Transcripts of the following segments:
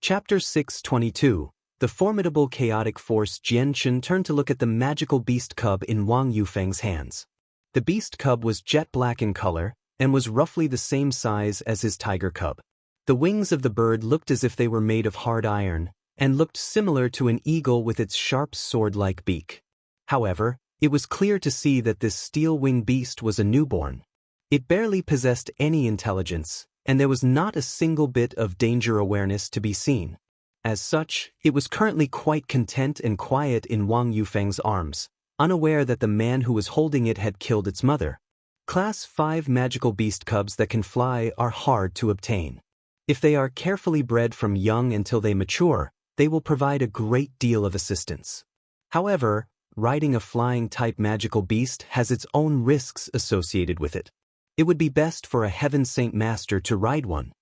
Chapter 622. The formidable chaotic force Jianchen turned to look at the magical beast cub in Wang Yufeng's hands. The beast cub was jet black in color, and was roughly the same size as his tiger cub. The wings of the bird looked as if they were made of hard iron, and looked similar to an eagle with its sharp sword-like beak. However, it was clear to see that this steel-winged beast was a newborn. It barely possessed any intelligence, and there was not a single bit of danger awareness to be seen. As such, it was currently quite content and quiet in Wang Yufeng's arms, unaware that the man who was holding it had killed its mother. Class 5 magical beast cubs that can fly are hard to obtain. If they are carefully bred from young until they mature, they will provide a great deal of assistance. However, riding a flying-type magical beast has its own risks associated with it. It would be best for a Heaven Saint Master to ride one.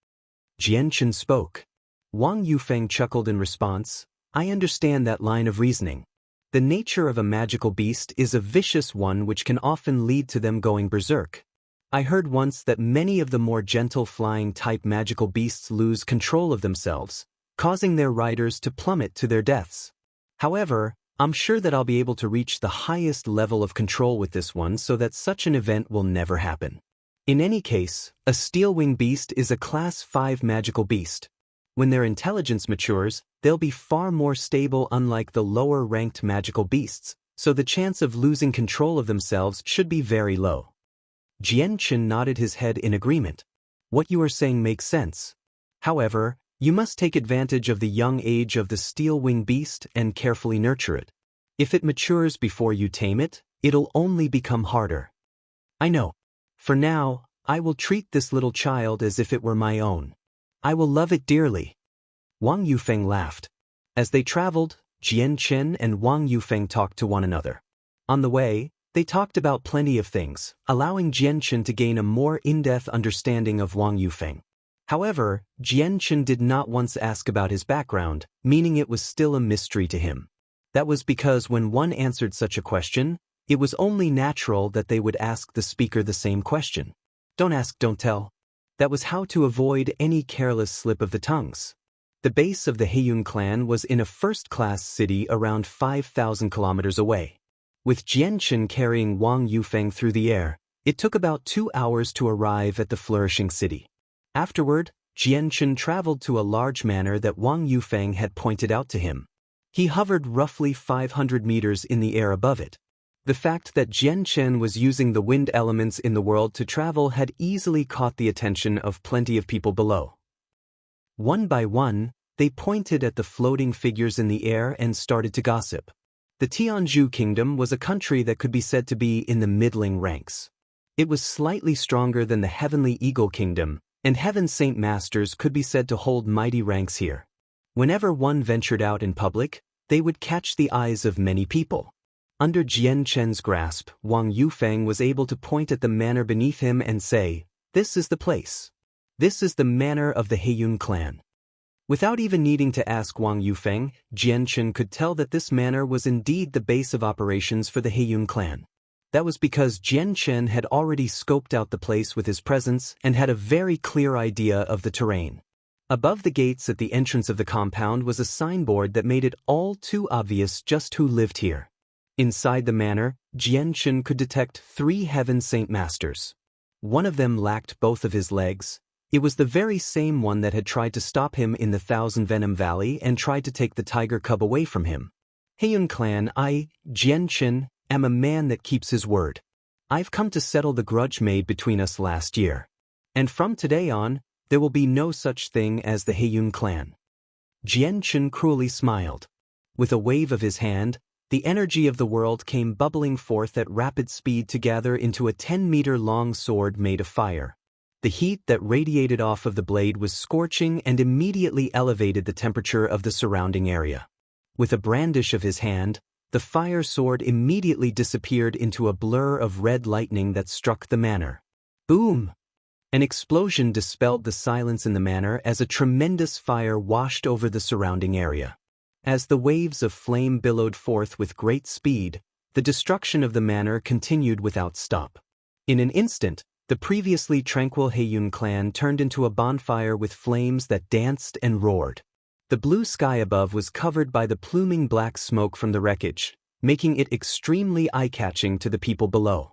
Jianchen spoke. Wang Yufeng chuckled in response. I understand that line of reasoning. The nature of a magical beast is a vicious one which can often lead to them going berserk. I heard once that many of the more gentle flying-type magical beasts lose control of themselves, causing their riders to plummet to their deaths. However, I'm sure that I'll be able to reach the highest level of control with this one so that such an event will never happen. In any case, a steel-winged beast is a Class 5 magical beast. When their intelligence matures, they'll be far more stable unlike the lower-ranked magical beasts, so the chance of losing control of themselves should be very low. Jianchen nodded his head in agreement. What you are saying makes sense. However, you must take advantage of the young age of the steel-winged beast and carefully nurture it. If it matures before you tame it, it'll only become harder. I know. For now, I will treat this little child as if it were my own. I will love it dearly. Wang Yufeng laughed. As they traveled, Jianchen and Wang Yufeng talked to one another. On the way, they talked about plenty of things, allowing Jianchen to gain a more in-depth understanding of Wang Yufeng. However, Jianchen did not once ask about his background, meaning it was still a mystery to him. That was because when one answered such a question, it was only natural that they would ask the speaker the same question. Don't ask, don't tell. That was how to avoid any careless slip of the tongues. The base of the Heiyun clan was in a first-class city around 5,000 kilometers away. With Jianchen carrying Wang Yufeng through the air, it took about 2 hours to arrive at the flourishing city. Afterward, Jianchen traveled to a large manor that Wang Yufeng had pointed out to him. He hovered roughly 500 meters in the air above it. The fact that Jianchen was using the wind elements in the world to travel had easily caught the attention of plenty of people below. One by one, they pointed at the floating figures in the air and started to gossip. The Tianzhu kingdom was a country that could be said to be in the middling ranks. It was slightly stronger than the Heavenly Eagle kingdom, and Heaven Saint Masters could be said to hold mighty ranks here. Whenever one ventured out in public, they would catch the eyes of many people. Under Jianchen's grasp, Wang Yufeng was able to point at the manor beneath him and say, "This is the place. This is the manor of the Heiyun clan." Without even needing to ask Wang Yufeng, Jianchen could tell that this manor was indeed the base of operations for the Heiyun clan. That was because Jianchen had already scoped out the place with his presence and had a very clear idea of the terrain. Above the gates at the entrance of the compound was a signboard that made it all too obvious just who lived here. Inside the manor, Jianchen could detect 3 Heaven Saint Masters. One of them lacked both of his legs. It was the very same one that had tried to stop him in the Thousand Venom Valley and tried to take the tiger cub away from him. Heiyun clan, I, Jianchen, am a man that keeps his word. I've come to settle the grudge made between us last year. And from today on, there will be no such thing as the Heiyun clan. Jianchen cruelly smiled. With a wave of his hand, the energy of the world came bubbling forth at rapid speed to gather into a 10-meter-long sword made of fire. The heat that radiated off of the blade was scorching and immediately elevated the temperature of the surrounding area. With a brandish of his hand, the fire sword immediately disappeared into a blur of red lightning that struck the manor. Boom! An explosion dispelled the silence in the manor as a tremendous fire washed over the surrounding area. As the waves of flame billowed forth with great speed, the destruction of the manor continued without stop. In an instant, the previously tranquil Heiyun clan turned into a bonfire with flames that danced and roared. The blue sky above was covered by the pluming black smoke from the wreckage, making it extremely eye-catching to the people below.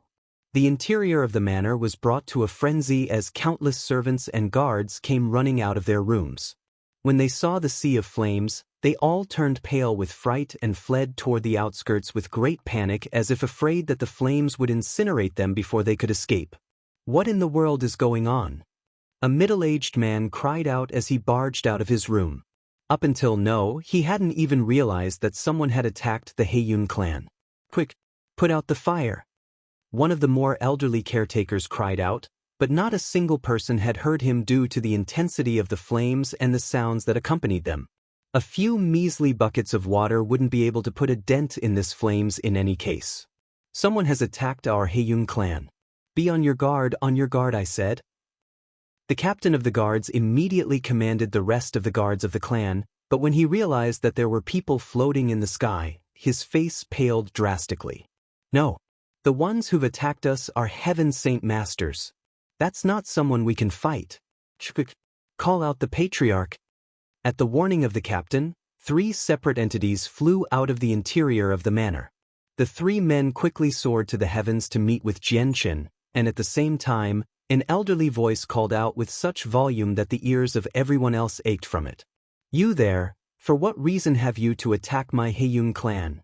The interior of the manor was brought to a frenzy as countless servants and guards came running out of their rooms. When they saw the sea of flames, they all turned pale with fright and fled toward the outskirts with great panic as if afraid that the flames would incinerate them before they could escape. "What in the world is going on?" a middle-aged man cried out as he barged out of his room. Up until now, he hadn't even realized that someone had attacked the Haeyun clan. "Quick, put out the fire!" one of the more elderly caretakers cried out, but not a single person had heard him due to the intensity of the flames and the sounds that accompanied them. A few measly buckets of water wouldn't be able to put a dent in this flames in any case. "Someone has attacked our Haeyun clan. Be on your guard, I said." The captain of the guards immediately commanded the rest of the guards of the clan, but when he realized that there were people floating in the sky, his face paled drastically. "No. The ones who've attacked us are Heaven Saint Masters. That's not someone we can fight. Call out the patriarch." At the warning of the captain, 3 separate entities flew out of the interior of the manor. The 3 men quickly soared to the heavens to meet with Jianchen, and at the same time, an elderly voice called out with such volume that the ears of everyone else ached from it. "You there, for what reason have you to attack my Haeyun clan?"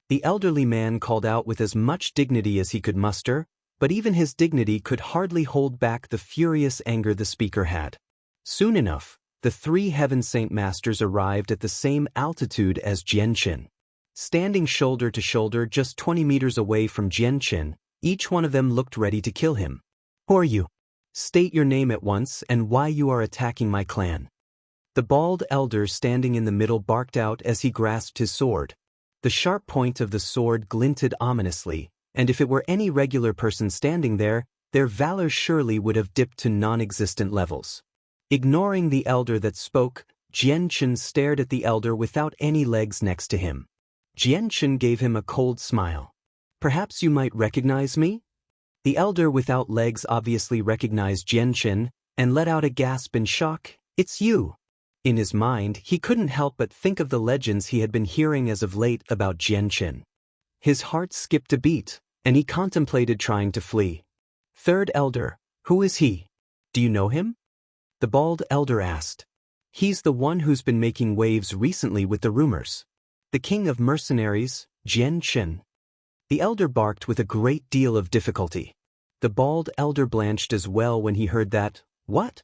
The elderly man called out with as much dignity as he could muster, but even his dignity could hardly hold back the furious anger the speaker had. Soon enough, the 3 Heaven Saint Masters arrived at the same altitude as Jianchen. Standing shoulder to shoulder just 20 meters away from Jianchen, each one of them looked ready to kill him. "Who are you? State your name at once and why you are attacking my clan." The bald elder standing in the middle barked out as he grasped his sword. The sharp point of the sword glinted ominously, and if it were any regular person standing there, their valor surely would have dipped to non-existent levels. Ignoring the elder that spoke, Jianchen stared at the elder without any legs next to him. Jianchen gave him a cold smile. "Perhaps you might recognize me?" The elder without legs obviously recognized Jianchen, and let out a gasp in shock. "It's you!" In his mind, he couldn't help but think of the legends he had been hearing as of late about Jianchen. His heart skipped a beat, and he contemplated trying to flee. "Third elder, who is he? Do you know him?" the bald elder asked. "He's the one who's been making waves recently with the rumors. The king of mercenaries, Jianchen." The elder barked with a great deal of difficulty. The bald elder blanched as well when he heard that. "What?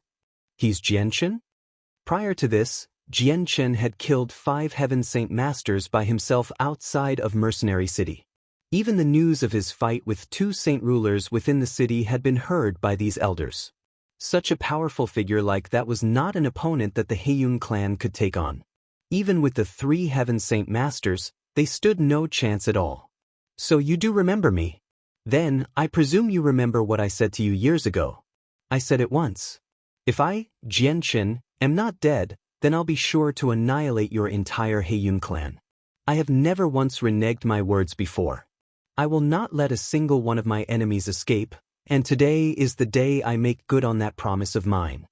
He's Jianchen?" Prior to this, Jianchen had killed 5 Heaven Saint Masters by himself outside of Mercenary City. Even the news of his fight with 2 saint rulers within the city had been heard by these elders. Such a powerful figure like that was not an opponent that the Haeyun clan could take on. Even with the 3 Heaven Saint Masters, they stood no chance at all. "So you do remember me? Then, I presume you remember what I said to you years ago." "I said it once. If I, Jianchen, am not dead, then I'll be sure to annihilate your entire Haeyun clan. I have never once reneged my words before. I will not let a single one of my enemies escape, and today is the day I make good on that promise of mine."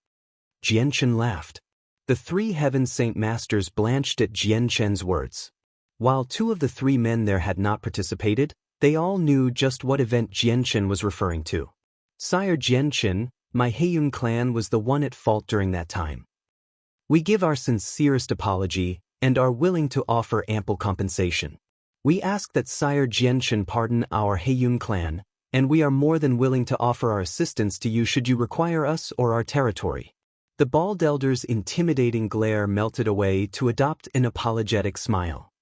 Jianchen laughed. The 3 Heaven Saint Masters blanched at Jianchen's words. While 2 of the 3 men there had not participated, they all knew just what event Jianchen was referring to. "Sire Jianchen, my Haeyun clan was the one at fault during that time. We give our sincerest apology and are willing to offer ample compensation. We ask that Sire Jianchen pardon our Haeyun clan, and we are more than willing to offer our assistance to you should you require us or our territory." The bald elder's intimidating glare melted away to adopt an apologetic smile.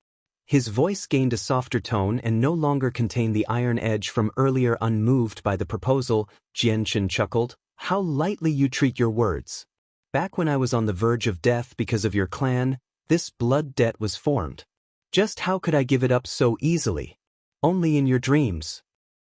His voice gained a softer tone and no longer contained the iron edge from earlier. Unmoved by the proposal, Jianchen chuckled. "How lightly you treat your words. Back when I was on the verge of death because of your clan, this blood debt was formed. Just how could I give it up so easily? Only in your dreams."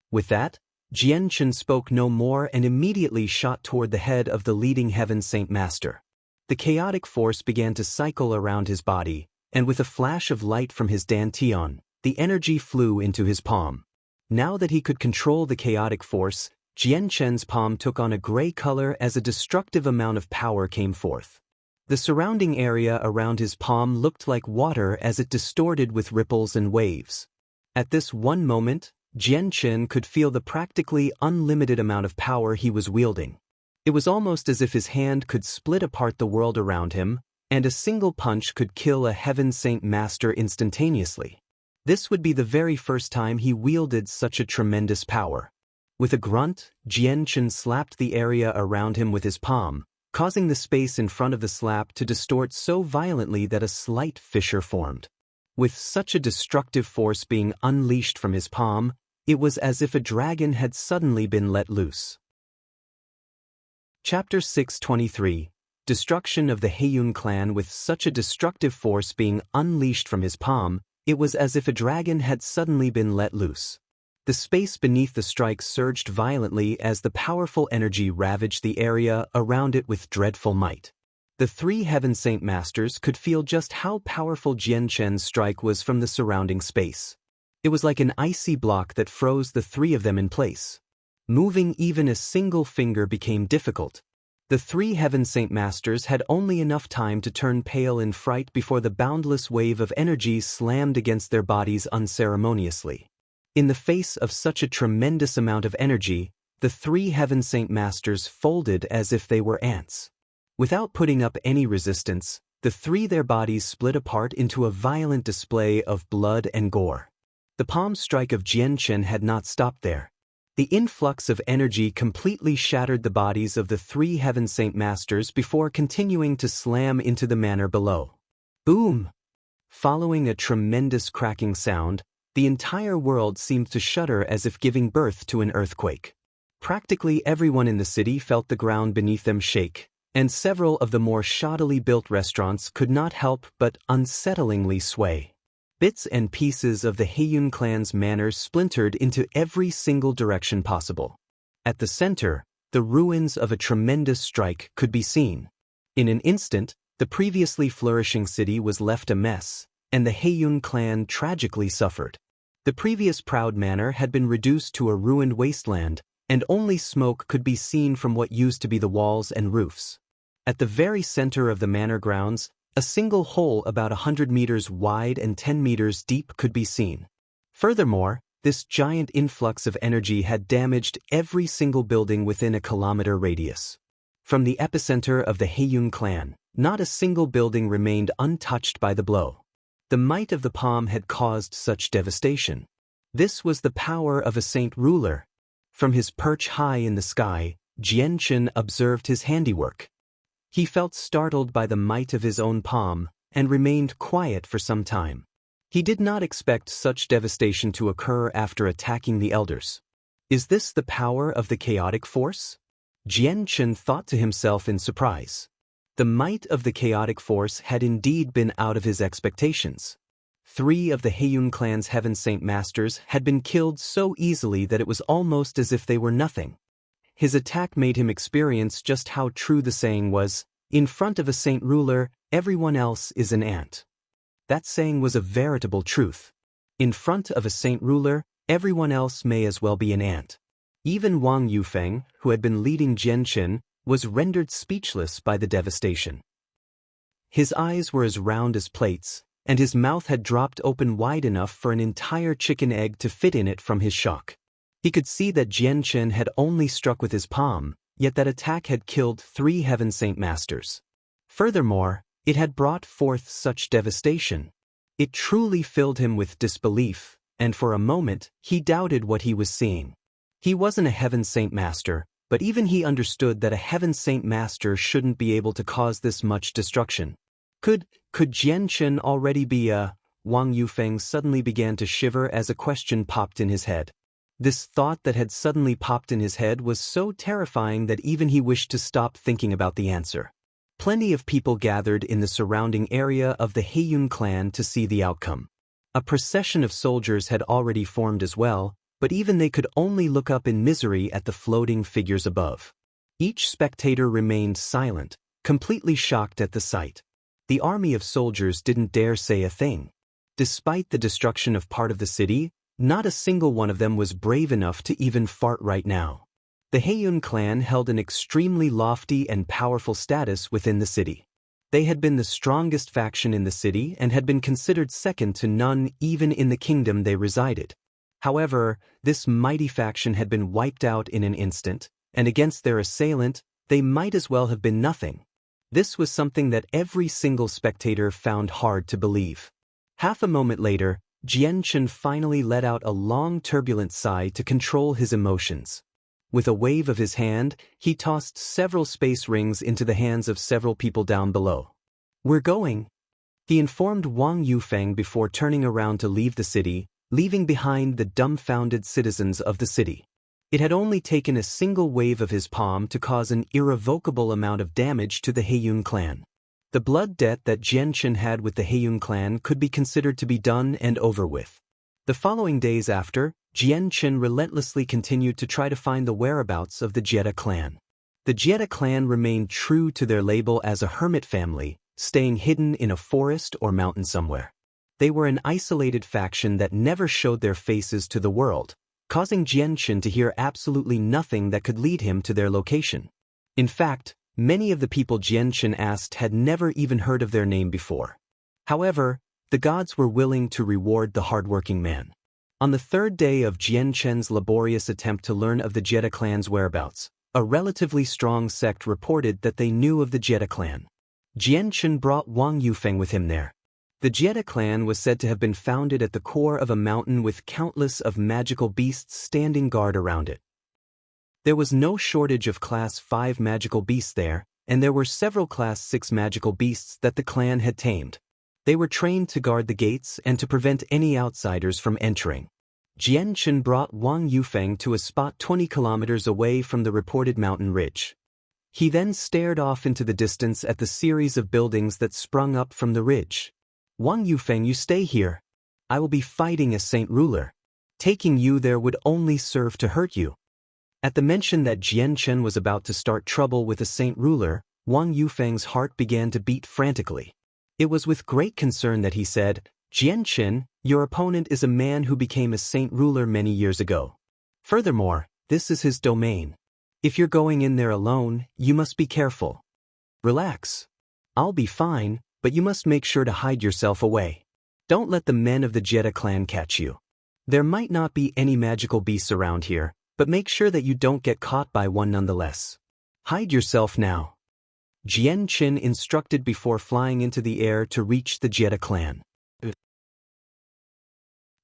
With that, Jianchen spoke no more and immediately shot toward the head of the leading Heaven Saint Master. The chaotic force began to cycle around his body, and with a flash of light from his dantian, the energy flew into his palm. Now that he could control the chaotic force, Jianchen's palm took on a gray color as a destructive amount of power came forth. The surrounding area around his palm looked like water as it distorted with ripples and waves. At this one moment, Jianchen could feel the practically unlimited amount of power he was wielding. It was almost as if his hand could split apart the world around him, and a single punch could kill a Heaven Saint Master instantaneously. This would be the very first time he wielded such a tremendous power. With a grunt, Jianchen slapped the area around him with his palm, causing the space in front of the slap to distort so violently that a slight fissure formed. With such a destructive force being unleashed from his palm, it was as if a dragon had suddenly been let loose. Chapter 623. Destruction of the Heiyun clan. With such a destructive force being unleashed from his palm, it was as if a dragon had suddenly been let loose. The space beneath the strike surged violently as the powerful energy ravaged the area around it with dreadful might. The three Heaven Saint Masters could feel just how powerful Jianchen's strike was from the surrounding space. It was like an icy block that froze the three of them in place. Moving even a single finger became difficult. The three Heaven Saint Masters had only enough time to turn pale in fright before the boundless wave of energy slammed against their bodies unceremoniously. In the face of such a tremendous amount of energy, the three Heaven Saint Masters folded as if they were ants. Without putting up any resistance, their bodies split apart into a violent display of blood and gore. The palm strike of Jianchen had not stopped there. The influx of energy completely shattered the bodies of the three Heaven Saint Masters before continuing to slam into the manor below. Boom! Following a tremendous cracking sound, the entire world seemed to shudder as if giving birth to an earthquake. Practically everyone in the city felt the ground beneath them shake, and several of the more shoddily built restaurants could not help but unsettlingly sway. Bits and pieces of the Heiyun clan's manor splintered into every single direction possible. At the center, the ruins of a tremendous strike could be seen. In an instant, the previously flourishing city was left a mess, and the Heiyun clan tragically suffered. The previous proud manor had been reduced to a ruined wasteland, and only smoke could be seen from what used to be the walls and roofs. At the very center of the manor grounds, a single hole about 100 meters wide and 10 meters deep could be seen. Furthermore, this giant influx of energy had damaged every single building within a kilometer radius. From the epicenter of the Heiyun clan, not a single building remained untouched by the blow. The might of the palm had caused such devastation. This was the power of a saint ruler. From his perch high in the sky, Jianchen observed his handiwork. He felt startled by the might of his own palm, and remained quiet for some time. He did not expect such devastation to occur after attacking the elders. Is this the power of the chaotic force? Jianchen thought to himself in surprise. The might of the chaotic force had indeed been out of his expectations. 3 of the Heiyun clan's Heaven Saint Masters had been killed so easily that it was almost as if they were nothing. His attack made him experience just how true the saying was, "In front of a saint ruler, everyone else is an ant." That saying was a veritable truth. In front of a saint ruler, everyone else may as well be an ant. Even Wang Yufeng, who had been leading Jianchen, was rendered speechless by the devastation. His eyes were as round as plates, and his mouth had dropped open wide enough for an entire chicken egg to fit in it from his shock. He could see that Jianchen had only struck with his palm, yet that attack had killed 3 Heaven Saint Masters. Furthermore, it had brought forth such devastation. It truly filled him with disbelief, and for a moment, he doubted what he was seeing. He wasn't a Heaven Saint Master, but even he understood that a Heaven Saint Master shouldn't be able to cause this much destruction. Could Jianchen already be a... Wang Yufeng suddenly began to shiver as a question popped in his head. This thought that had suddenly popped in his head was so terrifying that even he wished to stop thinking about the answer. Plenty of people gathered in the surrounding area of the Heiyun clan to see the outcome. A procession of soldiers had already formed as well, but even they could only look up in misery at the floating figures above. Each spectator remained silent, completely shocked at the sight. The army of soldiers didn't dare say a thing. Despite the destruction of part of the city, not a single one of them was brave enough to even fart right now. The Heiyun clan held an extremely lofty and powerful status within the city. They had been the strongest faction in the city and had been considered second to none even in the kingdom they resided. However, this mighty faction had been wiped out in an instant, and against their assailant, they might as well have been nothing. This was something that every single spectator found hard to believe. Half a moment later, Jian Chen finally let out a long turbulent sigh to control his emotions. With a wave of his hand, he tossed several space rings into the hands of several people down below. "We're going," he informed Wang Yufeng before turning around to leave the city, leaving behind the dumbfounded citizens of the city. It had only taken a single wave of his palm to cause an irrevocable amount of damage to the Heiyun clan. The blood debt that Jian Chen had with the Heiyun clan could be considered to be done and over with. The following days after, Jian Chen relentlessly continued to try to find the whereabouts of the Jetta clan. The Jetta clan remained true to their label as a hermit family, staying hidden in a forest or mountain somewhere. They were an isolated faction that never showed their faces to the world, causing Jian Chen to hear absolutely nothing that could lead him to their location. In fact, many of the people Jian Chen asked had never even heard of their name before. However, the gods were willing to reward the hardworking man. On the third day of Jian Chen's laborious attempt to learn of the Jetta clan's whereabouts, a relatively strong sect reported that they knew of the Jetta clan. Jian Chen brought Wang Yufeng with him there. The Jetta clan was said to have been founded at the core of a mountain with countless of magical beasts standing guard around it. There was no shortage of Class 5 magical beasts there, and there were several Class 6 magical beasts that the clan had tamed. They were trained to guard the gates and to prevent any outsiders from entering. Jian Chen brought Wang Yufeng to a spot 20 kilometers away from the reported mountain ridge. He then stared off into the distance at the series of buildings that sprung up from the ridge. "Wang Yufeng, you stay here. I will be fighting a Saint Ruler. Taking you there would only serve to hurt you." At the mention that Jian Chen was about to start trouble with a Saint Ruler, Wang Yufeng's heart began to beat frantically. It was with great concern that he said, "Jian Chen, your opponent is a man who became a Saint Ruler many years ago. Furthermore, this is his domain. If you're going in there alone, you must be careful. Relax. I'll be fine, but you must make sure to hide yourself away. Don't let the men of the Jetta clan catch you. There might not be any magical beasts around here, but make sure that you don't get caught by one nonetheless. Hide yourself now," Jian Chen instructed before flying into the air to reach the Jetta clan.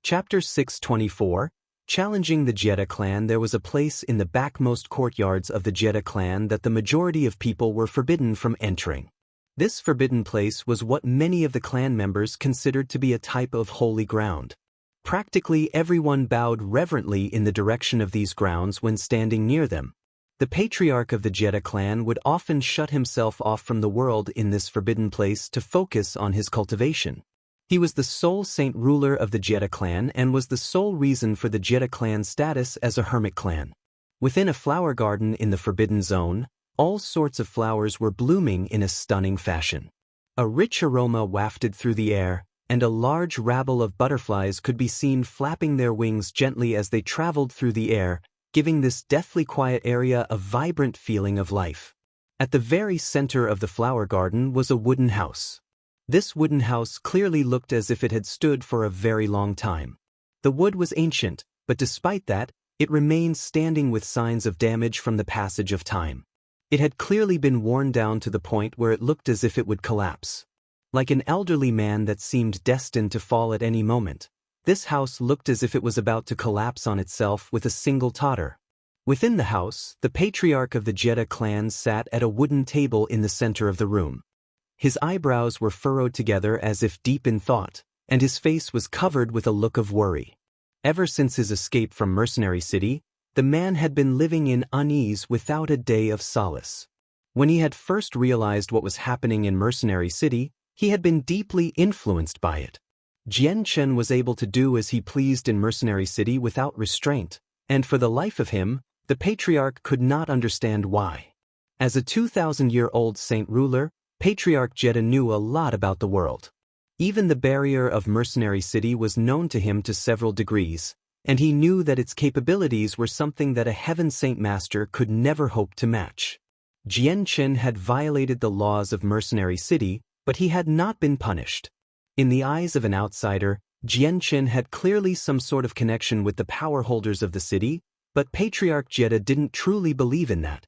Chapter 624, Challenging the Jetta clan. There was a place in the backmost courtyards of the Jetta clan that the majority of people were forbidden from entering. This forbidden place was what many of the clan members considered to be a type of holy ground. Practically everyone bowed reverently in the direction of these grounds when standing near them. The patriarch of the Jetta clan would often shut himself off from the world in this forbidden place to focus on his cultivation. He was the sole Saint Ruler of the Jetta clan and was the sole reason for the Jetta clan's status as a hermit clan. Within a flower garden in the Forbidden Zone, all sorts of flowers were blooming in a stunning fashion. A rich aroma wafted through the air, and a large rabble of butterflies could be seen flapping their wings gently as they traveled through the air, giving this deathly quiet area a vibrant feeling of life. At the very center of the flower garden was a wooden house. This wooden house clearly looked as if it had stood for a very long time. The wood was ancient, but despite that, it remained standing with signs of damage from the passage of time. It had clearly been worn down to the point where it looked as if it would collapse. Like an elderly man that seemed destined to fall at any moment, this house looked as if it was about to collapse on itself with a single totter. Within the house, the patriarch of the Jetta clan sat at a wooden table in the center of the room. His eyebrows were furrowed together as if deep in thought, and his face was covered with a look of worry. Ever since his escape from Mercenary City, the man had been living in unease without a day of solace. When he had first realized what was happening in Mercenary City, he had been deeply influenced by it. Jian Chen was able to do as he pleased in Mercenary City without restraint, and for the life of him, the patriarch could not understand why. As a 2,000-year-old Saint Ruler, Patriarch Jetta knew a lot about the world. Even the barrier of Mercenary City was known to him to several degrees, and he knew that its capabilities were something that a Heaven Saint Master could never hope to match. Jian Chen had violated the laws of Mercenary City, but he had not been punished. In the eyes of an outsider, Jianqin had clearly some sort of connection with the power holders of the city, but Patriarch Jetta didn't truly believe in that.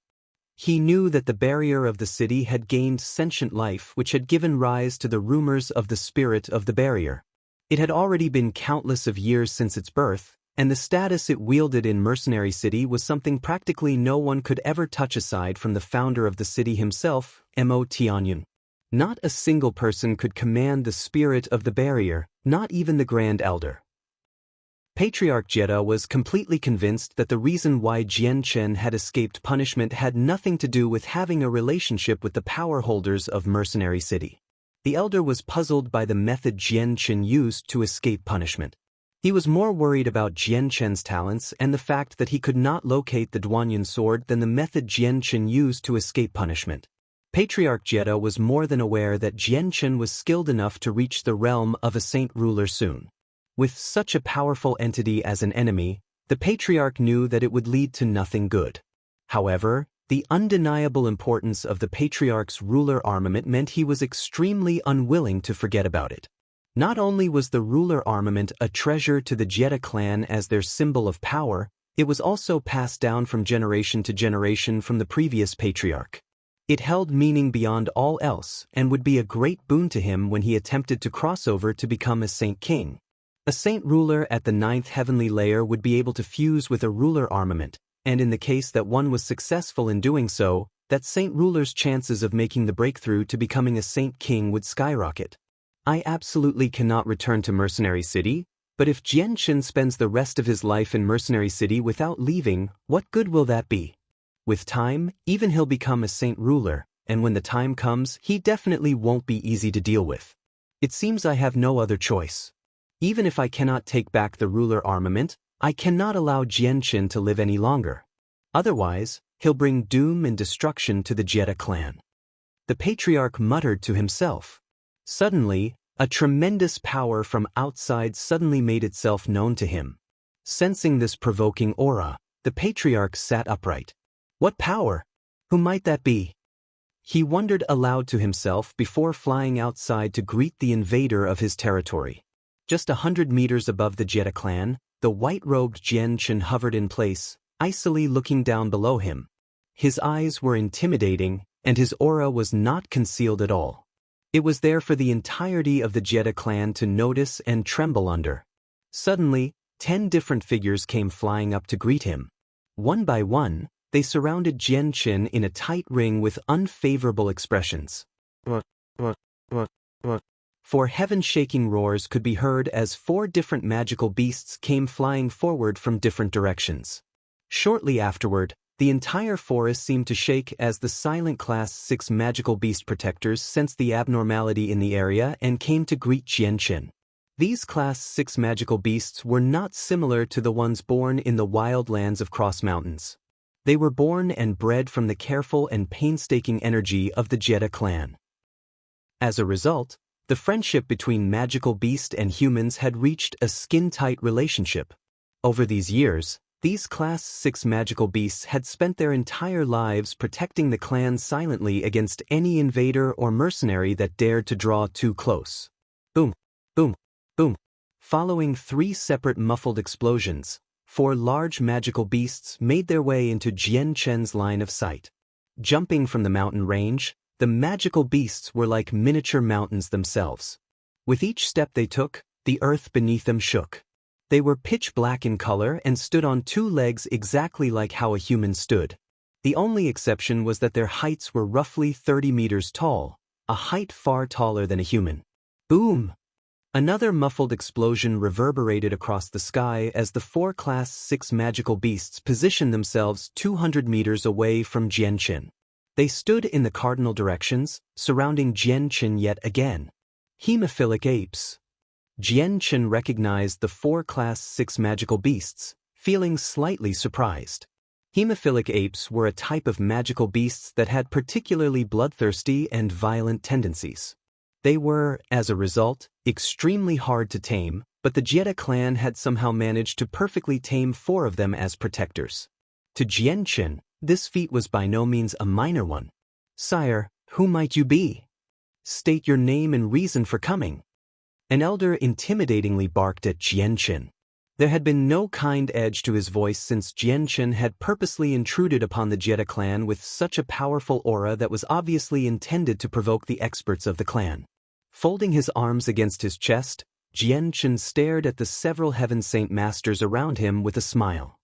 He knew that the barrier of the city had gained sentient life, which had given rise to the rumors of the spirit of the barrier. It had already been countless of years since its birth, and the status it wielded in Mercenary City was something practically no one could ever touch aside from the founder of the city himself, Mo Tianyun. Not a single person could command the spirit of the barrier, not even the Grand Elder. Patriarch Jetta was completely convinced that the reason why Jianchen had escaped punishment had nothing to do with having a relationship with the power holders of Mercenary City. The elder was puzzled by the method Jianchen used to escape punishment. He was more worried about Jianchen's talents and the fact that he could not locate the Duanyan sword than the method Jianchen used to escape punishment. Patriarch Jetta was more than aware that Jianchen was skilled enough to reach the realm of a saint ruler soon. With such a powerful entity as an enemy, the Patriarch knew that it would lead to nothing good. However, the undeniable importance of the Patriarch's ruler armament meant he was extremely unwilling to forget about it. Not only was the ruler armament a treasure to the Jetta clan as their symbol of power, it was also passed down from generation to generation from the previous Patriarch. It held meaning beyond all else and would be a great boon to him when he attempted to cross over to become a Saint King. A Saint Ruler at the 9th heavenly layer would be able to fuse with a ruler armament, and in the case that one was successful in doing so, that Saint Ruler's chances of making the breakthrough to becoming a Saint King would skyrocket. I absolutely cannot return to Mercenary City, but if Jianchen spends the rest of his life in Mercenary City without leaving, what good will that be? With time, even he'll become a Saint Ruler, and when the time comes, he definitely won't be easy to deal with. It seems I have no other choice. Even if I cannot take back the ruler armament, I cannot allow Jianchen to live any longer. Otherwise, he'll bring doom and destruction to the Jetta clan. The Patriarch muttered to himself. Suddenly, a tremendous power from outside suddenly made itself known to him. Sensing this provoking aura, the Patriarch sat upright. What power? Who might that be? He wondered aloud to himself before flying outside to greet the invader of his territory. Just 100 meters above the Jetta clan, the white-robed Jianchen hovered in place, icily looking down below him. His eyes were intimidating, and his aura was not concealed at all. It was there for the entirety of the Jetta clan to notice and tremble under. Suddenly, 10 different figures came flying up to greet him. One by one, they surrounded Jianchen in a tight ring with unfavorable expressions. What? Four heaven-shaking roars could be heard as 4 different magical beasts came flying forward from different directions. Shortly afterward, the entire forest seemed to shake as the silent Class 6 magical beast protectors sensed the abnormality in the area and came to greet Jianchen. These Class 6 magical beasts were not similar to the ones born in the wild lands of Cross Mountains. They were born and bred from the careful and painstaking energy of the Jetta clan. As a result, the friendship between magical beast and humans had reached a skin-tight relationship. Over these years, these Class 6 magical beasts had spent their entire lives protecting the clan silently against any invader or mercenary that dared to draw too close. Boom, boom, boom. Following 3 separate muffled explosions, 4 large magical beasts made their way into Jianchen's line of sight. Jumping from the mountain range, the magical beasts were like miniature mountains themselves. With each step they took, the earth beneath them shook. They were pitch black in color and stood on 2 legs exactly like how a human stood. The only exception was that their heights were roughly 30 meters tall, a height far taller than a human. Boom! Another muffled explosion reverberated across the sky as the 4 Class 6 magical beasts positioned themselves 200 meters away from Jianchen. They stood in the cardinal directions, surrounding Jianchen yet again. Hemophilic apes. Jianchen recognized the 4 Class 6 magical beasts, feeling slightly surprised. Hemophilic apes were a type of magical beasts that had particularly bloodthirsty and violent tendencies. They were, as a result, extremely hard to tame, but the Jetta clan had somehow managed to perfectly tame 4 of them as protectors. To Jianchen, this feat was by no means a minor one. "Sire, who might you be?" State your name and reason for coming." An elder intimidatingly barked at Jianchen. There had been no kind edge to his voice since Jianchen had purposely intruded upon the Jetta clan with such a powerful aura that was obviously intended to provoke the experts of the clan. Folding his arms against his chest, Jianchen stared at the several Heaven Saint Masters around him with a smile.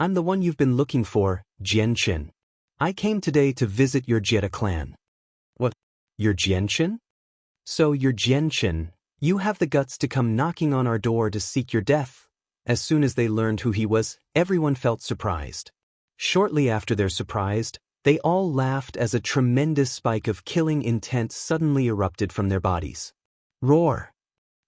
"I'm the one you've been looking for, Jianchen. I came today to visit your Jetta clan." "What? Your Jianchen? So you're Jianchen. You have the guts to come knocking on our door to seek your death." As soon as they learned who he was, everyone felt surprised. Shortly after their surprise, they all laughed as a tremendous spike of killing intent suddenly erupted from their bodies. Roar!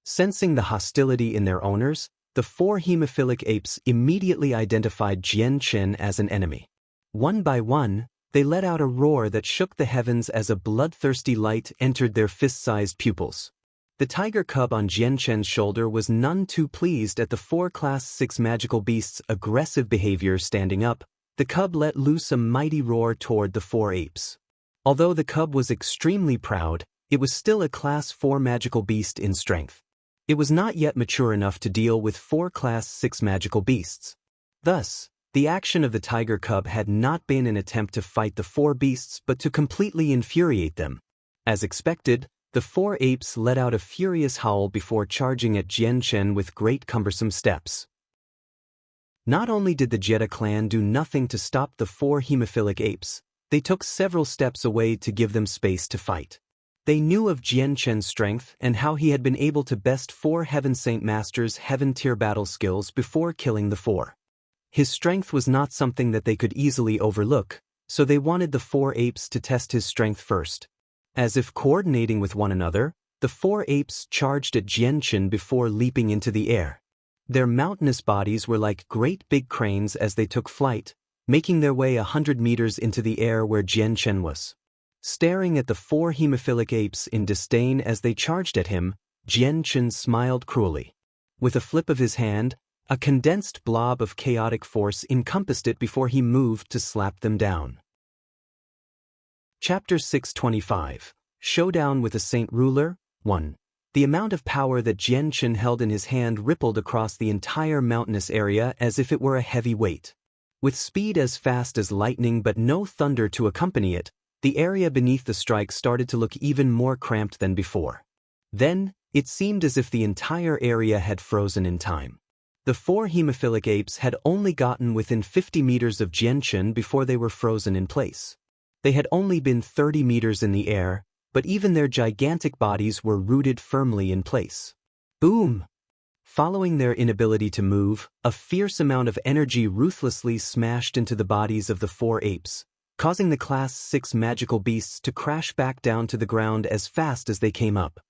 Sensing the hostility in their owners, the 4 hemophilic apes immediately identified Jianchen as an enemy. One by one, they let out a roar that shook the heavens as a bloodthirsty light entered their fist-sized pupils. The tiger cub on Jianchen's shoulder was none too pleased at the 4 Class 6 magical beasts' aggressive behavior. Standing up, the cub let loose a mighty roar toward the 4 apes. Although the cub was extremely proud, it was still a Class 4 magical beast in strength. It was not yet mature enough to deal with 4 Class 6 magical beasts. Thus, the action of the tiger cub had not been an attempt to fight the 4 beasts but to completely infuriate them. As expected, the 4 apes let out a furious howl before charging at Jianchen with great cumbersome steps. Not only did the Jetta clan do nothing to stop the 4 hemophilic apes, they took several steps away to give them space to fight. They knew of Jianchen's strength and how he had been able to best 4 Heaven Saint Masters' Heaven-tier battle skills before killing the 4. His strength was not something that they could easily overlook, so they wanted the 4 apes to test his strength first. As if coordinating with one another, the 4 apes charged at Jianchen before leaping into the air. Their mountainous bodies were like great big cranes as they took flight, making their way 100 meters into the air where Jianchen was. Staring at the 4 hemophilic apes in disdain as they charged at him, Jianchen smiled cruelly. With a flip of his hand, a condensed blob of chaotic force encompassed it before he moved to slap them down. Chapter 625, Showdown with a Saint Ruler, 1. The amount of power that Jianchen held in his hand rippled across the entire mountainous area as if it were a heavy weight. With speed as fast as lightning but no thunder to accompany it, the area beneath the strike started to look even more cramped than before. Then, it seemed as if the entire area had frozen in time. The 4 hemophilic apes had only gotten within 50 meters of Jianchen before they were frozen in place. They had only been 30 meters in the air, but even their gigantic bodies were rooted firmly in place. Boom! Following their inability to move, a fierce amount of energy ruthlessly smashed into the bodies of the 4 apes, causing the Class 6 magical beasts to crash back down to the ground as fast as they came up.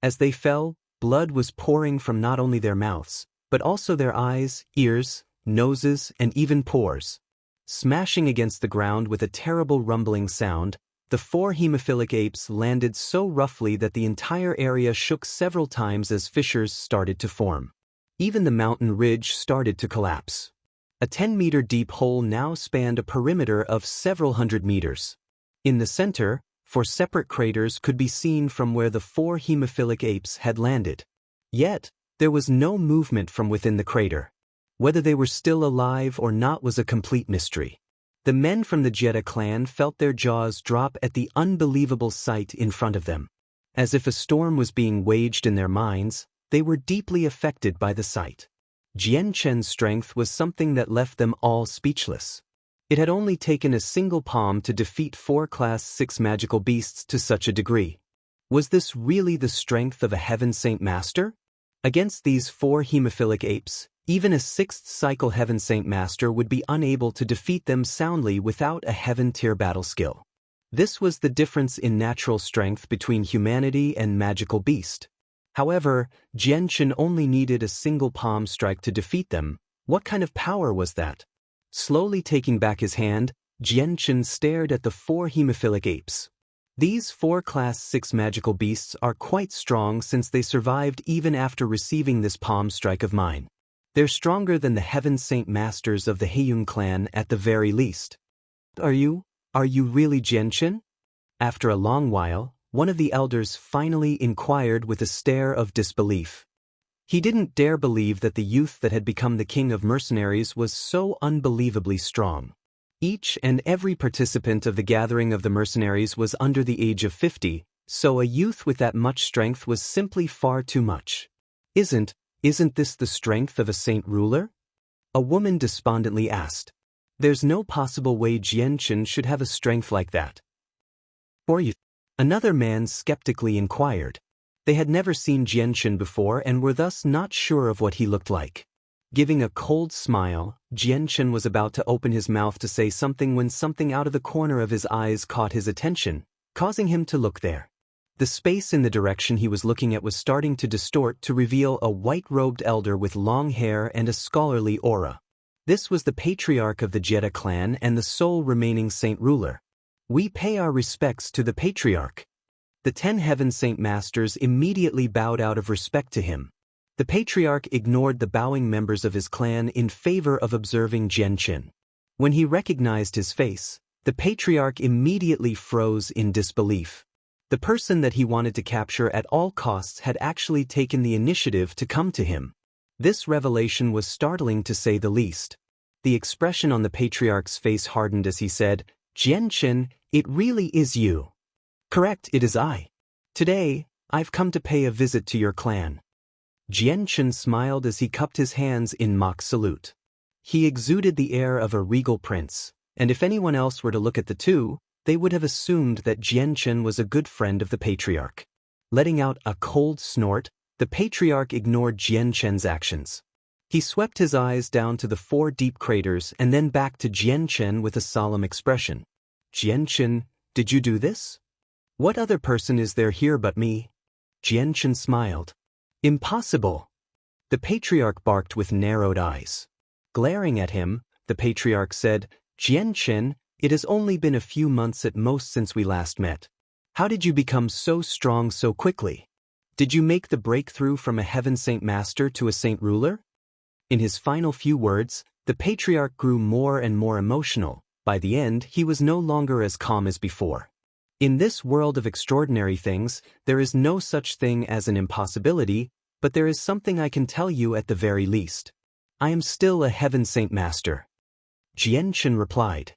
As they fell, blood was pouring from not only their mouths, but also their eyes, ears, noses, and even pores. Smashing against the ground with a terrible rumbling sound, the 4 hemophilic apes landed so roughly that the entire area shook several times as fissures started to form. Even the mountain ridge started to collapse. A 10-meter deep hole now spanned a perimeter of several hundred meters. In the center, 4 separate craters could be seen from where the 4 hemophilic apes had landed. Yet, there was no movement from within the crater. Whether they were still alive or not was a complete mystery. The men from the Jetta clan felt their jaws drop at the unbelievable sight in front of them. As if a storm was being waged in their minds, they were deeply affected by the sight. Jianchen's strength was something that left them all speechless. It had only taken a single palm to defeat 4 Class 6 magical beasts to such a degree. Was this really the strength of a Heaven Saint Master? Against these 4 hemophilic apes, even a 6th cycle Heaven Saint Master would be unable to defeat them soundly without a Heaven-tier battle skill. This was the difference in natural strength between humanity and magical beast. However, Jianchen only needed a single palm strike to defeat them. What kind of power was that? Slowly taking back his hand, Jianchen stared at the 4 hemophilic apes. These 4 Class 6 magical beasts are quite strong since they survived even after receiving this palm strike of mine. They're stronger than the Heaven Saint Masters of the Heiyun clan at the very least. Are you really Jianchen? After a long while, one of the elders finally inquired with a stare of disbelief. He didn't dare believe that the youth that had become the king of mercenaries was so unbelievably strong. Each and every participant of the gathering of the mercenaries was under the age of 50, so a youth with that much strength was simply far too much. Isn't this the strength of a saint ruler? A woman despondently asked. There's no possible way Jianchen should have a strength like that. Or you? Another man skeptically inquired. They had never seen Jianchen before and were thus not sure of what he looked like. Giving a cold smile, Jianchen was about to open his mouth to say something when something out of the corner of his eyes caught his attention, causing him to look there. The space in the direction he was looking at was starting to distort to reveal a white-robed elder with long hair and a scholarly aura. This was the patriarch of the Jetta clan and the sole remaining saint ruler. We pay our respects to the patriarch. The 10 Heaven Saint Masters immediately bowed out of respect to him. The patriarch ignored the bowing members of his clan in favor of observing Jianchen. When he recognized his face, the patriarch immediately froze in disbelief. The person that he wanted to capture at all costs had actually taken the initiative to come to him. This revelation was startling to say the least. The expression on the patriarch's face hardened as he said, "Jianchen, it really is you." "Correct, it is I. Today, I've come to pay a visit to your clan." Jianchen smiled as he cupped his hands in mock salute. He exuded the air of a regal prince, and if anyone else were to look at the two, they would have assumed that Jianchen was a good friend of the patriarch. Letting out a cold snort, the patriarch ignored Jianchen's actions. He swept his eyes down to the 4 deep craters and then back to Jianchen with a solemn expression. "Jianchen, did you do this? What other person is there here but me?" Jianchen smiled. "Impossible." The patriarch barked with narrowed eyes. Glaring at him, the patriarch said, "Jianchen, it has only been a few months at most since we last met. How did you become so strong so quickly? Did you make the breakthrough from a Heaven Saint Master to a saint ruler?" In his final few words, the patriarch grew more and more emotional. By the end, he was no longer as calm as before. In this world of extraordinary things, there is no such thing as an impossibility, but there is something I can tell you at the very least. I am still a Heaven Saint Master. Jianchen replied.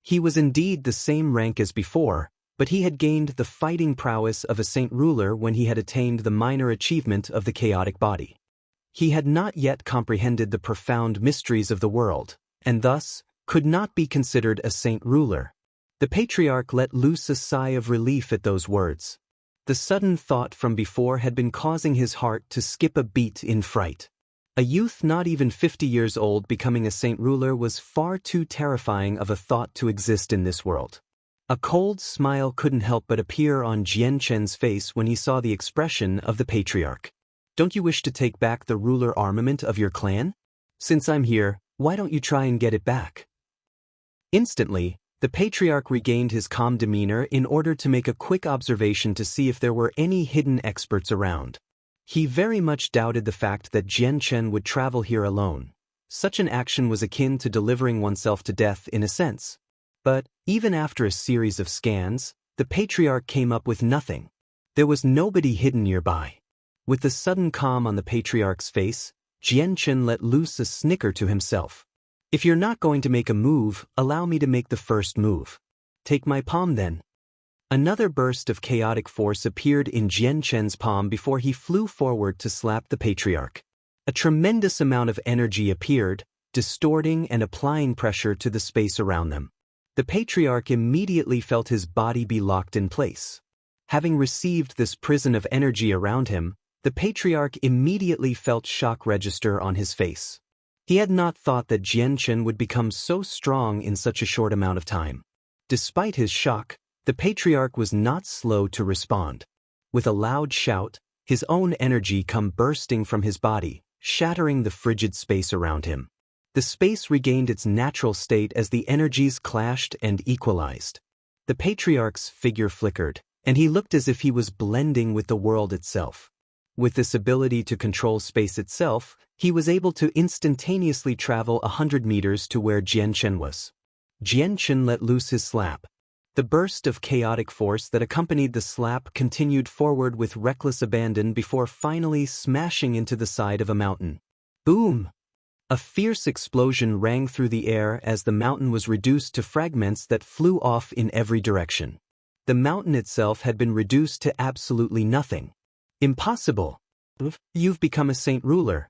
He was indeed the same rank as before, but he had gained the fighting prowess of a saint ruler when he had attained the minor achievement of the chaotic body. He had not yet comprehended the profound mysteries of the world, and thus could not be considered a saint ruler. The patriarch let loose a sigh of relief at those words. The sudden thought from before had been causing his heart to skip a beat in fright. A youth not even 50 years old becoming a saint ruler was far too terrifying of a thought to exist in this world. A cold smile couldn't help but appear on Jianchen's face when he saw the expression of the patriarch. "Don't you wish to take back the ruler armament of your clan? Since I'm here, why don't you try and get it back?" Instantly, the patriarch regained his calm demeanor in order to make a quick observation to see if there were any hidden experts around. He very much doubted the fact that Jianchen would travel here alone. Such an action was akin to delivering oneself to death in a sense. But, even after a series of scans, the patriarch came up with nothing. There was nobody hidden nearby. With the sudden calm on the patriarch's face, Jianchen let loose a snicker to himself. "If you're not going to make a move, allow me to make the first move. Take my palm then." Another burst of chaotic force appeared in Jianchen's palm before he flew forward to slap the patriarch. A tremendous amount of energy appeared, distorting and applying pressure to the space around them. The patriarch immediately felt his body be locked in place. Having received this prison of energy around him, the patriarch immediately felt shock register on his face. He had not thought that Jianchen would become so strong in such a short amount of time. Despite his shock, the patriarch was not slow to respond. With a loud shout, his own energy come bursting from his body, shattering the frigid space around him. The space regained its natural state as the energies clashed and equalized. The patriarch's figure flickered, and he looked as if he was blending with the world itself. With this ability to control space itself, he was able to instantaneously travel 100 meters to where Jianchen was. Jianchen let loose his slap. The burst of chaotic force that accompanied the slap continued forward with reckless abandon before finally smashing into the side of a mountain. Boom! A fierce explosion rang through the air as the mountain was reduced to fragments that flew off in every direction. The mountain itself had been reduced to absolutely nothing. Impossible! You've become a saint ruler.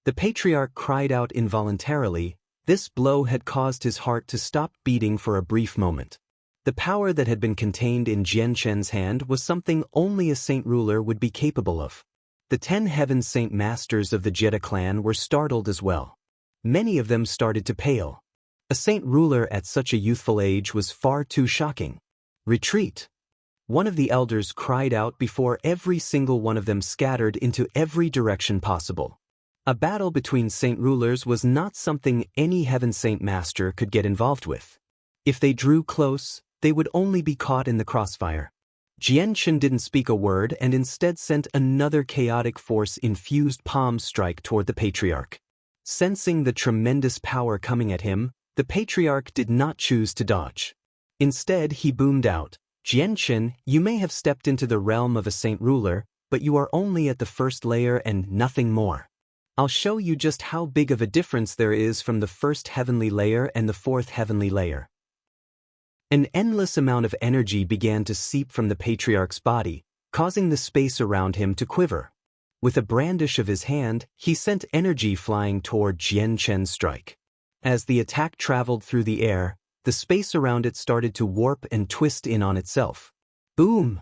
The patriarch cried out involuntarily. This blow had caused his heart to stop beating for a brief moment. The power that had been contained in Jian Chen's hand was something only a saint ruler would be capable of. The 10 Heaven Saint Masters of the Jedi clan were startled as well. Many of them started to pale. A saint ruler at such a youthful age was far too shocking. Retreat! One of the elders cried out before every single one of them scattered into every direction possible. A battle between saint rulers was not something any Heaven Saint Master could get involved with. If they drew close, they would only be caught in the crossfire. Jian Chen didn't speak a word and instead sent another chaotic force-infused palm strike toward the patriarch. Sensing the tremendous power coming at him, the patriarch did not choose to dodge. Instead, he boomed out, "Jian Chen, you may have stepped into the realm of a saint ruler, but you are only at the first layer and nothing more. I'll show you just how big of a difference there is from the first heavenly layer and the fourth heavenly layer." An endless amount of energy began to seep from the patriarch's body, causing the space around him to quiver. With a brandish of his hand, he sent energy flying toward Jian Chen's strike. As the attack traveled through the air, the space around it started to warp and twist in on itself. Boom!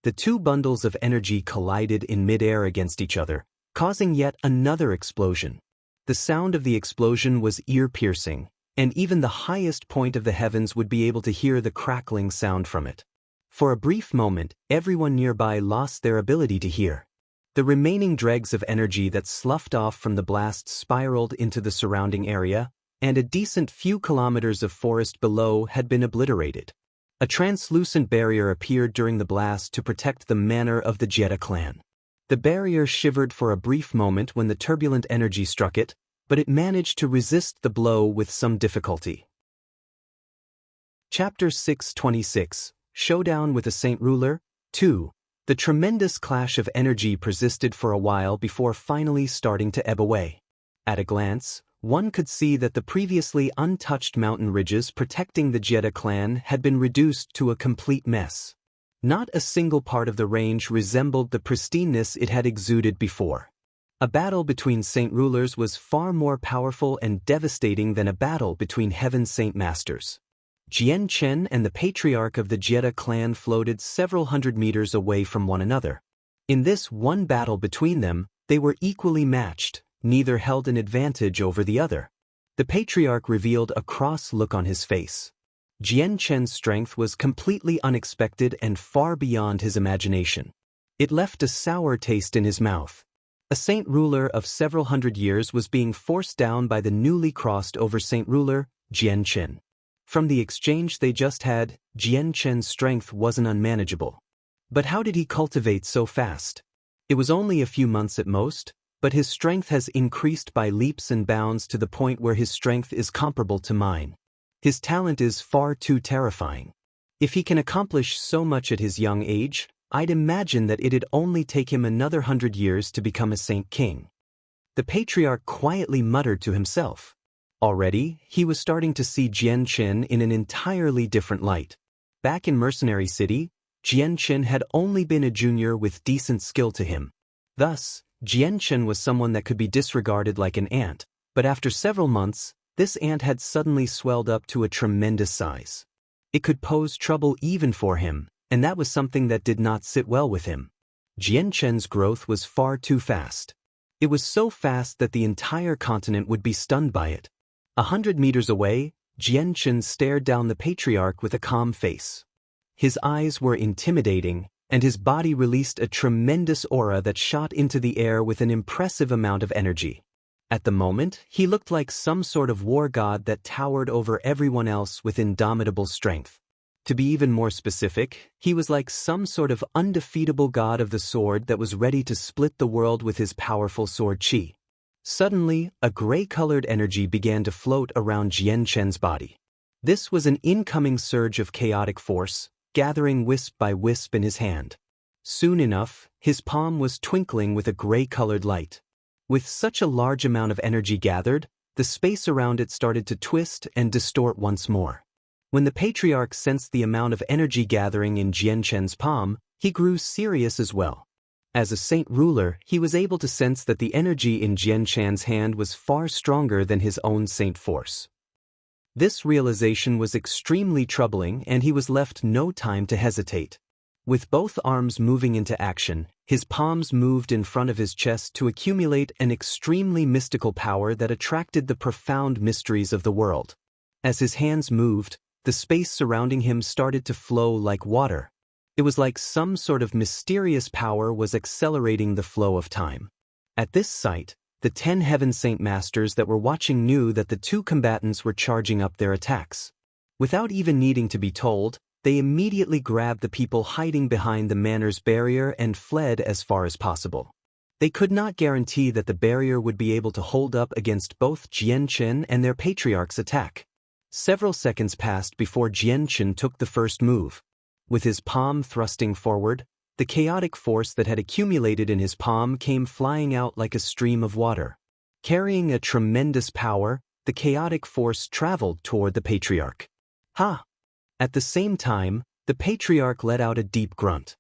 The two bundles of energy collided in midair against each other, causing yet another explosion. The sound of the explosion was ear-piercing, and even the highest point of the heavens would be able to hear the crackling sound from it. For a brief moment, everyone nearby lost their ability to hear. The remaining dregs of energy that sloughed off from the blast spiraled into the surrounding area, and a decent few kilometers of forest below had been obliterated. A translucent barrier appeared during the blast to protect the manor of the Jedi clan. The barrier shivered for a brief moment when the turbulent energy struck it, but it managed to resist the blow with some difficulty. Chapter 626, Showdown with a Saint Ruler, 2. The tremendous clash of energy persisted for a while before finally starting to ebb away. At a glance, one could see that the previously untouched mountain ridges protecting the Jedi clan had been reduced to a complete mess. Not a single part of the range resembled the pristineness it had exuded before. A battle between saint rulers was far more powerful and devastating than a battle between Heaven Saint Masters. Jian Chen and the patriarch of the Jedi clan floated several hundred meters away from one another. In this one battle between them, they were equally matched, neither held an advantage over the other. The patriarch revealed a cross look on his face. Jian Chen's strength was completely unexpected and far beyond his imagination. It left a sour taste in his mouth. A saint ruler of several hundred years was being forced down by the newly crossed over saint ruler, Jian Chen. From the exchange they just had, Jian Chen's strength wasn't unmanageable. But how did he cultivate so fast? It was only a few months at most, but his strength has increased by leaps and bounds to the point where his strength is comparable to mine. His talent is far too terrifying. If he can accomplish so much at his young age, I'd imagine that it'd only take him another 100 years to become a Saint King. The patriarch quietly muttered to himself. Already, he was starting to see Jian Chen in an entirely different light. Back in Mercenary City, Jian Chen had only been a junior with decent skill to him. Thus, Jian Chen was someone that could be disregarded like an ant, but after several months, this ant had suddenly swelled up to a tremendous size. It could pose trouble even for him, and that was something that did not sit well with him. Jian Chen's growth was far too fast. It was so fast that the entire continent would be stunned by it. 100 meters away, Jian Chen stared down the patriarch with a calm face. His eyes were intimidating, and his body released a tremendous aura that shot into the air with an impressive amount of energy. At the moment, he looked like some sort of war god that towered over everyone else with indomitable strength. To be even more specific, he was like some sort of undefeatable god of the sword that was ready to split the world with his powerful sword chi. Suddenly, a gray-colored energy began to float around Jian Chen's body. This was an incoming surge of chaotic force, gathering wisp by wisp in his hand. Soon enough, his palm was twinkling with a gray-colored light. With such a large amount of energy gathered, the space around it started to twist and distort once more. When the patriarch sensed the amount of energy gathering in Jian Chen's palm, he grew serious as well. As a saint ruler, he was able to sense that the energy in Jian Chen's hand was far stronger than his own saint force. This realization was extremely troubling, and he was left no time to hesitate. With both arms moving into action, his palms moved in front of his chest to accumulate an extremely mystical power that attracted the profound mysteries of the world. As his hands moved, the space surrounding him started to flow like water. It was like some sort of mysterious power was accelerating the flow of time. At this sight, the 10 Heaven Saint Masters that were watching knew that the two combatants were charging up their attacks. Without even needing to be told, they immediately grabbed the people hiding behind the manor's barrier and fled as far as possible. They could not guarantee that the barrier would be able to hold up against both Jian Chen and their patriarch's attack. Several seconds passed before Jian Chen took the first move. With his palm thrusting forward, the chaotic force that had accumulated in his palm came flying out like a stream of water. Carrying a tremendous power, the chaotic force traveled toward the patriarch. Ha! At the same time, the patriarch let out a deep grunt.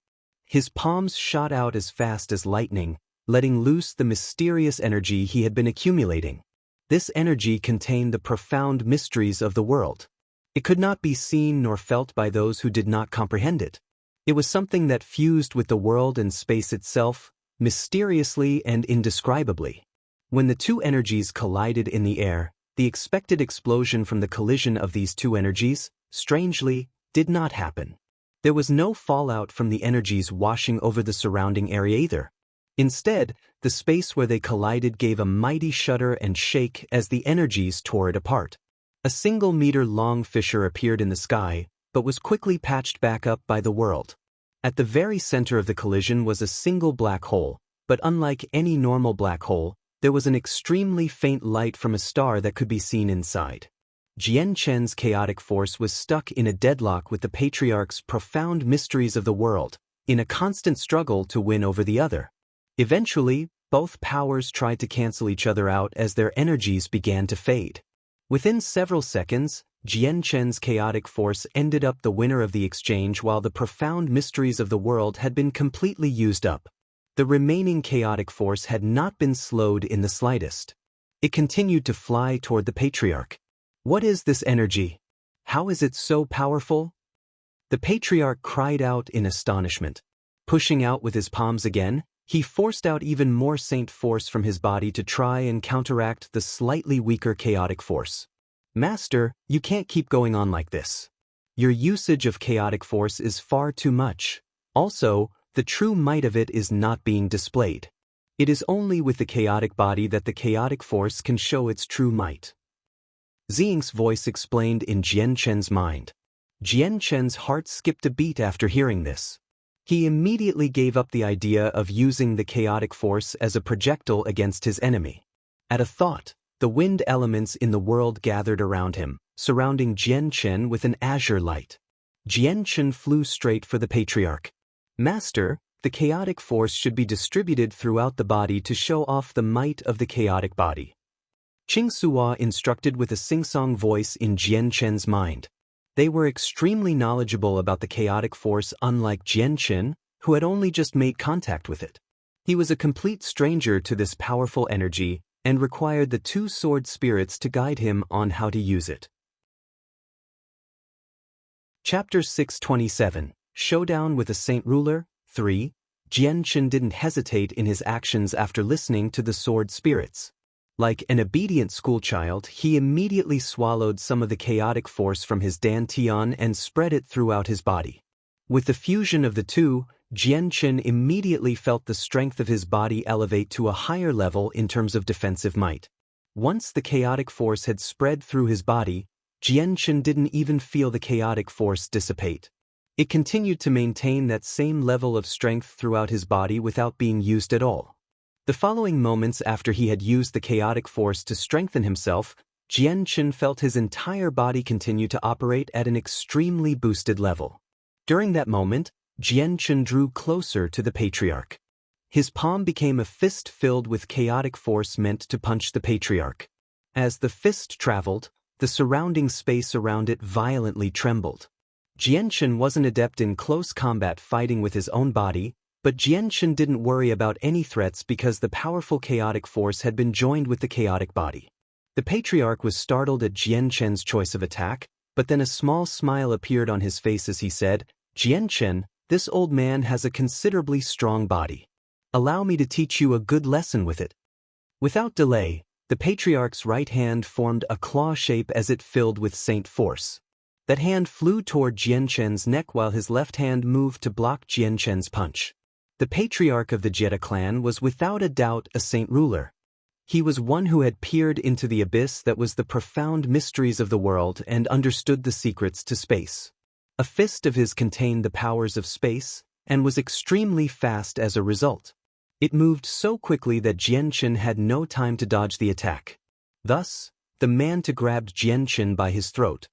His palms shot out as fast as lightning, letting loose the mysterious energy he had been accumulating. This energy contained the profound mysteries of the world. It could not be seen nor felt by those who did not comprehend it. It was something that fused with the world and space itself, mysteriously and indescribably. When the two energies collided in the air, the expected explosion from the collision of these two energies, strangely, did not happen. There was no fallout from the energies washing over the surrounding area either. Instead, the space where they collided gave a mighty shudder and shake as the energies tore it apart. A single-meter-long fissure appeared in the sky, but was quickly patched back up by the world. At the very center of the collision was a single black hole, but unlike any normal black hole, there was an extremely faint light from a star that could be seen inside. Jian Chen's chaotic force was stuck in a deadlock with the patriarch's profound mysteries of the world, in a constant struggle to win over the other. Eventually, both powers tried to cancel each other out as their energies began to fade. Within several seconds, Jian Chen's chaotic force ended up the winner of the exchange while the profound mysteries of the world had been completely used up. The remaining chaotic force had not been slowed in the slightest. It continued to fly toward the patriarch. What is this energy? How is it so powerful? The patriarch cried out in astonishment. Pushing out with his palms again, he forced out even more saint force from his body to try and counteract the slightly weaker chaotic force. Master, you can't keep going on like this. Your usage of chaotic force is far too much. Also, the true might of it is not being displayed. It is only with the chaotic body that the chaotic force can show its true might. Ziying's voice explained in Jian Chen's mind. Jian Chen's heart skipped a beat after hearing this. He immediately gave up the idea of using the chaotic force as a projectile against his enemy. At a thought, the wind elements in the world gathered around him, surrounding Jian Chen with an azure light. Jian Chen flew straight for the patriarch. Master, the chaotic force should be distributed throughout the body to show off the might of the chaotic body. Qing Suwa instructed with a sing-song voice in Jian Chen's mind. They were extremely knowledgeable about the chaotic force, unlike Jian Chen, who had only just made contact with it. He was a complete stranger to this powerful energy and required the two sword spirits to guide him on how to use it. Chapter 627, Showdown with a Saint Ruler, 3. Jian Chen didn't hesitate in his actions after listening to the sword spirits. Like an obedient schoolchild, he immediately swallowed some of the chaotic force from his dantian and spread it throughout his body. With the fusion of the two, Jian Chen immediately felt the strength of his body elevate to a higher level in terms of defensive might. Once the chaotic force had spread through his body, Jian Chen didn't even feel the chaotic force dissipate. It continued to maintain that same level of strength throughout his body without being used at all. The following moments after he had used the chaotic force to strengthen himself, Jianchen felt his entire body continue to operate at an extremely boosted level. During that moment, Jianchen drew closer to the patriarch. His palm became a fist filled with chaotic force meant to punch the patriarch. As the fist traveled, the surrounding space around it violently trembled. Jianchen wasn't adept in close combat fighting with his own body, but Jianchen didn't worry about any threats because the powerful chaotic force had been joined with the chaotic body. The patriarch was startled at Jianchen's choice of attack, but then a small smile appeared on his face as he said, "Jianchen, this old man has a considerably strong body. Allow me to teach you a good lesson with it." Without delay, the patriarch's right hand formed a claw shape as it filled with saint force. That hand flew toward Jianchen's neck while his left hand moved to block Jianchen's punch. The patriarch of the Jetta clan was without a doubt a saint ruler. He was one who had peered into the abyss that was the profound mysteries of the world and understood the secrets to space. A fist of his contained the powers of space, and was extremely fast as a result. It moved so quickly that Jianchen had no time to dodge the attack. Thus, the man grabbed Jianchen by his throat.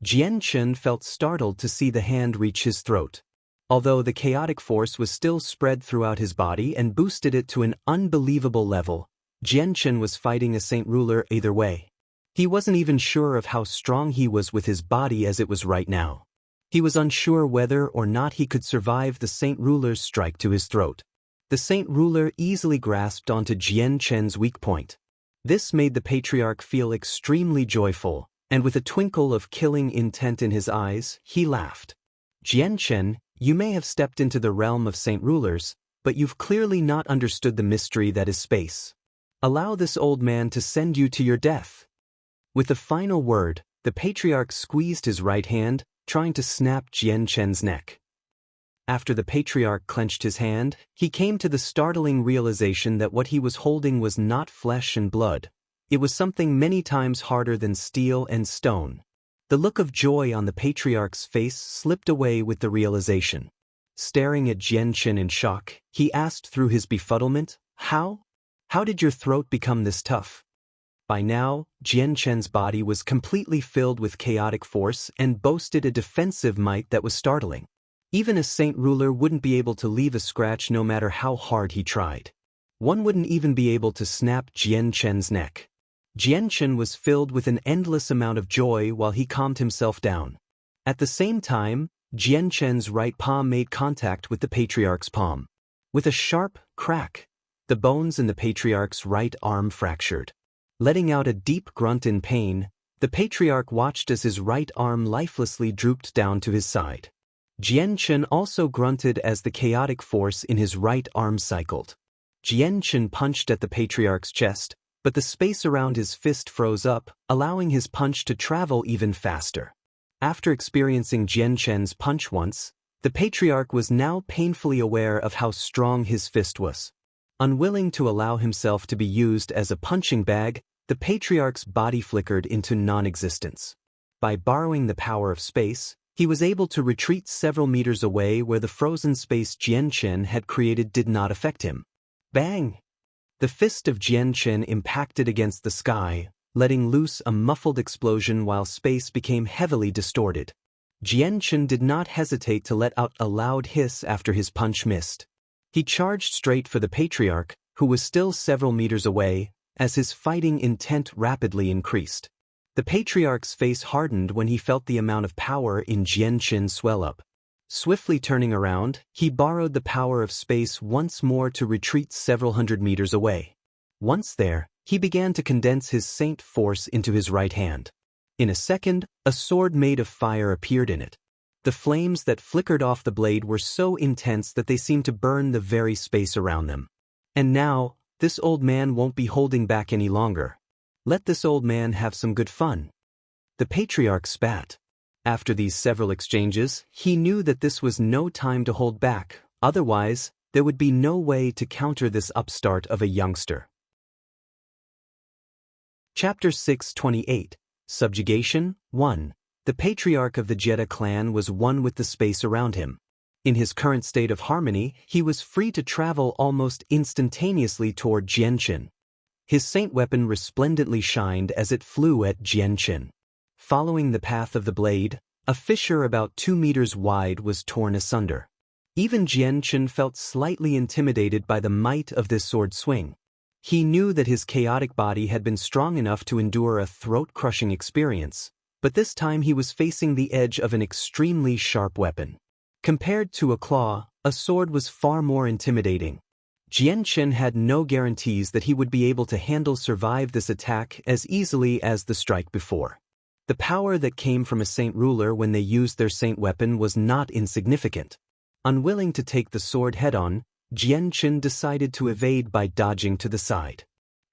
Jianchen felt startled to see the hand reach his throat. Although the chaotic force was still spread throughout his body and boosted it to an unbelievable level, Jianchen was fighting a saint ruler either way. He wasn't even sure of how strong he was with his body as it was right now. He was unsure whether or not he could survive the saint ruler's strike to his throat. The saint ruler easily grasped onto Jianchen's weak point. This made the patriarch feel extremely joyful, and with a twinkle of killing intent in his eyes, he laughed. "Jianchen, you may have stepped into the realm of saint rulers, but you've clearly not understood the mystery that is space. Allow this old man to send you to your death." With the final word, the patriarch squeezed his right hand, trying to snap Jianchen's neck. After the patriarch clenched his hand, he came to the startling realization that what he was holding was not flesh and blood. It was something many times harder than steel and stone. The look of joy on the patriarch's face slipped away with the realization. Staring at Jianchen in shock, he asked through his befuddlement, "How? How did your throat become this tough?" By now, Jianchen's body was completely filled with chaotic force and boasted a defensive might that was startling. Even a saint ruler wouldn't be able to leave a scratch no matter how hard he tried. One wouldn't even be able to snap Jianchen's neck. Jianchen was filled with an endless amount of joy while he calmed himself down. At the same time, Jianchen's right palm made contact with the patriarch's palm. With a sharp crack, the bones in the patriarch's right arm fractured. Letting out a deep grunt in pain, the patriarch watched as his right arm lifelessly drooped down to his side. Jianchen also grunted as the chaotic force in his right arm cycled. Jianchen punched at the patriarch's chest, but the space around his fist froze up, allowing his punch to travel even faster. After experiencing Jianchen's punch once, the patriarch was now painfully aware of how strong his fist was. Unwilling to allow himself to be used as a punching bag, the patriarch's body flickered into non-existence. By borrowing the power of space, he was able to retreat several meters away where the frozen space Jianchen had created did not affect him. Bang! The fist of Jianchen impacted against the sky, letting loose a muffled explosion while space became heavily distorted. Jianchen did not hesitate to let out a loud hiss after his punch missed. He charged straight for the patriarch, who was still several meters away, as his fighting intent rapidly increased. The patriarch's face hardened when he felt the amount of power in Jianchen swell up. Swiftly turning around, he borrowed the power of space once more to retreat several hundred meters away. Once there, he began to condense his saint force into his right hand. In a second, a sword made of fire appeared in it. The flames that flickered off the blade were so intense that they seemed to burn the very space around them. And now, this old man won't be holding back any longer. Let this old man have some good fun. The patriarch spat. After these several exchanges, he knew that this was no time to hold back, otherwise, there would be no way to counter this upstart of a youngster. Chapter 628, Subjugation 1. The patriarch of the Jetta clan was one with the space around him. In his current state of harmony, he was free to travel almost instantaneously toward Jianchen. His saint weapon resplendently shined as it flew at Jianchen. Following the path of the blade, a fissure about 2 meters wide was torn asunder. Even Jianchen felt slightly intimidated by the might of this sword swing. He knew that his chaotic body had been strong enough to endure a throat-crushing experience, but this time he was facing the edge of an extremely sharp weapon. Compared to a claw, a sword was far more intimidating. Jianchen had no guarantees that he would be able to survive this attack as easily as the strike before. The power that came from a saint ruler when they used their saint weapon was not insignificant. Unwilling to take the sword head-on, Jianchen decided to evade by dodging to the side.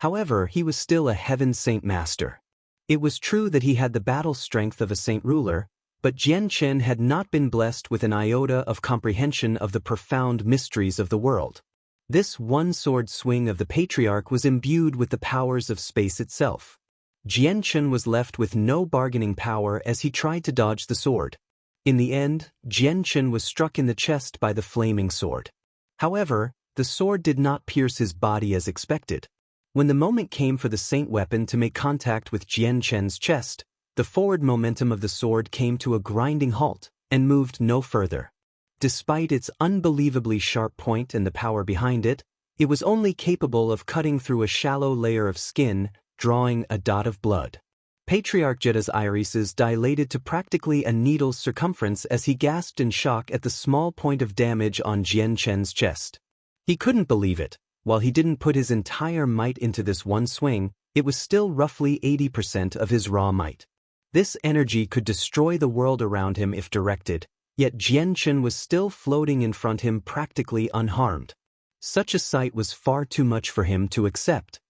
However, he was still a heaven saint master. It was true that he had the battle strength of a saint ruler, but Jianchen had not been blessed with an iota of comprehension of the profound mysteries of the world. This one-sword swing of the patriarch was imbued with the powers of space itself. Jianchen was left with no bargaining power as he tried to dodge the sword. In the end, Jianchen was struck in the chest by the flaming sword. However, the sword did not pierce his body as expected. When the moment came for the saint weapon to make contact with Jianchen's chest, the forward momentum of the sword came to a grinding halt and moved no further. Despite its unbelievably sharp point and the power behind it, it was only capable of cutting through a shallow layer of skin, drawing a dot of blood. Patriarch Jetta's irises dilated to practically a needle's circumference as he gasped in shock at the small point of damage on Jianchen's chest. He couldn't believe it. While he didn't put his entire might into this one swing, it was still roughly 80% of his raw might. This energy could destroy the world around him if directed, yet Jianchen was still floating in front of him practically unharmed. Such a sight was far too much for him to accept.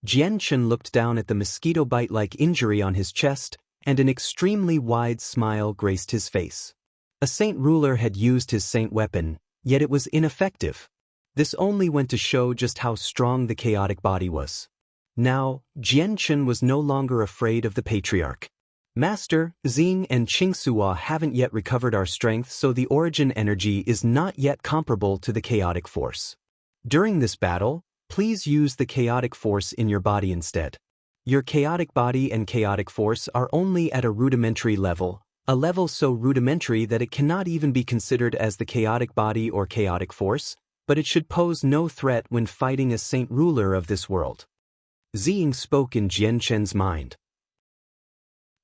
Jianchen looked down at the mosquito bite-like injury on his chest, and an extremely wide smile graced his face. A saint ruler had used his saint weapon, yet it was ineffective. This only went to show just how strong the chaotic body was. Now, Jianchen was no longer afraid of the patriarch. Master, Xing and Qingsuo haven't yet recovered our strength, so the origin energy is not yet comparable to the chaotic force. During this battle, please use the chaotic force in your body instead. Your chaotic body and chaotic force are only at a rudimentary level, a level so rudimentary that it cannot even be considered as the chaotic body or chaotic force, but it should pose no threat when fighting a saint ruler of this world. Xing spoke in Jianchen's mind.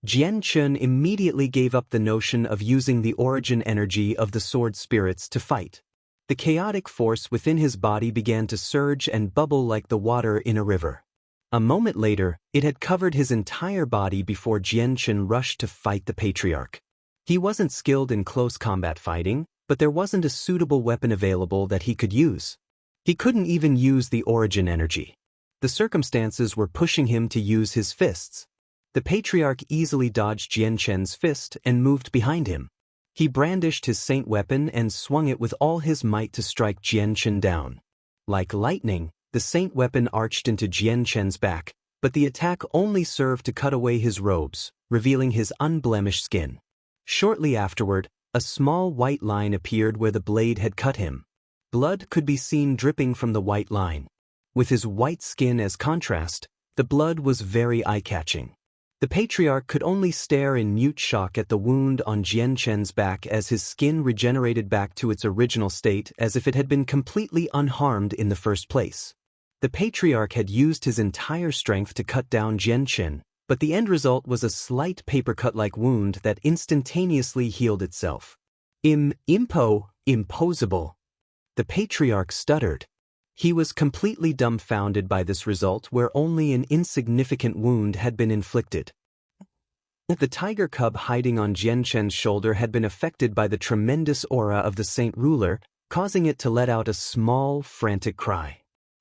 Jianchen immediately gave up the notion of using the origin energy of the sword spirits to fight. The chaotic force within his body began to surge and bubble like the water in a river. A moment later, it had covered his entire body before Jianchen rushed to fight the patriarch. He wasn't skilled in close combat fighting, but there wasn't a suitable weapon available that he could use. He couldn't even use the origin energy. The circumstances were pushing him to use his fists. The patriarch easily dodged Jianchen's fist and moved behind him. He brandished his saint weapon and swung it with all his might to strike Jianchen down. Like lightning, the saint weapon arched into Jianchen's back, but the attack only served to cut away his robes, revealing his unblemished skin. Shortly afterward, a small white line appeared where the blade had cut him. Blood could be seen dripping from the white line. With his white skin as contrast, the blood was very eye-catching. The patriarch could only stare in mute shock at the wound on Jianchen's back as his skin regenerated back to its original state as if it had been completely unharmed in the first place. The patriarch had used his entire strength to cut down Jianchen, but the end result was a slight paper-cut-like wound that instantaneously healed itself. Impossible. The patriarch stuttered. He was completely dumbfounded by this result where only an insignificant wound had been inflicted. The tiger cub hiding on Jianchen's shoulder had been affected by the tremendous aura of the saint ruler, causing it to let out a small, frantic cry.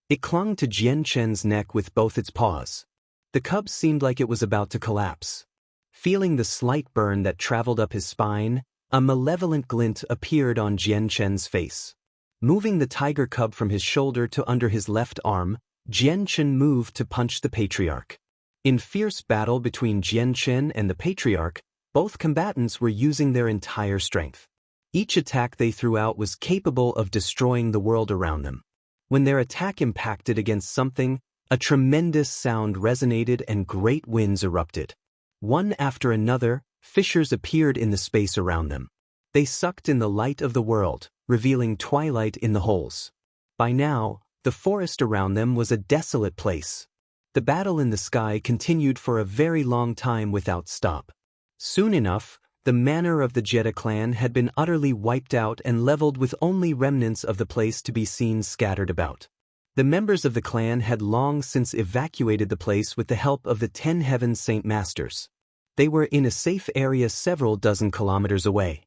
It clung to Jianchen's neck with both its paws. The cub seemed like it was about to collapse. Feeling the slight burn that traveled up his spine, a malevolent glint appeared on Jianchen's face. Moving the tiger cub from his shoulder to under his left arm, Jianchen moved to punch the patriarch. In fierce battle between Jianchen and the patriarch, both combatants were using their entire strength. Each attack they threw out was capable of destroying the world around them. When their attack impacted against something, A tremendous sound resonated and great winds erupted. One after another, fissures appeared in the space around them. They sucked in the light of the world, revealing twilight in the holes. By now, the forest around them was a desolate place. The battle in the sky continued for a very long time without stop. Soon enough, the manor of the Jeddah clan had been utterly wiped out and leveled with only remnants of the place to be seen scattered about. The members of the clan had long since evacuated the place with the help of the 10 Heaven Saint Masters. They were in a safe area several dozen kilometers away.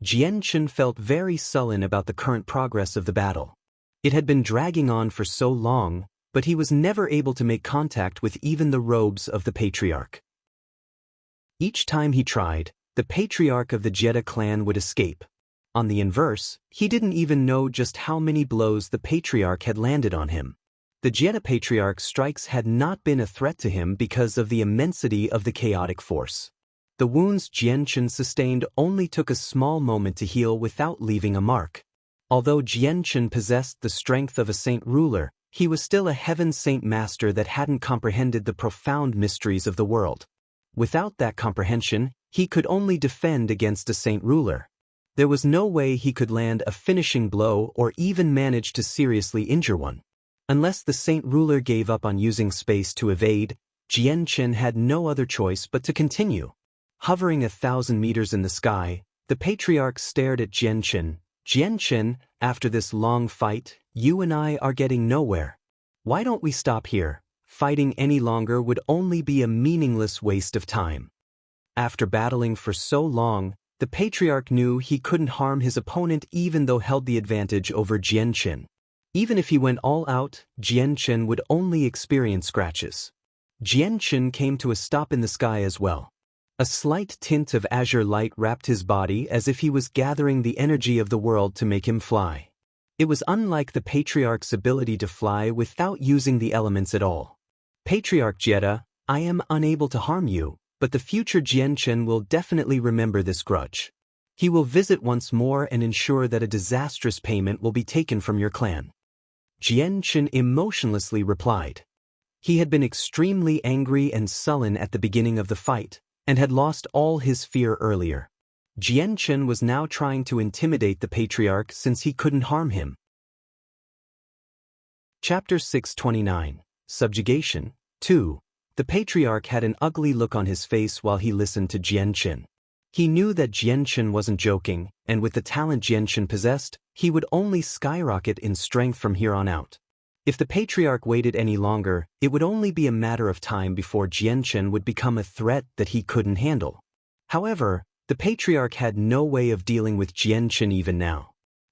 Jianchen felt very sullen about the current progress of the battle. It had been dragging on for so long, but he was never able to make contact with even the robes of the patriarch. Each time he tried, the patriarch of the Jeddah clan would escape. On the inverse, he didn't even know just how many blows the patriarch had landed on him. The Jeddah patriarch's strikes had not been a threat to him because of the immensity of the chaotic force. The wounds Jianchen sustained only took a small moment to heal without leaving a mark. Although Jianchen possessed the strength of a saint ruler, he was still a heaven saint master that hadn't comprehended the profound mysteries of the world. Without that comprehension, he could only defend against a saint ruler. There was no way he could land a finishing blow or even manage to seriously injure one. Unless the saint ruler gave up on using space to evade, Jianchen had no other choice but to continue. Hovering 1,000 meters in the sky, the patriarch stared at Jianchen. Jianchen, after this long fight, you and I are getting nowhere. Why don't we stop here? Fighting any longer would only be a meaningless waste of time. After battling for so long, the patriarch knew he couldn't harm his opponent even though held the advantage over Jianchen. Even if he went all out, Jianchen would only experience scratches. Jianchen came to a stop in the sky as well. A slight tint of azure light wrapped his body as if he was gathering the energy of the world to make him fly. It was unlike the patriarch's ability to fly without using the elements at all. Patriarch Jeddah, I am unable to harm you, but the future Jianchen will definitely remember this grudge. He will visit once more and ensure that a disastrous payment will be taken from your clan. Jianchen emotionlessly replied. He had been extremely angry and sullen at the beginning of the fight, and had lost all his fear earlier. Jianchen was now trying to intimidate the patriarch since he couldn't harm him. Chapter 629, Subjugation 2. The patriarch had an ugly look on his face while he listened to Jianchen. He knew that Jianchen wasn't joking, and with the talent Jianchen possessed, he would only skyrocket in strength from here on out. If the patriarch waited any longer, it would only be a matter of time before Jianchen would become a threat that he couldn't handle. However, the patriarch had no way of dealing with Jianchen even now.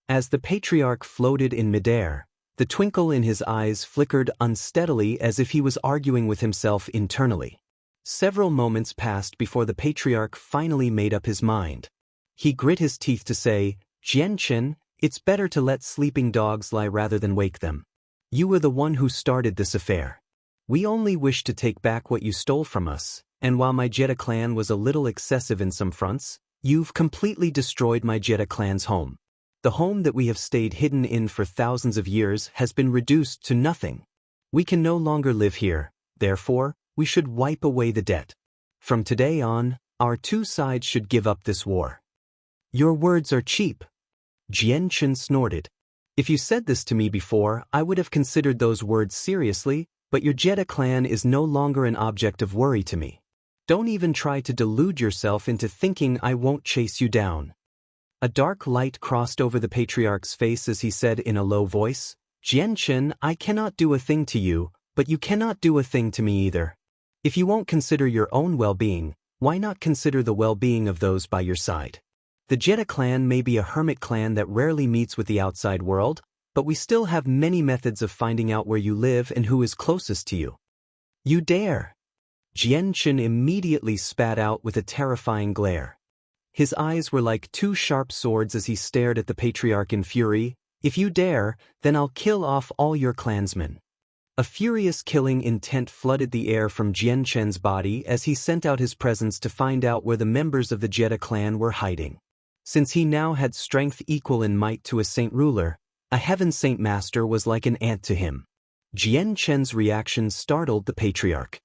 As the patriarch floated in midair, the twinkle in his eyes flickered unsteadily as if he was arguing with himself internally. Several moments passed before the patriarch finally made up his mind. He grit his teeth to say, Jianchen, it's better to let sleeping dogs lie rather than wake them. You were the one who started this affair. We only wish to take back what you stole from us, and while my Jeddah clan was a little excessive in some fronts, you've completely destroyed my Jeddah clan's home. The home that we have stayed hidden in for thousands of years has been reduced to nothing. We can no longer live here, therefore, we should wipe away the debt. From today on, our two sides should give up this war. Your words are cheap. Jianchen snorted. If you said this to me before, I would have considered those words seriously, but your Jeddah clan is no longer an object of worry to me. Don't even try to delude yourself into thinking I won't chase you down. A dark light crossed over the patriarch's face as he said in a low voice, Jianchen, I cannot do a thing to you, but you cannot do a thing to me either. If you won't consider your own well-being, why not consider the well-being of those by your side? The Jeddah clan may be a hermit clan that rarely meets with the outside world, but we still have many methods of finding out where you live and who is closest to you. You dare! Jianchen immediately spat out with a terrifying glare. His eyes were like two sharp swords as he stared at the patriarch in fury. If you dare, then I'll kill off all your clansmen. A furious killing intent flooded the air from Jianchen's body as he sent out his presence to find out where the members of the Jeddah clan were hiding. Since he now had strength equal in might to a saint ruler, a heaven saint master was like an ant to him. Jian Chen's reaction startled the patriarch.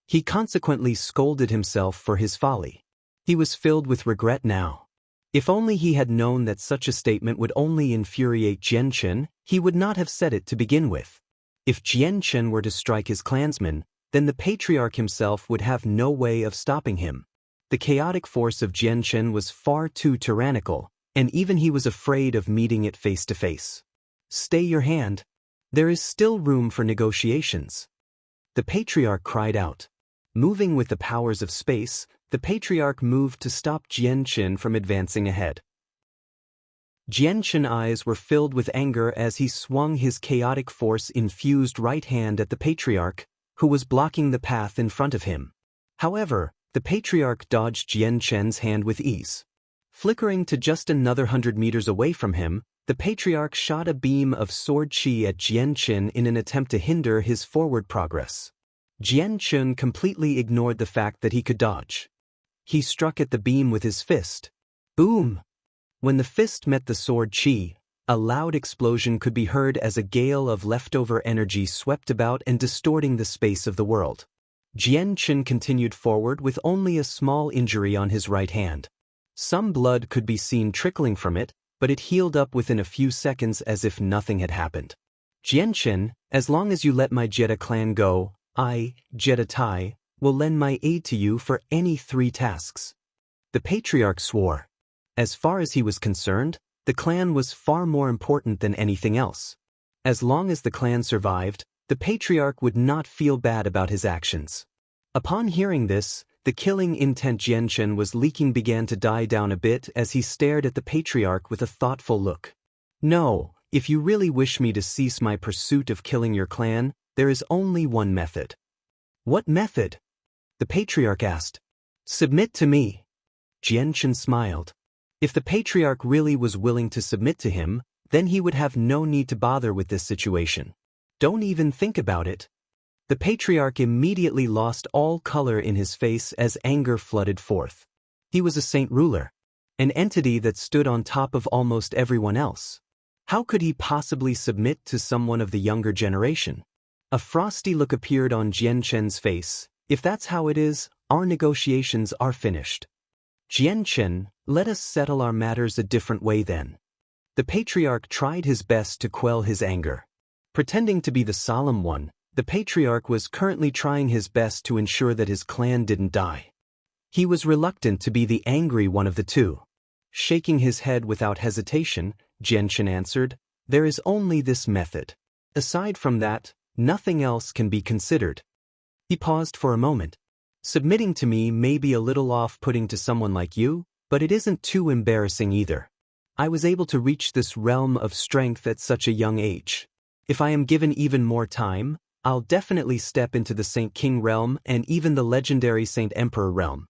He consequently scolded himself for his folly. He was filled with regret now. If only he had known that such a statement would only infuriate Jian Chen, he would not have said it to begin with. If Jian Chen were to strike his clansmen, then the patriarch himself would have no way of stopping him. The chaotic force of Jian Chen was far too tyrannical, and even he was afraid of meeting it face to face. Stay your hand. There is still room for negotiations. The patriarch cried out. Moving with the powers of space, the patriarch moved to stop Jian Chen from advancing ahead. Jian Chen's eyes were filled with anger as he swung his chaotic force-infused right hand at the patriarch, who was blocking the path in front of him. However, the patriarch dodged Jian Chen's hand with ease. Flickering to just another 100 meters away from him, the patriarch shot a beam of sword chi at Jian Chen in an attempt to hinder his forward progress. Jian Chen completely ignored the fact that he could dodge. He struck at the beam with his fist. Boom! When the fist met the sword chi, a loud explosion could be heard as a gale of leftover energy swept about and distorting the space of the world. Jian Chen continued forward with only a small injury on his right hand. Some blood could be seen trickling from it, but it healed up within a few seconds as if nothing had happened. Jian Chen, as long as you let my Jetta clan go, I, Jetta Tai, will lend my aid to you for any 3 tasks. The patriarch swore. As far as he was concerned, the clan was far more important than anything else. As long as the clan survived, the patriarch would not feel bad about his actions. Upon hearing this, the killing intent Jian Chen was leaking began to die down a bit as he stared at the patriarch with a thoughtful look. No, if you really wish me to cease my pursuit of killing your clan, there is only one method. What method? The patriarch asked. Submit to me. Jian Chen smiled. If the patriarch really was willing to submit to him, then he would have no need to bother with this situation. Don't even think about it. The patriarch immediately lost all color in his face as anger flooded forth. He was a saint ruler, an entity that stood on top of almost everyone else. How could he possibly submit to someone of the younger generation? A frosty look appeared on Jian Chen's face. If that's how it is, our negotiations are finished. Jian Chen, let us settle our matters a different way then. The patriarch tried his best to quell his anger. Pretending to be the solemn one, the patriarch was currently trying his best to ensure that his clan didn't die. He was reluctant to be the angry one of the two. Shaking his head without hesitation, Jian Chen answered, there is only this method. Aside from that, nothing else can be considered. He paused for a moment. Submitting to me may be a little off-putting to someone like you, but it isn't too embarrassing either. I was able to reach this realm of strength at such a young age. If I am given even more time, I'll definitely step into the Saint King realm and even the legendary Saint Emperor realm.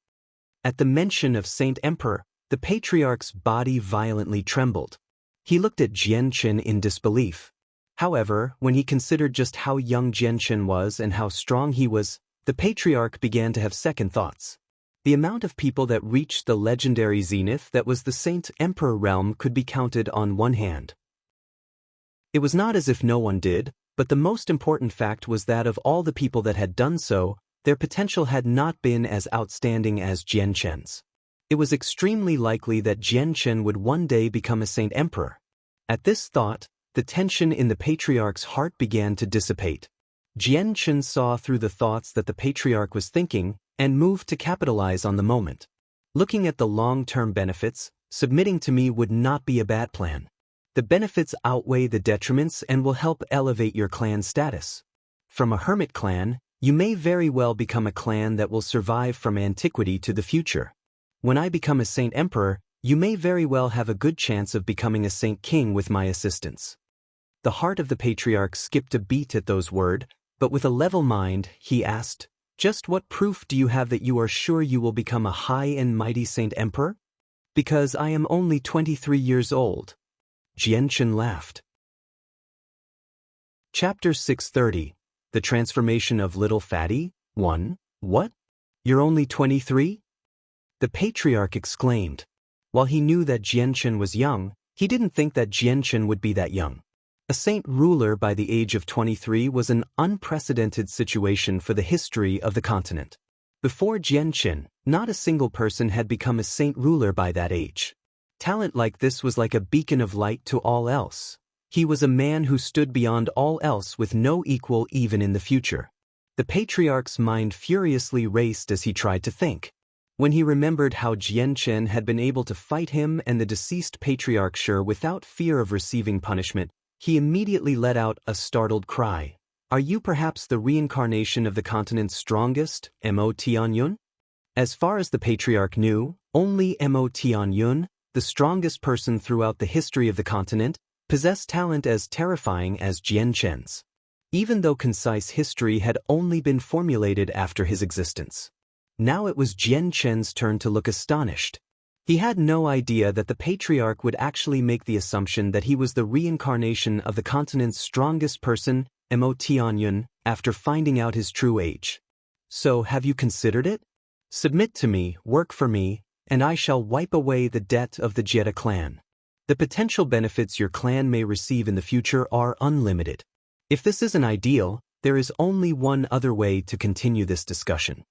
At the mention of Saint Emperor, the patriarch's body violently trembled. He looked at Jian Chen in disbelief. However, when he considered just how young Jian Chen was and how strong he was, the patriarch began to have second thoughts. The amount of people that reached the legendary zenith that was the Saint Emperor realm could be counted on one hand. It was not as if no one did, but the most important fact was that of all the people that had done so, their potential had not been as outstanding as Jian Chen's. It was extremely likely that Jian Chen would one day become a Saint Emperor. At this thought, the tension in the patriarch's heart began to dissipate. Jian Chen saw through the thoughts that the patriarch was thinking and moved to capitalize on the moment. Looking at the long-term benefits, submitting to me would not be a bad plan. The benefits outweigh the detriments and will help elevate your clan status. From a hermit clan, you may very well become a clan that will survive from antiquity to the future. When I become a Saint Emperor, you may very well have a good chance of becoming a Saint King with my assistance. The heart of the patriarch skipped a beat at those words, but with a level mind, he asked, just what proof do you have that you are sure you will become a high and mighty Saint Emperor? Because I am only 23 years old. Jian Chen laughed. Chapter 630, The Transformation of Little Fatty, 1. What? You're only 23? The patriarch exclaimed. While he knew that Jian Chen was young, he didn't think that Jian Chen would be that young. A saint ruler by the age of 23 was an unprecedented situation for the history of the continent. Before Jianqin, not a single person had become a saint ruler by that age. Talent like this was like a beacon of light to all else. He was a man who stood beyond all else with no equal even in the future. The patriarch's mind furiously raced as he tried to think. When he remembered how Jianqin had been able to fight him and the deceased patriarch Shi without fear of receiving punishment, he immediately let out a startled cry. Are you perhaps the reincarnation of the continent's strongest, Mo Tianyun? As far as the patriarch knew, only Mo Tianyun, the strongest person throughout the history of the continent, possessed talent as terrifying as Jianqin's, even though concise history had only been formulated after his existence. Now it was Jianqin's turn to look astonished. He had no idea that the patriarch would actually make the assumption that he was the reincarnation of the continent's strongest person, Mo Tianyun, after finding out his true age. So have you considered it? Submit to me, work for me, and I shall wipe away the debt of the Jetta clan. The potential benefits your clan may receive in the future are unlimited. If this isn't ideal, there is only one other way to continue this discussion.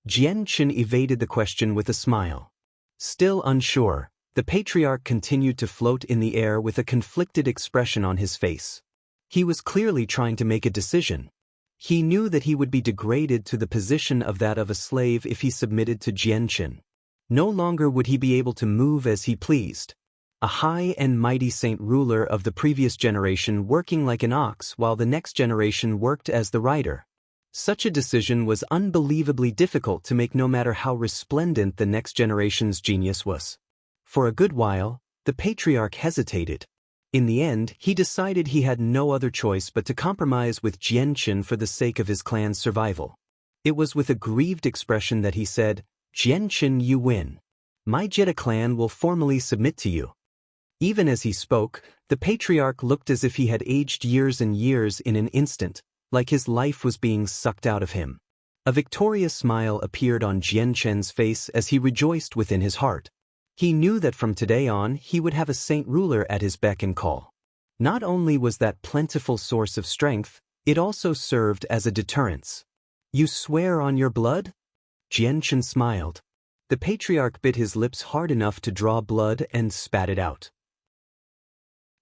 Jianqin evaded the question with a smile. Still unsure, the patriarch continued to float in the air with a conflicted expression on his face. He was clearly trying to make a decision. He knew that he would be degraded to the position of that of a slave if he submitted to Jianqin. No longer would he be able to move as he pleased. A high and mighty saint ruler of the previous generation working like an ox while the next generation worked as the rider. Such a decision was unbelievably difficult to make no matter how resplendent the next generation's genius was. For a good while, the patriarch hesitated. In the end, he decided he had no other choice but to compromise with Jianqin for the sake of his clan's survival. It was with a grieved expression that he said, Jianqin, you win. My Jetta clan will formally submit to you. Even as he spoke, the patriarch looked as if he had aged years and years in an instant, like his life was being sucked out of him. A victorious smile appeared on Jianqin's face as he rejoiced within his heart. He knew that from today on he would have a saint ruler at his beck and call. Not only was that plentiful source of strength, it also served as a deterrence. You swear on your blood? Jianqin smiled. The patriarch bit his lips hard enough to draw blood and spat it out.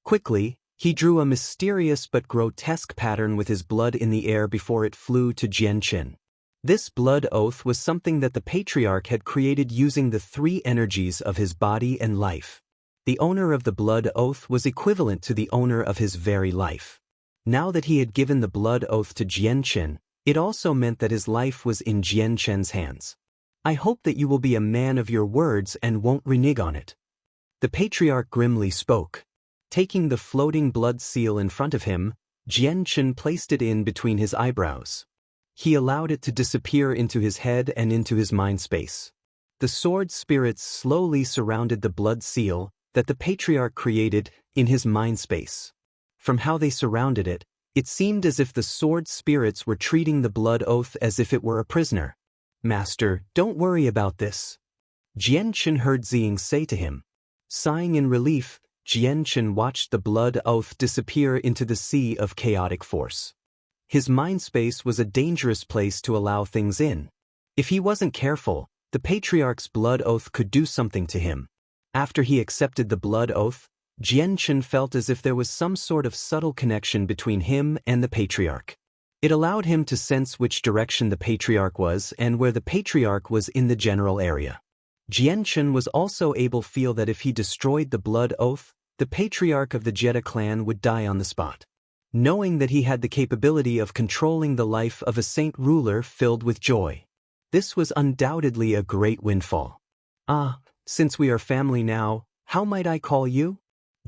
Quickly, he drew a mysterious but grotesque pattern with his blood in the air before it flew to Jianqin. This blood oath was something that the patriarch had created using the three energies of his body and life. The owner of the blood oath was equivalent to the owner of his very life. Now that he had given the blood oath to Jianqin, it also meant that his life was in Jianqin's hands. I hope that you will be a man of your words and won't renege on it. The patriarch grimly spoke. Taking the floating blood seal in front of him, Jianqin placed it in between his eyebrows. He allowed it to disappear into his head and into his mind space. The sword spirits slowly surrounded the blood seal that the patriarch created in his mind space. From how they surrounded it, it seemed as if the sword spirits were treating the blood oath as if it were a prisoner. Master, don't worry about this. Jianqin heard Ziying say to him. Sighing in relief, Jianqin watched the blood oath disappear into the sea of chaotic force. His mind space was a dangerous place to allow things in. If he wasn't careful, the patriarch's blood oath could do something to him. After he accepted the blood oath, Jianqin felt as if there was some sort of subtle connection between him and the patriarch. It allowed him to sense which direction the patriarch was and where the patriarch was in the general area. Jianqin was also able to feel that if he destroyed the blood oath, the patriarch of the Jetta clan would die on the spot. Knowing that he had the capability of controlling the life of a saint ruler filled with joy. This was undoubtedly a great windfall. Ah, since we are family now, how might I call you?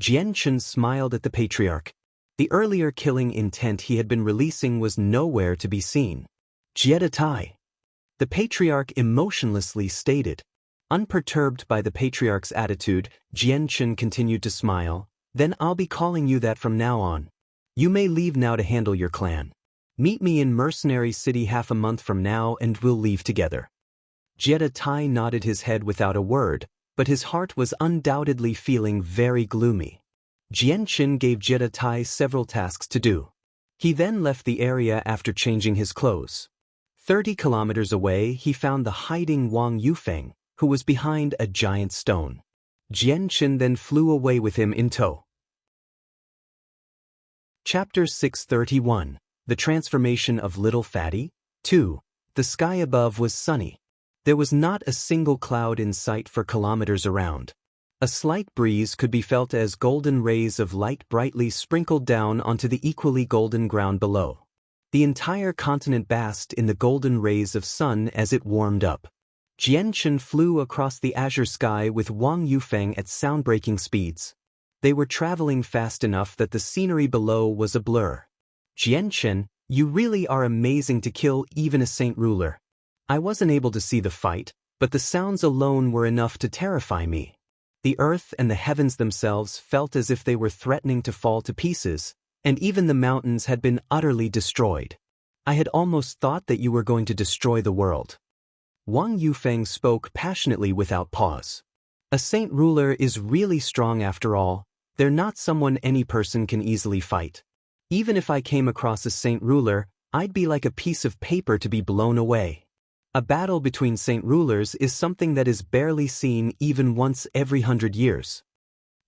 Jianqin smiled at the patriarch. The earlier killing intent he had been releasing was nowhere to be seen. Jetta Tai. The patriarch emotionlessly stated. Unperturbed by the patriarch's attitude, Jianqin continued to smile. Then I'll be calling you that from now on. You may leave now to handle your clan. Meet me in Mercenary City half a month from now and we'll leave together. Jetta Tai nodded his head without a word, but his heart was undoubtedly feeling very gloomy. Jianqin gave Jetta Tai several tasks to do. He then left the area after changing his clothes. 30 kilometers away, he found the hiding Wang Yufeng, who was behind a giant stone. Jianqin then flew away with him in tow. Chapter 631. The Transformation of Little Fatty. 2. The sky above was sunny. There was not a single cloud in sight for kilometers around. A slight breeze could be felt as golden rays of light brightly sprinkled down onto the equally golden ground below. The entire continent basked in the golden rays of sun as it warmed up. Jianqin flew across the azure sky with Wang Yufeng at sound-breaking speeds. They were traveling fast enough that the scenery below was a blur. Jianqin, you really are amazing to kill even a saint ruler. I wasn't able to see the fight, but the sounds alone were enough to terrify me. The earth and the heavens themselves felt as if they were threatening to fall to pieces, and even the mountains had been utterly destroyed. I had almost thought that you were going to destroy the world. Wang Yufeng spoke passionately without pause. A saint ruler is really strong after all. They're not someone any person can easily fight. Even if I came across a saint ruler, I'd be like a piece of paper to be blown away. A battle between saint rulers is something that is barely seen even once every 100 years.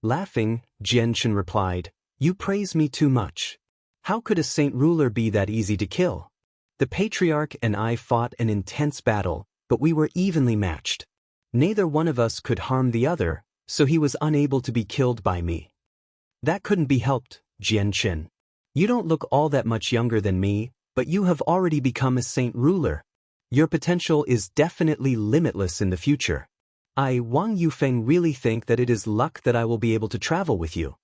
Laughing, Jianqin replied, "You praise me too much. How could a saint ruler be that easy to kill? The patriarch and I fought an intense battle, but we were evenly matched. Neither one of us could harm the other, so he was unable to be killed by me." "That couldn't be helped, Jianqin. You don't look all that much younger than me, but you have already become a saint ruler. Your potential is definitely limitless in the future. I, Wang Yufeng, really think that it is luck that I will be able to travel with you.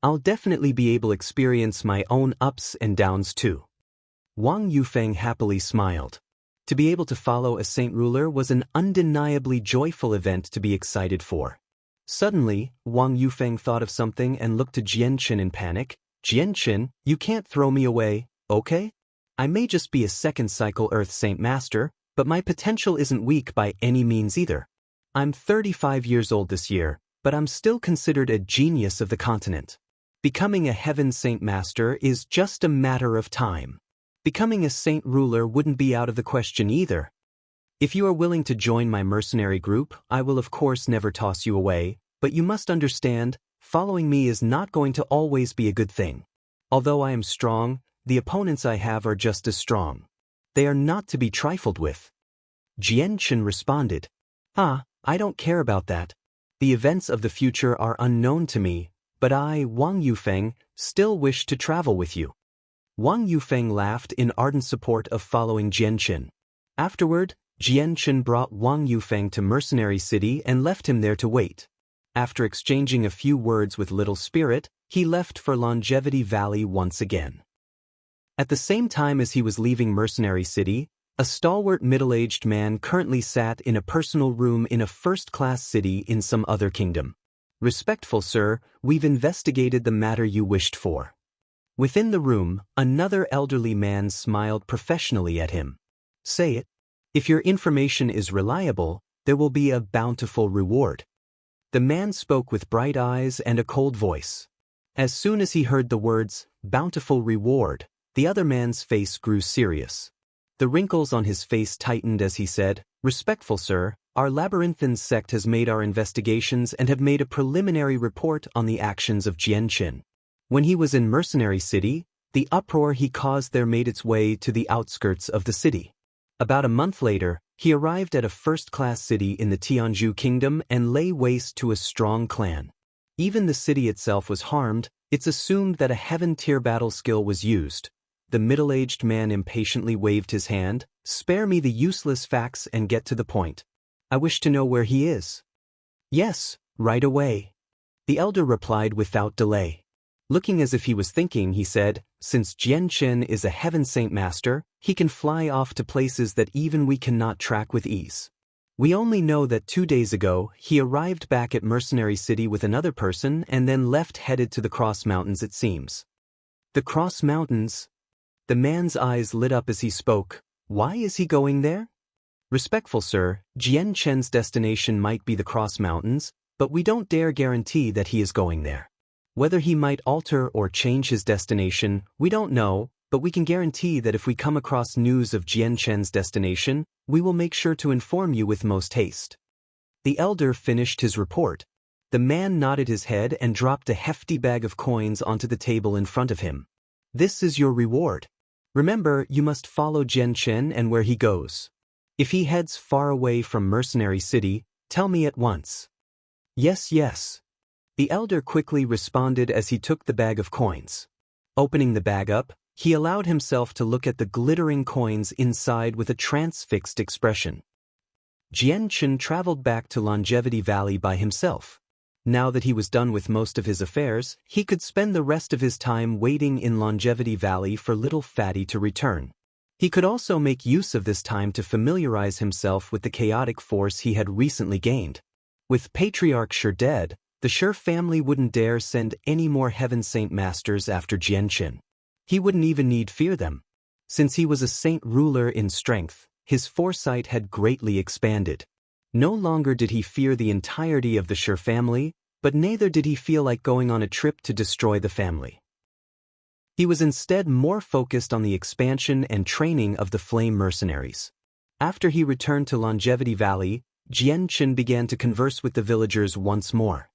I'll definitely be able to experience my own ups and downs too." Wang Yufeng happily smiled. To be able to follow a saint ruler was an undeniably joyful event to be excited for. Suddenly, Wang Yufeng thought of something and looked to Jianqin in panic. "Jianqin, you can't throw me away, okay? I may just be a second cycle Earth Saint Master, but my potential isn't weak by any means either. I'm 35 years old this year, but I'm still considered a genius of the continent. Becoming a Heaven Saint Master is just a matter of time. Becoming a Saint Ruler wouldn't be out of the question either. If you are willing to join my mercenary group, I will of course never toss you away, but you must understand, following me is not going to always be a good thing. Although I am strong, the opponents I have are just as strong. They are not to be trifled with." Jianqin responded, I don't care about that. The events of the future are unknown to me, but I, Wang Yufeng, still wish to travel with you." Wang Yufeng laughed in ardent support of following Jianqin. Afterward, Jianqin brought Wang Yufeng to Mercenary City and left him there to wait. After exchanging a few words with Little Spirit, he left for Longevity Valley once again. At the same time as he was leaving Mercenary City, a stalwart middle-aged man currently sat in a personal room in a first-class city in some other kingdom. "Respectful sir, we've investigated the matter you wished for." Within the room, another elderly man smiled professionally at him. "Say it. If your information is reliable, there will be a bountiful reward." The man spoke with bright eyes and a cold voice. As soon as he heard the words, "bountiful reward," the other man's face grew serious. The wrinkles on his face tightened as he said, "Respectful sir, our labyrinthine sect has made our investigations and have made a preliminary report on the actions of Jianqin. When he was in Mercenary City, the uproar he caused there made its way to the outskirts of the city. About a month later, he arrived at a first-class city in the Tianzhu kingdom and lay waste to a strong clan. Even the city itself was harmed. It's assumed that a heaven-tier battle skill was used." The middle-aged man impatiently waved his hand. "Spare me the useless facts and get to the point. I wish to know where he is." "Yes, right away," the elder replied without delay. Looking as if he was thinking, he said, "Since Jianqin is a Heaven Saint Master, he can fly off to places that even we cannot track with ease. We only know that 2 days ago, he arrived back at Mercenary City with another person and then left headed to the Cross Mountains, it seems." "The Cross Mountains?" The man's eyes lit up as he spoke. "Why is he going there?" "Respectful sir, Jianqin's destination might be the Cross Mountains, but we don't dare guarantee that he is going there. Whether he might alter or change his destination, we don't know, but we can guarantee that if we come across news of Jian Chen's destination, we will make sure to inform you with most haste. The elder finished his report. The man nodded his head and dropped a hefty bag of coins onto the table in front of him. This is your reward. Remember, you must follow Jian Chen and where he goes. If he heads far away from Mercenary City, tell me at once. Yes, yes. The elder quickly responded as he took the bag of coins. Opening the bag up, he allowed himself to look at the glittering coins inside with a transfixed expression. Jian Chen traveled back to Longevity Valley by himself. Now that he was done with most of his affairs, he could spend the rest of his time waiting in Longevity Valley for little Fatty to return. He could also make use of this time to familiarize himself with the chaotic force he had recently gained. With Patriarch Shi dead, the Shi family wouldn't dare send any more Heaven Saint Masters after Jian Chen. He wouldn't even need fear them. Since he was a saint ruler in strength, his foresight had greatly expanded. No longer did he fear the entirety of the Shi family, but neither did he feel like going on a trip to destroy the family. He was instead more focused on the expansion and training of the Flame Mercenaries. After he returned to Longevity Valley, Jian Chen began to converse with the villagers once more.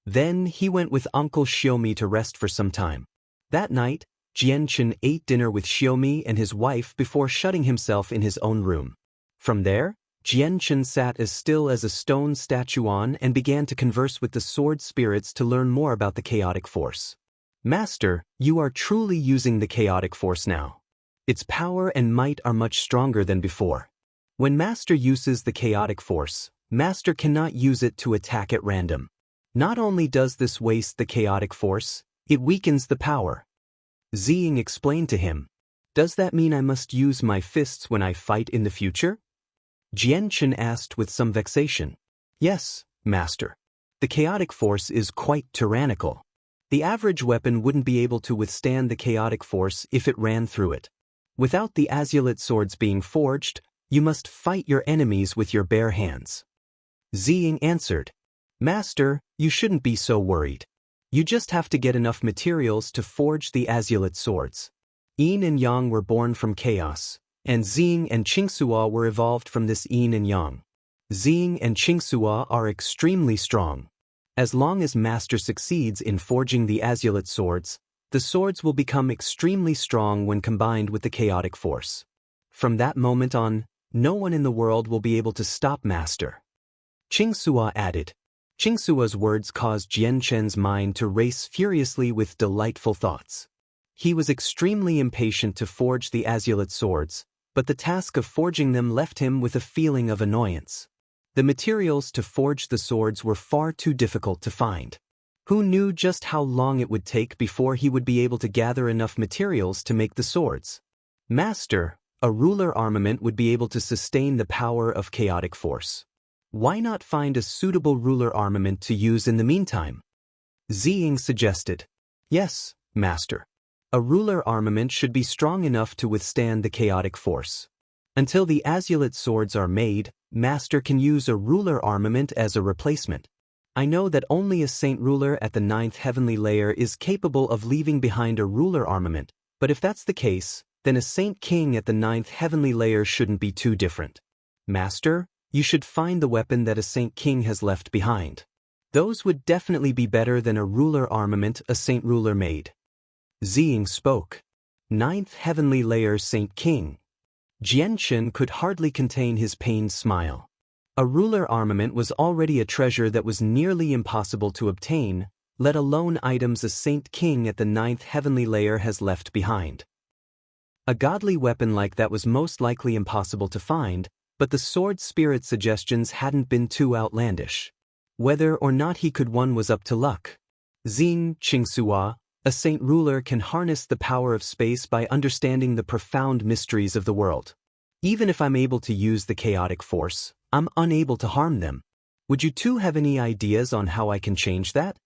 Then he went with Uncle Xiaomi to rest for some time. That night, Jian Chen ate dinner with Xiaomi and his wife before shutting himself in his own room. From there, Jian Chen sat as still as a stone statue and began to converse with the sword spirits to learn more about the chaotic force. Master, you are truly using the chaotic force now. Its power and might are much stronger than before. When Master uses the chaotic force, Master cannot use it to attack at random. Not only does this waste the chaotic force, it weakens the power. Ziying explained to him. Does that mean I must use my fists when I fight in the future? Jian Chen asked with some vexation. Yes, Master. The chaotic force is quite tyrannical. The average weapon wouldn't be able to withstand the chaotic force if it ran through it. Without the azulite swords being forged, you must fight your enemies with your bare hands. Ziying answered. Master, you shouldn't be so worried. You just have to get enough materials to forge the azulite swords. Yin and Yang were born from chaos, and Ziying and Qingsua were evolved from this yin and yang. Ziying and Qingsua are extremely strong. As long as Master succeeds in forging the azulite swords, the swords will become extremely strong when combined with the chaotic force. From that moment on, no one in the world will be able to stop Master. Qingsua added. Qingsua's words caused Jian Chen's mind to race furiously with delightful thoughts. He was extremely impatient to forge the azulite swords, but the task of forging them left him with a feeling of annoyance. The materials to forge the swords were far too difficult to find. Who knew just how long it would take before he would be able to gather enough materials to make the swords? Master, a ruler armament would be able to sustain the power of chaotic force. Why not find a suitable ruler armament to use in the meantime? Ziying suggested. Yes, Master. A ruler armament should be strong enough to withstand the chaotic force. Until the azulite swords are made, Master can use a ruler armament as a replacement. I know that only a saint ruler at the 9th heavenly layer is capable of leaving behind a ruler armament, but if that's the case, then a saint king at the 9th heavenly layer shouldn't be too different. Master, you should find the weapon that a saint king has left behind. Those would definitely be better than a ruler armament a saint ruler made. Ziying spoke. 9th heavenly layer Saint King. Jian Chen could hardly contain his pained smile. A ruler armament was already a treasure that was nearly impossible to obtain, let alone items a Saint King at the 9th heavenly layer has left behind. A godly weapon like that was most likely impossible to find, but the sword spirit suggestions hadn't been too outlandish. Whether or not he could one was up to luck. Ziying Qingsua, a saint ruler, can harness the power of space by understanding the profound mysteries of the world. Even if I'm able to use the chaotic force, I'm unable to harm them. Would you two have any ideas on how I can change that?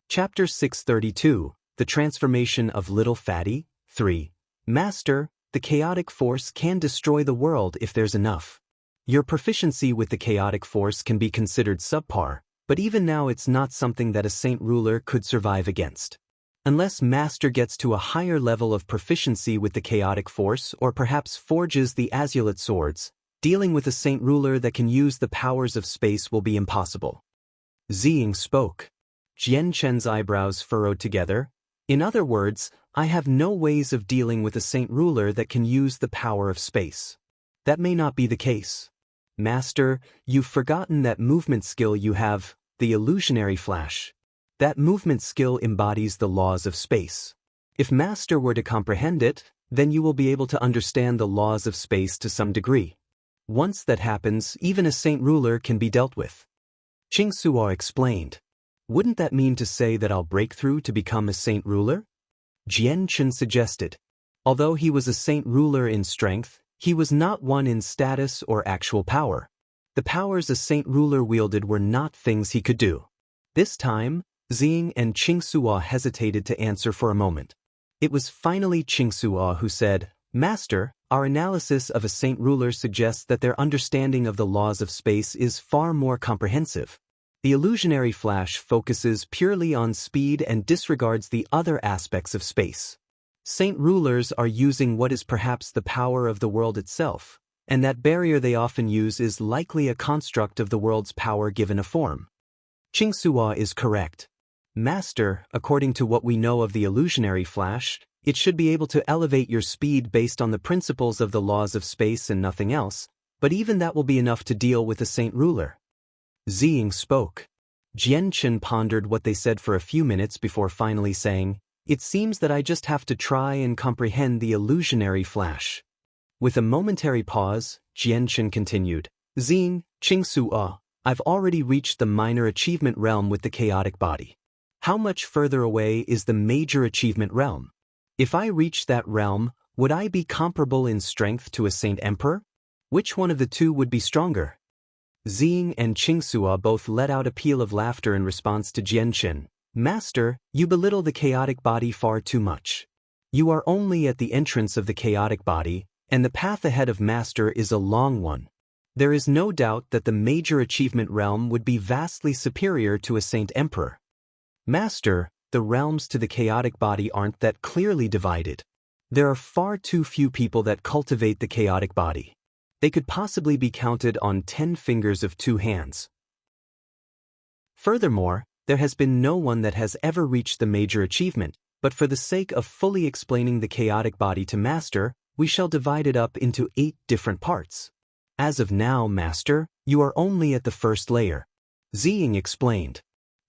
Chapter 632, The Transformation of Little Fatty, 3. Master, the chaotic force can destroy the world if there's enough. Your proficiency with the chaotic force can be considered subpar, But even now it's not something that a saint ruler could survive against. Unless Master gets to a higher level of proficiency with the chaotic force or perhaps forges the azulate swords, dealing with a saint ruler that can use the powers of space will be impossible. Ziying spoke. Jian Chen's eyebrows furrowed together. In other words, I have no ways of dealing with a saint ruler that can use the power of space. That may not be the case. Master, you've forgotten that movement skill you have, the illusionary flash. That movement skill embodies the laws of space. If Master were to comprehend it, then you will be able to understand the laws of space to some degree. Once that happens, even a saint ruler can be dealt with. Qing Suo explained. Wouldn't that mean to say that I'll break through to become a saint ruler? Jian Chen suggested. Although he was a saint ruler in strength, he was not one in status or actual power. The powers a saint ruler wielded were not things he could do. This time, Ziying and Qing Suo hesitated to answer for a moment. It was finally Qing Suo who said, Master, our analysis of a saint ruler suggests that their understanding of the laws of space is far more comprehensive. The illusionary flash focuses purely on speed and disregards the other aspects of space. Saint rulers are using what is perhaps the power of the world itself, and that barrier they often use is likely a construct of the world's power given a form. Qing Suo is correct. Master, according to what we know of the illusionary flash, it should be able to elevate your speed based on the principles of the laws of space and nothing else, but even that will be enough to deal with a saint ruler. Ziying spoke. Jian Chen pondered what they said for a few minutes before finally saying, It seems that I just have to try and comprehend the illusionary flash. With a momentary pause, Jian Chen continued, Ziying, Qing Suo, I've already reached the minor achievement realm with the chaotic body. How much further away is the major achievement realm? If I reach that realm, would I be comparable in strength to a saint emperor? Which one of the two would be stronger? Ziying and Qing Suo both let out a peal of laughter in response to Jian Chen. Master, you belittle the chaotic body far too much. You are only at the entrance of the chaotic body, and the path ahead of Master is a long one. There is no doubt that the major achievement realm would be vastly superior to a saint emperor. Master, the realms to the chaotic body aren't that clearly divided. There are far too few people that cultivate the chaotic body. They could possibly be counted on 10 fingers of 2 hands. Furthermore, there has been no one that has ever reached the major achievement, but for the sake of fully explaining the chaotic body to Master, we shall divide it up into 8 different parts. As of now, Master, you are only at the first layer. Ziying explained.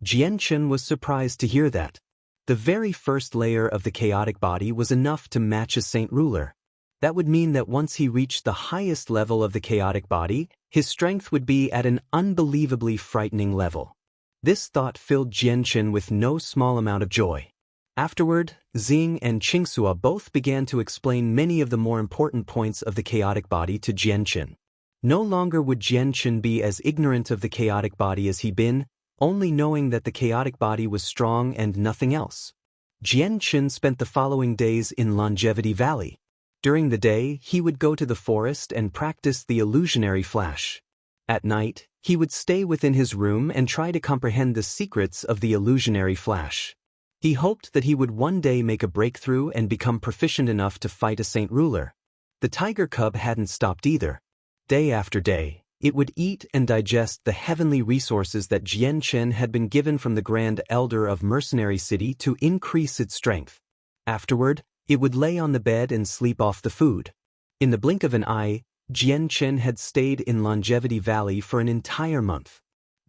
Jian Chen was surprised to hear that. The very first layer of the chaotic body was enough to match a saint ruler. That would mean that once he reached the highest level of the chaotic body, his strength would be at an unbelievably frightening level. This thought filled Jian Chen with no small amount of joy. Afterward, Ziying and Qing Suo both began to explain many of the more important points of the chaotic body to Jian Chen. No longer would Jian Chen be as ignorant of the chaotic body as he'd been, only knowing that the chaotic body was strong and nothing else. Jian Chen spent the following days in Longevity Valley. During the day, he would go to the forest and practice the illusionary flash. At night, he would stay within his room and try to comprehend the secrets of the illusionary flash. He hoped that he would one day make a breakthrough and become proficient enough to fight a saint ruler. The tiger cub hadn't stopped either. Day after day, it would eat and digest the heavenly resources that Jian Chen had been given from the Grand Elder of Mercenary City to increase its strength. Afterward, it would lay on the bed and sleep off the food. In the blink of an eye, Jian Chen had stayed in Longevity Valley for an entire month.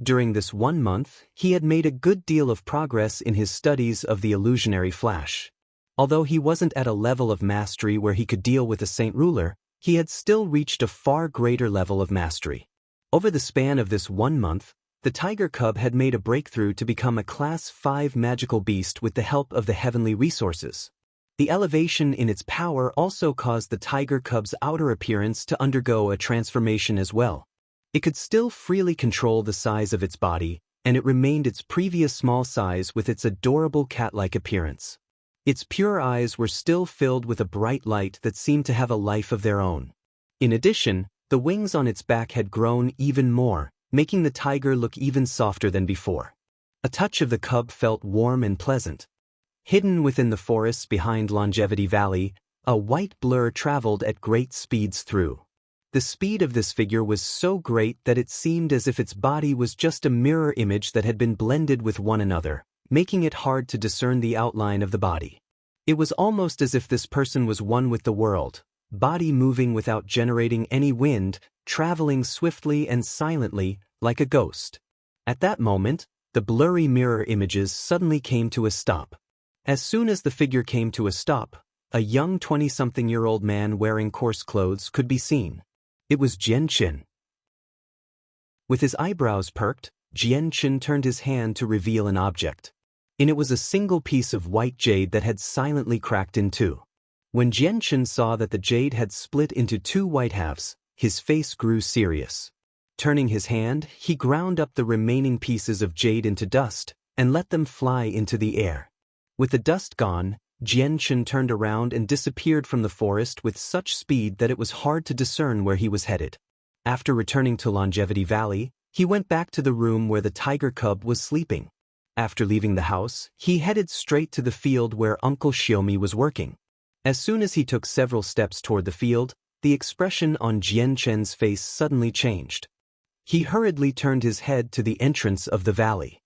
During this 1 month, he had made a good deal of progress in his studies of the illusionary flash. Although he wasn't at a level of mastery where he could deal with a saint ruler, he had still reached a far greater level of mastery. Over the span of this 1 month, the tiger cub had made a breakthrough to become a Class 5 magical beast with the help of the heavenly resources. The elevation in its power also caused the tiger cub's outer appearance to undergo a transformation as well. It could still freely control the size of its body, and it remained its previous small size with its adorable cat-like appearance. Its pure eyes were still filled with a bright light that seemed to have a life of their own. In addition, the wings on its back had grown even more, making the tiger look even softer than before. A touch of the cub felt warm and pleasant. Hidden within the forests behind Longevity Valley, a white blur traveled at great speeds through. The speed of this figure was so great that it seemed as if its body was just a mirror image that had been blended with one another, making it hard to discern the outline of the body. It was almost as if this person was one with the world, body moving without generating any wind, traveling swiftly and silently, like a ghost. At that moment, the blurry mirror images suddenly came to a stop. As soon as the figure came to a stop, a young 20-something-year-old man wearing coarse clothes could be seen. It was Jian-Chen. With his eyebrows perked, Jian-Chen turned his hand to reveal an object. And it was a single piece of white jade that had silently cracked in two. When Jian-Chen saw that the jade had split into two white halves, his face grew serious. Turning his hand, he ground up the remaining pieces of jade into dust and let them fly into the air. With the dust gone, Jian-Chen turned around and disappeared from the forest with such speed that it was hard to discern where he was headed. After returning to Longevity Valley, he went back to the room where the tiger cub was sleeping. After leaving the house, he headed straight to the field where Uncle Xiaomi was working. As soon as he took several steps toward the field, the expression on Jian-Chen's face suddenly changed. He hurriedly turned his head to the entrance of the valley.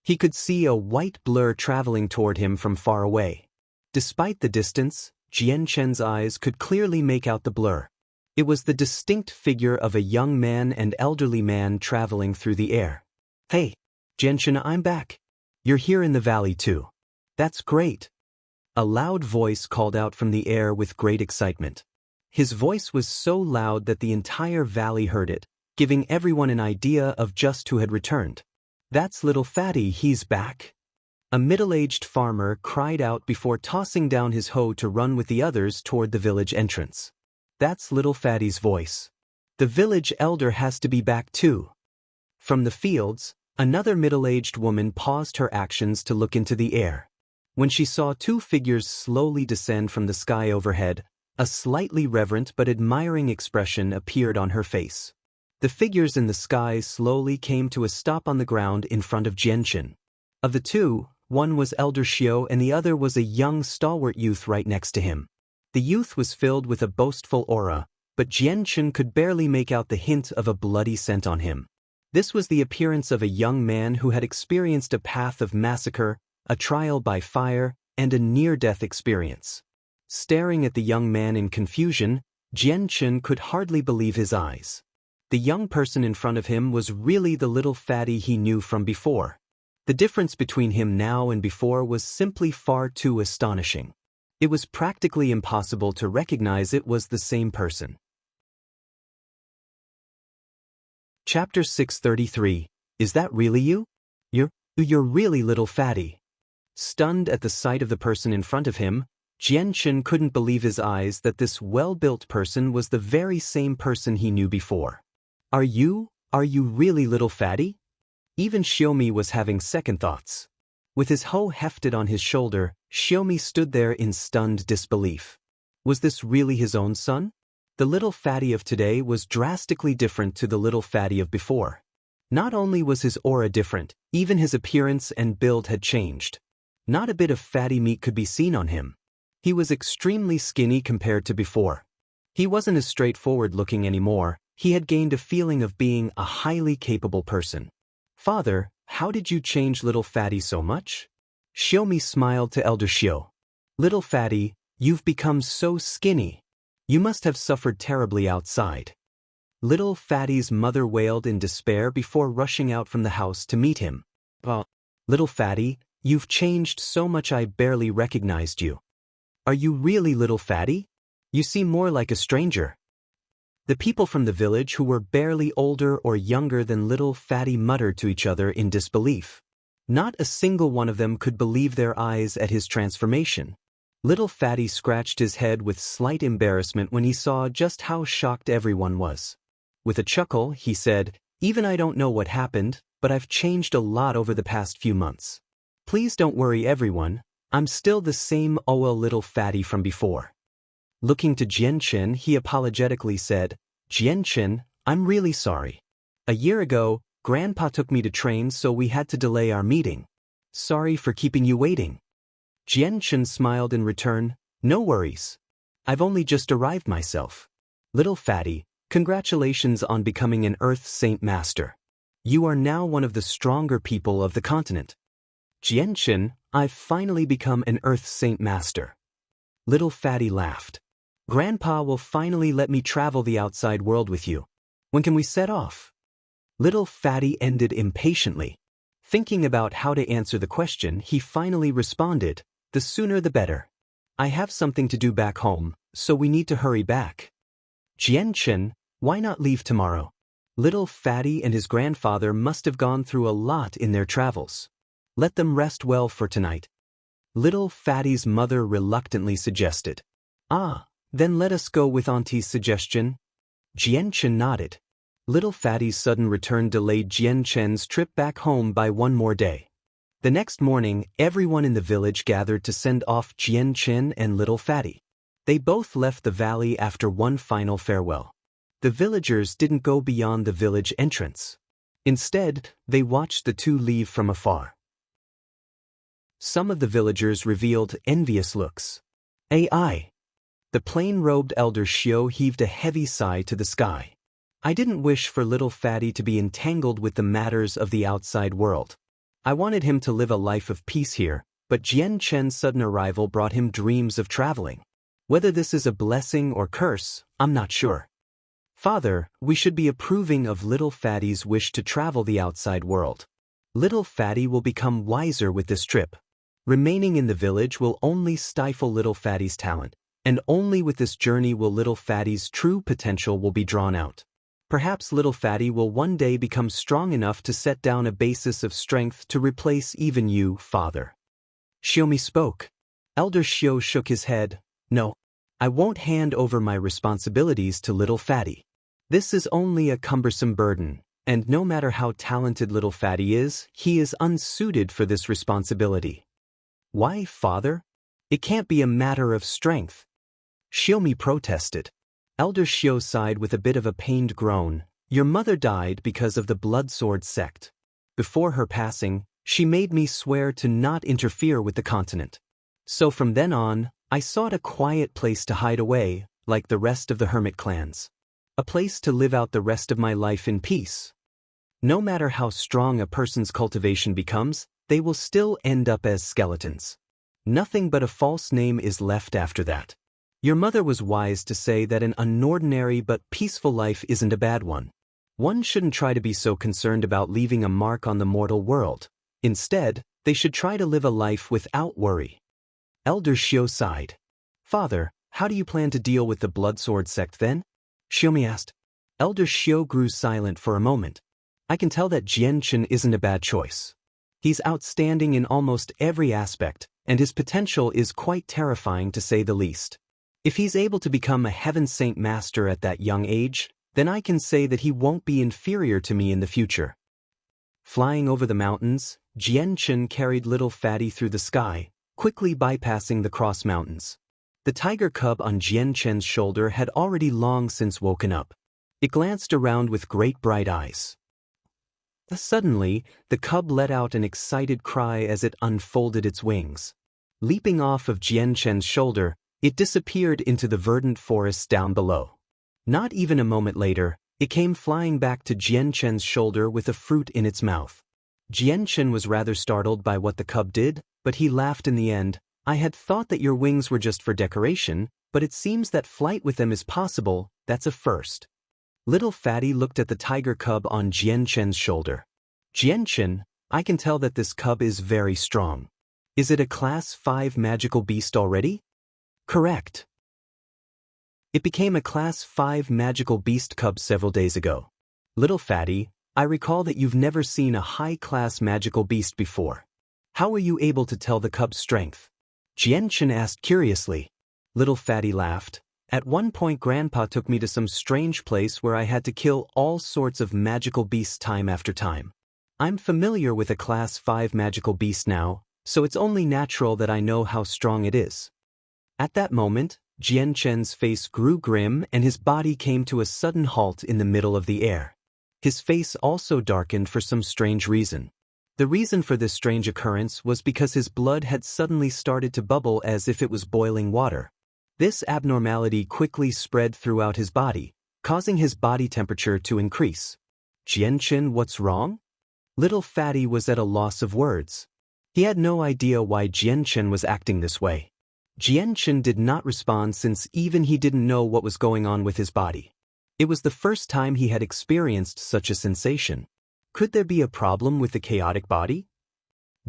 He could see a white blur traveling toward him from far away. Despite the distance, Jian-Chen's eyes could clearly make out the blur. It was the distinct figure of a young man and elderly man traveling through the air. "Hey, Jian-Chen, I'm back. You're here in the valley too. That's great." A loud voice called out from the air with great excitement. His voice was so loud that the entire valley heard it, giving everyone an idea of just who had returned. "That's little Fatty, he's back." A middle-aged farmer cried out before tossing down his hoe to run with the others toward the village entrance. "That's little Fatty's voice. The village elder has to be back too." From the fields, another middle-aged woman paused her actions to look into the air. When she saw two figures slowly descend from the sky overhead, a slightly reverent but admiring expression appeared on her face. The figures in the sky slowly came to a stop on the ground in front of Jian-Chen. Of the two, one was Elder Xiao and the other was a young stalwart youth right next to him. The youth was filled with a boastful aura, but Jian-Chen could barely make out the hint of a bloody scent on him. This was the appearance of a young man who had experienced a path of massacre, a trial by fire, and a near-death experience. Staring at the young man in confusion, Jian-Chen could hardly believe his eyes. The young person in front of him was really the little Fatty he knew from before. The difference between him now and before was simply far too astonishing. It was practically impossible to recognize it was the same person. Chapter 633. Is that really you? You're really little Fatty. Stunned at the sight of the person in front of him, Jian-Chen couldn't believe his eyes that this well-built person was the very same person he knew before. Are you really little Fatty? Even Xiaomi was having second thoughts. With his hoe hefted on his shoulder, Xiaomi stood there in stunned disbelief. Was this really his own son? The little Fatty of today was drastically different to the little Fatty of before. Not only was his aura different, even his appearance and build had changed. Not a bit of fatty meat could be seen on him. He was extremely skinny compared to before. He wasn't as straightforward looking anymore. He had gained a feeling of being a highly capable person. "Father, how did you change little Fatty so much?" Xiaomi smiled to Elder Xiao. "Little Fatty, you've become so skinny. You must have suffered terribly outside." Little Fatty's mother wailed in despair before rushing out from the house to meet him. Little Fatty, you've changed so much I barely recognized you. Are you really little Fatty? You seem more like a stranger." The people from the village who were barely older or younger than little Fatty muttered to each other in disbelief. Not a single one of them could believe their eyes at his transformation. Little Fatty scratched his head with slight embarrassment when he saw just how shocked everyone was. With a chuckle, he said, "Even I don't know what happened, but I've changed a lot over the past few months. Please don't worry everyone, I'm still the same little Fatty from before." Looking to Jian-Chen, he apologetically said, "Jian-Chen, I'm really sorry. A year ago, Grandpa took me to train, so we had to delay our meeting. Sorry for keeping you waiting. Jianchen smiled in return. No worries. I've only just arrived myself. Little fatty, congratulations on becoming an Earth Saint Master. You are now one of the stronger people of the continent. Jianchen, I've finally become an Earth Saint Master. Little fatty laughed. Grandpa will finally let me travel the outside world with you. When can we set off? Little fatty ended impatiently. Thinking about how to answer the question, he finally responded, the sooner the better. I have something to do back home, so we need to hurry back. Jianchen, why not leave tomorrow? Little fatty and his grandfather must have gone through a lot in their travels. Let them rest well for tonight. Little fatty's mother reluctantly suggested. Then let us go with Auntie's suggestion. Jianchen nodded. Little fatty's sudden return delayed Jianchen's trip back home by one more day. The next morning, everyone in the village gathered to send off Jianchen and Little fatty. They both left the valley after one final farewell. The villagers didn't go beyond the village entrance. Instead, they watched the two leave from afar. Some of the villagers revealed envious looks. AI. The plain-robed elder Xiao heaved a heavy sigh to the sky. I didn't wish for little fatty to be entangled with the matters of the outside world. I wanted him to live a life of peace here, but Jianchen's sudden arrival brought him dreams of traveling. Whether this is a blessing or curse, I'm not sure. Father, we should be approving of little fatty's wish to travel the outside world. Little fatty will become wiser with this trip. Remaining in the village will only stifle little fatty's talent, and only with this journey will little fatty's true potential will be drawn out. Perhaps little fatty will one day become strong enough to set down a basis of strength to replace even you, father. Xiaomi spoke. Elder Xiao shook his head. No, I won't hand over my responsibilities to little fatty. This is only a cumbersome burden, and no matter how talented little fatty is, he is unsuited for this responsibility. Why, father? It can't be a matter of strength. Xiaomi protested. Elder Xiao sighed with a bit of a pained groan. Your mother died because of the blood sword sect. Before her passing, she made me swear to not interfere with the continent. So from then on, I sought a quiet place to hide away, like the rest of the hermit clans. A place to live out the rest of my life in peace. No matter how strong a person's cultivation becomes, they will still end up as skeletons. Nothing but a false name is left after that. Your mother was wise to say that an unordinary but peaceful life isn't a bad one. One shouldn't try to be so concerned about leaving a mark on the mortal world. Instead, they should try to live a life without worry. Elder Xiao sighed. Father, how do you plan to deal with the blood sword sect then? Xiaomi asked. Elder Xiao grew silent for a moment. I can tell that Jianchen isn't a bad choice. He's outstanding in almost every aspect, and his potential is quite terrifying to say the least. If he's able to become a Heaven Saint Master at that young age, then I can say that he won't be inferior to me in the future. Flying over the mountains, Jianchen carried little fatty through the sky, quickly bypassing the cross mountains. The tiger cub on Jianchen's shoulder had already long since woken up. It glanced around with great bright eyes. Suddenly, the cub let out an excited cry as it unfolded its wings. Leaping off of Jianchen's shoulder, it disappeared into the verdant forests down below. Not even a moment later, it came flying back to Jianchen's shoulder with a fruit in its mouth. Jianchen was rather startled by what the cub did, but he laughed in the end. I had thought that your wings were just for decoration, but it seems that flight with them is possible. That's a first. Little fatty looked at the tiger cub on Jianchen's shoulder. Jianchen, I can tell that this cub is very strong. Is it a Class 5 magical beast already? Correct. It became a Class 5 magical beast cub several days ago. Little fatty, I recall that you've never seen a high-class magical beast before. How were you able to tell the cub's strength? Jianchen asked curiously. Little fatty laughed. At one point Grandpa took me to some strange place where I had to kill all sorts of magical beasts time after time. I'm familiar with a Class 5 magical beast now, so it's only natural that I know how strong it is. At that moment, Jianchen's face grew grim and his body came to a sudden halt in the middle of the air. His face also darkened for some strange reason. The reason for this strange occurrence was because his blood had suddenly started to bubble as if it was boiling water. This abnormality quickly spread throughout his body, causing his body temperature to increase. Jianchen, what's wrong? Little Fatty was at a loss of words. He had no idea why Jianchen was acting this way. Jianchen did not respond since even he didn't know what was going on with his body. It was the first time he had experienced such a sensation. Could there be a problem with the chaotic body?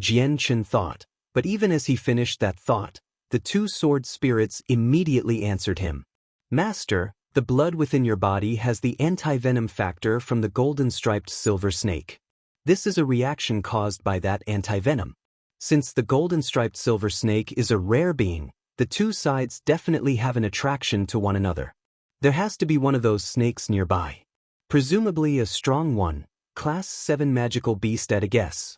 Jianchen thought, but even as he finished that thought, the two sword spirits immediately answered him. Master, the blood within your body has the anti-venom factor from the golden-striped silver snake. This is a reaction caused by that anti-venom. Since the golden-striped silver snake is a rare being, the two sides definitely have an attraction to one another. There has to be one of those snakes nearby. Presumably a strong one, Class 7 magical beast at a guess.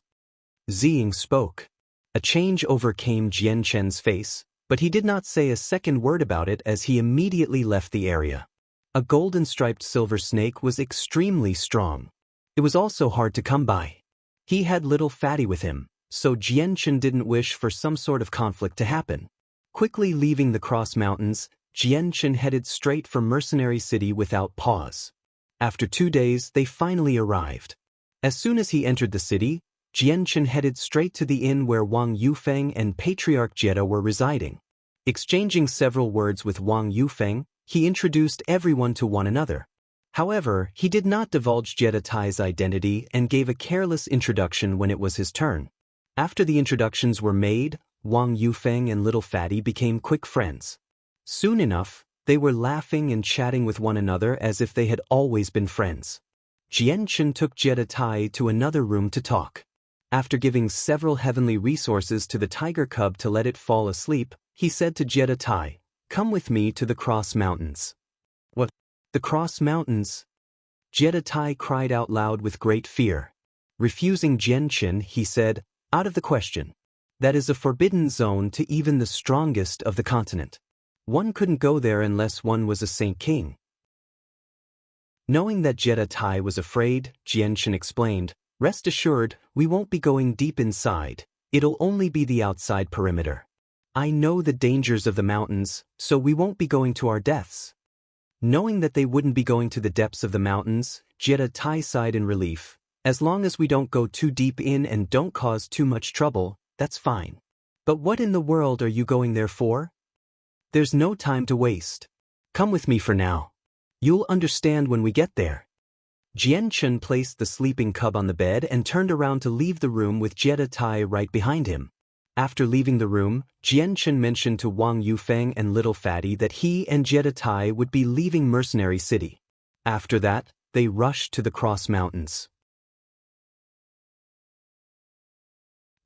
Ziying spoke. A change overcame Jianchen's face, but he did not say a second word about it as he immediately left the area. A golden-striped silver snake was extremely strong. It was also hard to come by. He had Little Fatty with him, so Jianchen didn't wish for some sort of conflict to happen. Quickly leaving the Cross Mountains, Jianchen headed straight for Mercenary City without pause. After 2 days, they finally arrived. As soon as he entered the city, Jianchen headed straight to the inn where Wang Yufeng and Patriarch Jetta were residing. Exchanging several words with Wang Yufeng, he introduced everyone to one another. However, he did not divulge Jetta Tai's identity and gave a careless introduction when it was his turn. After the introductions were made, Wang Yufeng and Little Fatty became quick friends. Soon enough, they were laughing and chatting with one another as if they had always been friends. Jianchen took Jetta Tai to another room to talk. After giving several heavenly resources to the tiger cub to let it fall asleep, he said to Jetta Tai, "Come with me to the Cross Mountains." "What? The Cross Mountains?" Jetta Tai cried out loud with great fear. Refusing Jianchen, he said, "Out of the question. That is a forbidden zone to even the strongest of the continent. One couldn't go there unless one was a Saint King." Knowing that Jetta Tai was afraid, Jianchen explained, "Rest assured, we won't be going deep inside. It'll only be the outside perimeter. I know the dangers of the mountains, so we won't be going to our deaths." Knowing that they wouldn't be going to the depths of the mountains, Jetta Tai sighed in relief. "As long as we don't go too deep in and don't cause too much trouble, that's fine. But what in the world are you going there for? There's no time to waste. Come with me for now. You'll understand when we get there." Jianchen placed the sleeping cub on the bed and turned around to leave the room with Jetta Tai right behind him. After leaving the room, Jianchen mentioned to Wang Yufeng and Little Fatty that he and Jetta Tai would be leaving Mercenary City. After that, they rushed to the Cross Mountains.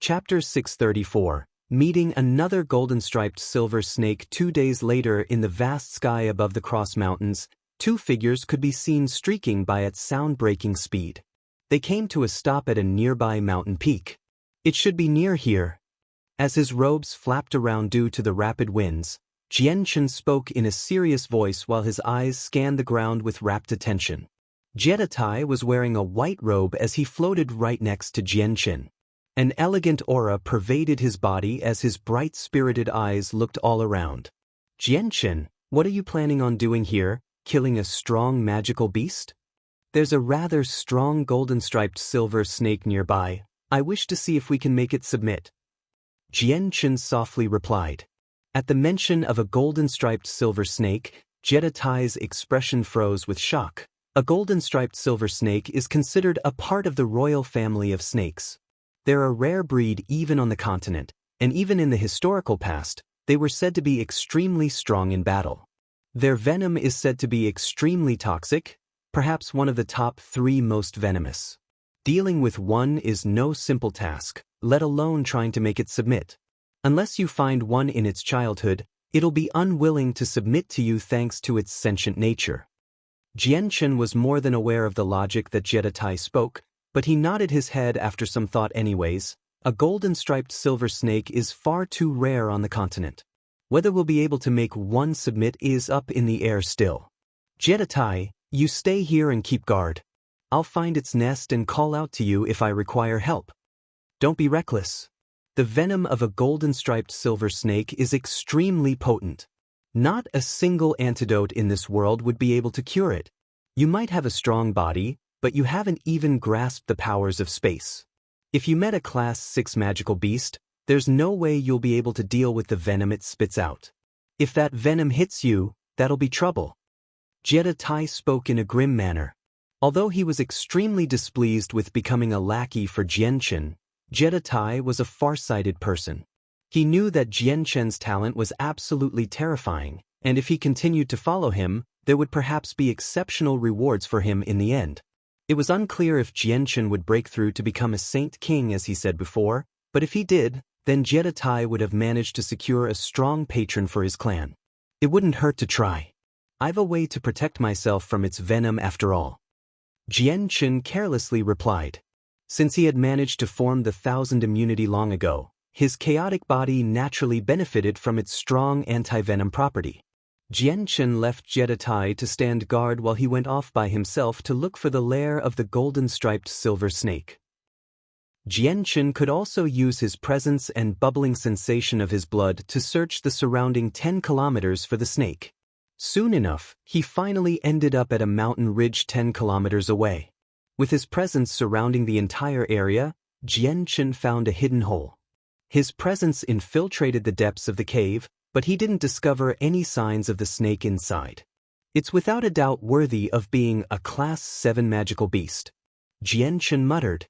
Chapter 634. Meeting another golden-striped silver snake 2 days later in the vast sky above the Cross Mountains, two figures could be seen streaking by at sound-breaking speed. They came to a stop at a nearby mountain peak. "It should be near here." As his robes flapped around due to the rapid winds, Jianchen spoke in a serious voice while his eyes scanned the ground with rapt attention. Jetta Tai was wearing a white robe as he floated right next to Jianchen. An elegant aura pervaded his body as his bright-spirited eyes looked all around. "Jianchen, what are you planning on doing here, killing a strong magical beast?" "There's a rather strong golden-striped silver snake nearby. I wish to see if we can make it submit." Jianchen softly replied. At the mention of a golden-striped silver snake, Jetta Tai's expression froze with shock. A golden-striped silver snake is considered a part of the royal family of snakes. They're a rare breed even on the continent, and even in the historical past, they were said to be extremely strong in battle. Their venom is said to be extremely toxic, perhaps one of the top 3 most venomous. Dealing with one is no simple task, let alone trying to make it submit. Unless you find one in its childhood, it'll be unwilling to submit to you thanks to its sentient nature. Jianchen was more than aware of the logic that Jetta Tai spoke, but he nodded his head after some thought anyways. A golden-striped silver snake is far too rare on the continent. Whether we'll be able to make one submit is up in the air still. "Jetta Tai, you stay here and keep guard. I'll find its nest and call out to you if I require help. Don't be reckless. The venom of a golden-striped silver snake is extremely potent. Not a single antidote in this world would be able to cure it. You might have a strong body, but you haven't even grasped the powers of space. If you met a Class 6 magical beast, there's no way you'll be able to deal with the venom it spits out. If that venom hits you, that'll be trouble. Jedi spoke in a grim manner. Although he was extremely displeased with becoming a lackey for Jianchen, Jedi was a far-sighted person. He knew that Jianchen's talent was absolutely terrifying, and if he continued to follow him, there would perhaps be exceptional rewards for him in the end. It was unclear if Jianchen would break through to become a Saint King as he said before, but if he did, then Jedi would have managed to secure a strong patron for his clan. It wouldn't hurt to try. I've a way to protect myself from its venom after all. Jianchen carelessly replied. Since he had managed to form the 1,000 immunity long ago, his chaotic body naturally benefited from its strong anti-venom property. Jianchen left Jedi to stand guard while he went off by himself to look for the lair of the golden-striped silver snake. Jianchen could also use his presence and bubbling sensation of his blood to search the surrounding 10 kilometers for the snake. Soon enough, he finally ended up at a mountain ridge 10 kilometers away. With his presence surrounding the entire area, Jianchen found a hidden hole. His presence infiltrated the depths of the cave, but he didn't discover any signs of the snake inside. It's without a doubt worthy of being a Class 7 magical beast. Jianchen muttered.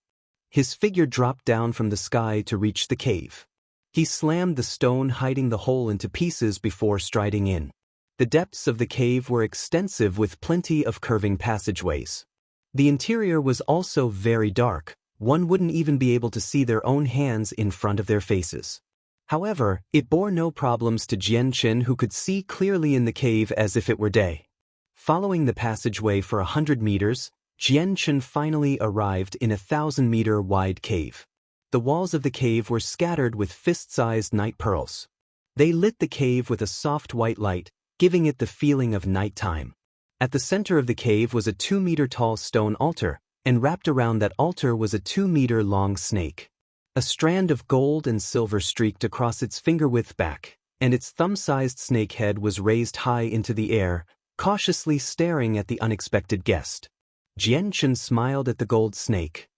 His figure dropped down from the sky to reach the cave. He slammed the stone hiding the hole into pieces before striding in. The depths of the cave were extensive with plenty of curving passageways. The interior was also very dark. One wouldn't even be able to see their own hands in front of their faces. However, it bore no problems to Jianchen, who could see clearly in the cave as if it were day. Following the passageway for 100 meters, Jianchen finally arrived in a 1,000-meter wide cave. The walls of the cave were scattered with fist-sized night pearls. They lit the cave with a soft white light, giving it the feeling of nighttime. At the center of the cave was a 2-meter-tall stone altar, and wrapped around that altar was a 2-meter-long snake. A strand of gold and silver streaked across its finger-width back, and its thumb-sized snake head was raised high into the air, cautiously staring at the unexpected guest. Jianchen smiled at the gold snake.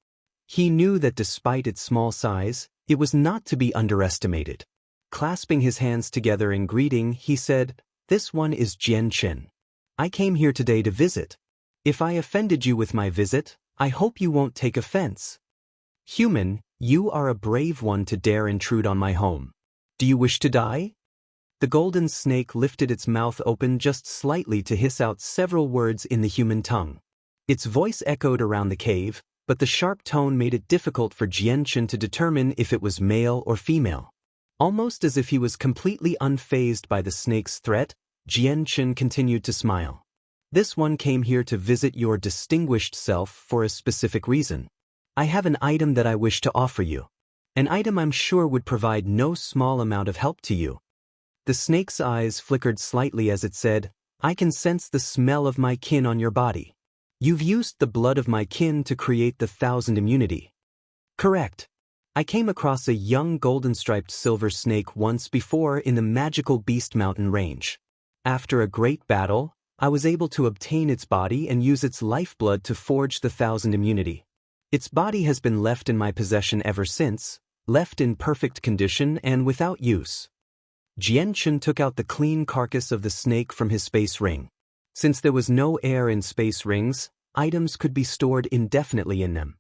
He knew that despite its small size, it was not to be underestimated. Clasping his hands together in greeting, he said, "This one is Jianchen. I came here today to visit. If I offended you with my visit, I hope you won't take offense. Human, you are a brave one to dare intrude on my home. Do you wish to die?" The golden snake lifted its mouth open just slightly to hiss out several words in the human tongue. Its voice echoed around the cave, but the sharp tone made it difficult for Jianchen to determine if it was male or female. Almost as if he was completely unfazed by the snake's threat, Jianchen continued to smile. "This one came here to visit your distinguished self for a specific reason. I have an item that I wish to offer you. An item I'm sure would provide no small amount of help to you." The snake's eyes flickered slightly as it said, "I can sense the smell of my kin on your body. You've used the blood of my kin to create the 1,000 immunity." "Correct. I came across a young golden-striped silver snake once before in the magical Beast Mountain range. After a great battle, I was able to obtain its body and use its lifeblood to forge the 1,000 immunity. Its body has been left in my possession ever since, left in perfect condition and without use." Jianchen took out the clean carcass of the snake from his space ring. Since there was no air in space rings, items could be stored indefinitely in them.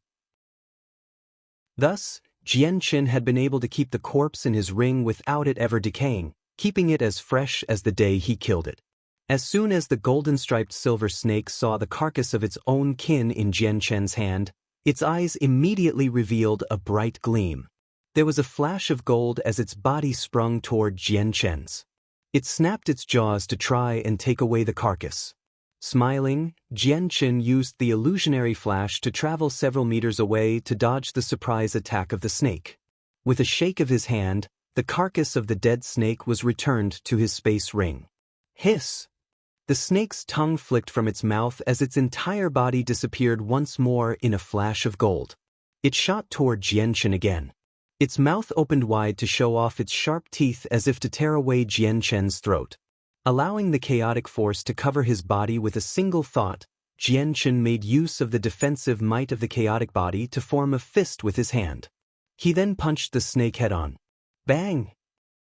Thus, Jianchen had been able to keep the corpse in his ring without it ever decaying, keeping it as fresh as the day he killed it. As soon as the golden-striped silver snake saw the carcass of its own kin in Jianchen's hand, its eyes immediately revealed a bright gleam. There was a flash of gold as its body sprung toward Jianchen's. It snapped its jaws to try and take away the carcass. Smiling, Jianchen used the illusionary flash to travel several meters away to dodge the surprise attack of the snake. With a shake of his hand, the carcass of the dead snake was returned to his space ring. Hiss! The snake's tongue flicked from its mouth as its entire body disappeared once more in a flash of gold. It shot toward Jianchen again. Its mouth opened wide to show off its sharp teeth as if to tear away Jianchen's throat. Allowing the chaotic force to cover his body with a single thought, Jianchen made use of the defensive might of the chaotic body to form a fist with his hand. He then punched the snake head-on. Bang!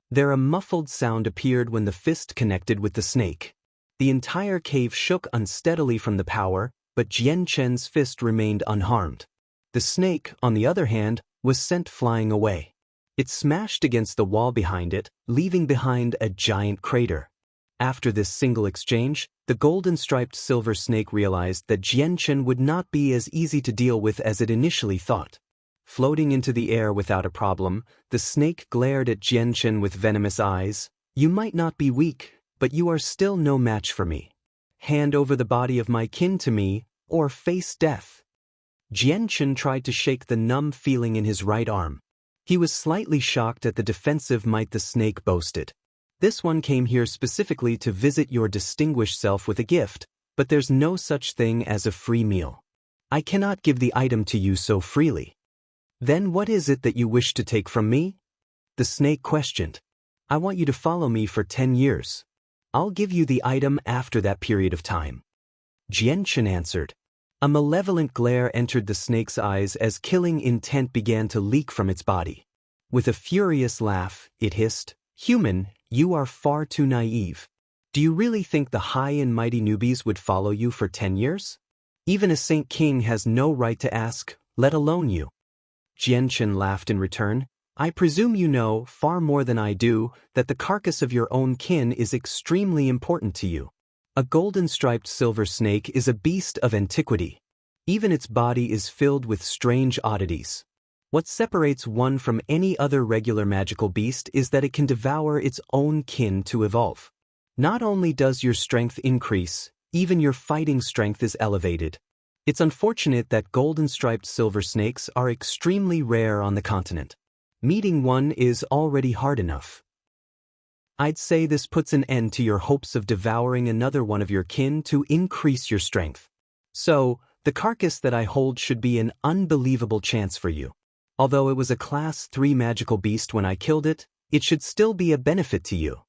There a muffled sound appeared when the fist connected with the snake. The entire cave shook unsteadily from the power, but Jianchen's fist remained unharmed. The snake, on the other hand, was sent flying away. It smashed against the wall behind it, leaving behind a giant crater. After this single exchange, the golden-striped silver snake realized that Jianchen would not be as easy to deal with as it initially thought. Floating into the air without a problem, the snake glared at Jianchen with venomous eyes. You might not be weak, but you are still no match for me. Hand over the body of my kin to me, or face death. Jianchen tried to shake the numb feeling in his right arm. He was slightly shocked at the defensive might the snake boasted. This one came here specifically to visit your distinguished self with a gift, but there's no such thing as a free meal. I cannot give the item to you so freely. Then what is it that you wish to take from me? The snake questioned. I want you to follow me for 10 years. I'll give you the item after that period of time. Jianchen answered. A malevolent glare entered the snake's eyes as killing intent began to leak from its body. With a furious laugh, it hissed, Human, you are far too naive. Do you really think the high and mighty newbies would follow you for 10 years? Even a Saint King has no right to ask, let alone you. Jianchen laughed in return. I presume you know, far more than I do, that the carcass of your own kin is extremely important to you. A golden-striped silver snake is a beast of antiquity. Even its body is filled with strange oddities. What separates one from any other regular magical beast is that it can devour its own kin to evolve. Not only does your strength increase, even your fighting strength is elevated. It's unfortunate that golden-striped silver snakes are extremely rare on the continent. Meeting one is already hard enough. I'd say this puts an end to your hopes of devouring another one of your kin to increase your strength. So, the carcass that I hold should be an unbelievable chance for you. Although it was a Class 3 magical beast when I killed it, it should still be a benefit to you.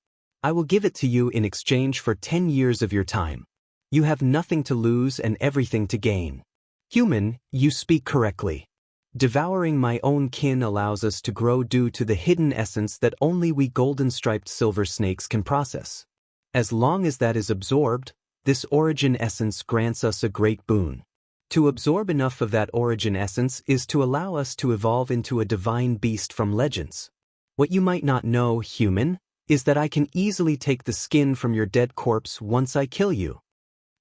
I will give it to you in exchange for 10 years of your time. You have nothing to lose and everything to gain. Human, you speak correctly. Devouring my own kin allows us to grow due to the hidden essence that only we golden-striped silver snakes can process. As long as that is absorbed, this origin essence grants us a great boon. To absorb enough of that origin essence is to allow us to evolve into a divine beast from legends. What you might not know, human, is that I can easily take the skin from your dead corpse once I kill you.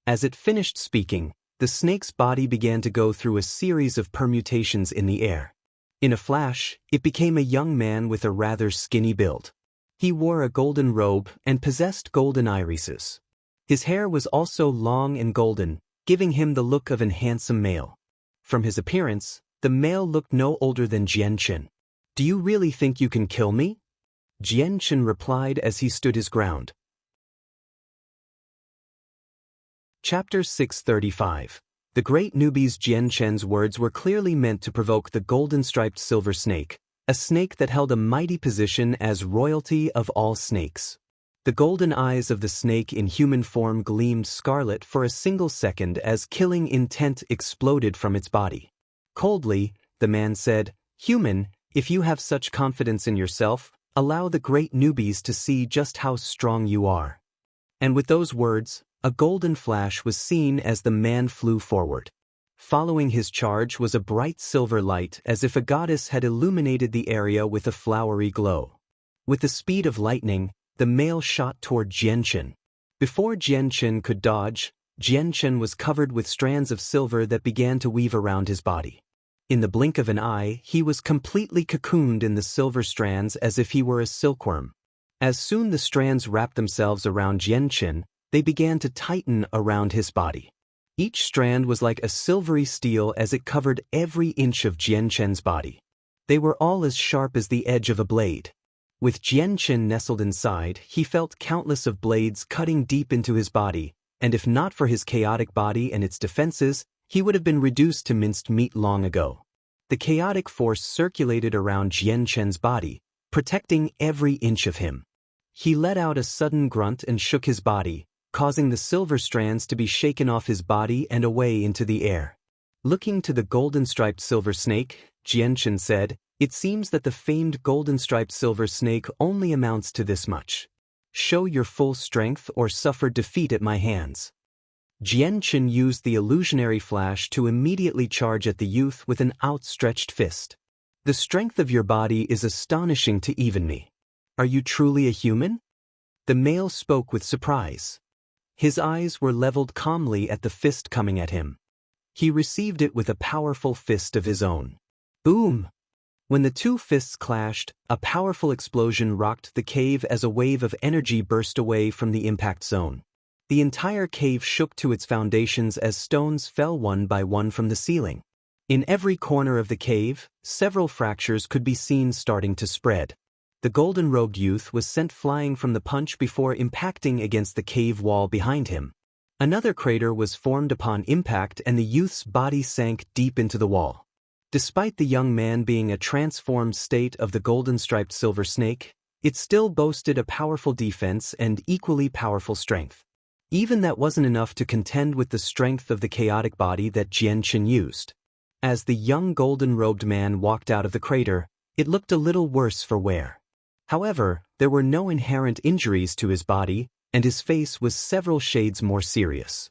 As it finished speaking, the snake's body began to go through a series of permutations in the air. In a flash, it became a young man with a rather skinny build. He wore a golden robe and possessed golden irises. His hair was also long and golden, giving him the look of an handsome male. From his appearance, the male looked no older than Jianchen. Do you really think you can kill me? Jianchen replied as he stood his ground. Chapter 635. The great newbie's Jianchen's words were clearly meant to provoke the golden-striped silver snake, a snake that held a mighty position as royalty of all snakes. The golden eyes of the snake in human form gleamed scarlet for a single second as killing intent exploded from its body. Coldly, the man said, Human, if you have such confidence in yourself, allow the great newbies to see just how strong you are. And with those words, a golden flash was seen as the man flew forward. Following his charge was a bright silver light as if a goddess had illuminated the area with a flowery glow. With the speed of lightning, the male shot toward Jianchen. Before Jianchen could dodge, Jianchen was covered with strands of silver that began to weave around his body. In the blink of an eye, he was completely cocooned in the silver strands as if he were a silkworm. As soon the strands wrapped themselves around Jianchen, they began to tighten around his body. Each strand was like a silvery steel as it covered every inch of Jianchen's body. They were all as sharp as the edge of a blade. With Jianchen nestled inside, he felt countless of blades cutting deep into his body, and if not for his chaotic body and its defenses, he would have been reduced to minced meat long ago. The chaotic force circulated around Jian Chen's body, protecting every inch of him. He let out a sudden grunt and shook his body, causing the silver strands to be shaken off his body and away into the air. Looking to the golden-striped silver snake, Jian Chen said, "It seems that the famed golden-striped silver snake only amounts to this much. Show your full strength or suffer defeat at my hands." Jian Chen used the illusionary flash to immediately charge at the youth with an outstretched fist. "The strength of your body is astonishing to even me. Are you truly a human?" The male spoke with surprise. His eyes were leveled calmly at the fist coming at him. He received it with a powerful fist of his own. Boom! When the two fists clashed, a powerful explosion rocked the cave as a wave of energy burst away from the impact zone. The entire cave shook to its foundations as stones fell one by one from the ceiling. In every corner of the cave, several fractures could be seen starting to spread. The golden-robed youth was sent flying from the punch before impacting against the cave wall behind him. Another crater was formed upon impact and the youth's body sank deep into the wall. Despite the young man being a transformed state of the golden-striped silver snake, it still boasted a powerful defense and equally powerful strength. Even that wasn't enough to contend with the strength of the chaotic body that Jian Chen used. As the young golden-robed man walked out of the crater, it looked a little worse for wear. However, there were no inherent injuries to his body, and his face was several shades more serious.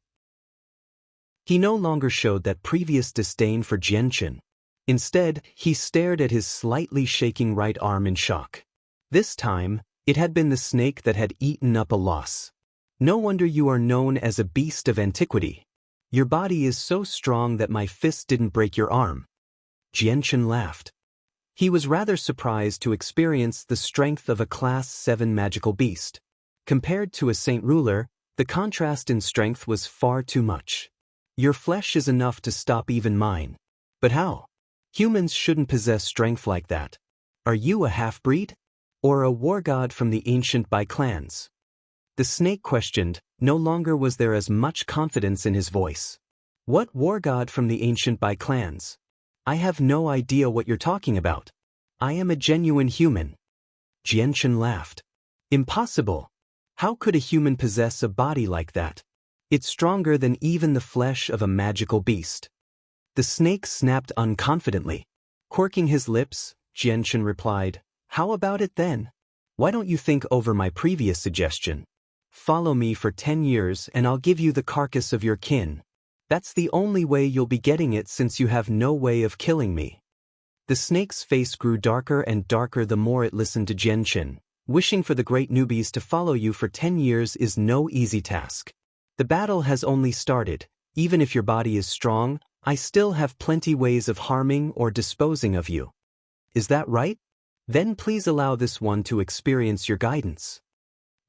He no longer showed that previous disdain for Jian Chen. Instead, he stared at his slightly shaking right arm in shock. This time, it had been the snake that had eaten up a loss. "No wonder you are known as a beast of antiquity. Your body is so strong that my fist didn't break your arm." Jian Chen laughed. He was rather surprised to experience the strength of a Class 7 magical beast. Compared to a saint ruler, the contrast in strength was far too much. "Your flesh is enough to stop even mine. But how? Humans shouldn't possess strength like that. Are you a half-breed? Or a war god from the ancient Bai clans?" The snake questioned. No longer was there as much confidence in his voice. "What war god from the ancient Bai clans? I have no idea what you're talking about. I am a genuine human." Jian Chen laughed. "Impossible. How could a human possess a body like that? It's stronger than even the flesh of a magical beast." The snake snapped unconfidently. Quirking his lips, Jian Chen replied, "How about it then? Why don't you think over my previous suggestion? Follow me for 10 years and I'll give you the carcass of your kin. That's the only way you'll be getting it since you have no way of killing me." The snake's face grew darker and darker the more it listened to Jian Chen. "Wishing for the great newbies to follow you for 10 years is no easy task. The battle has only started. Even if your body is strong, I still have plenty ways of harming or disposing of you. Is that right? Then please allow this one to experience your guidance."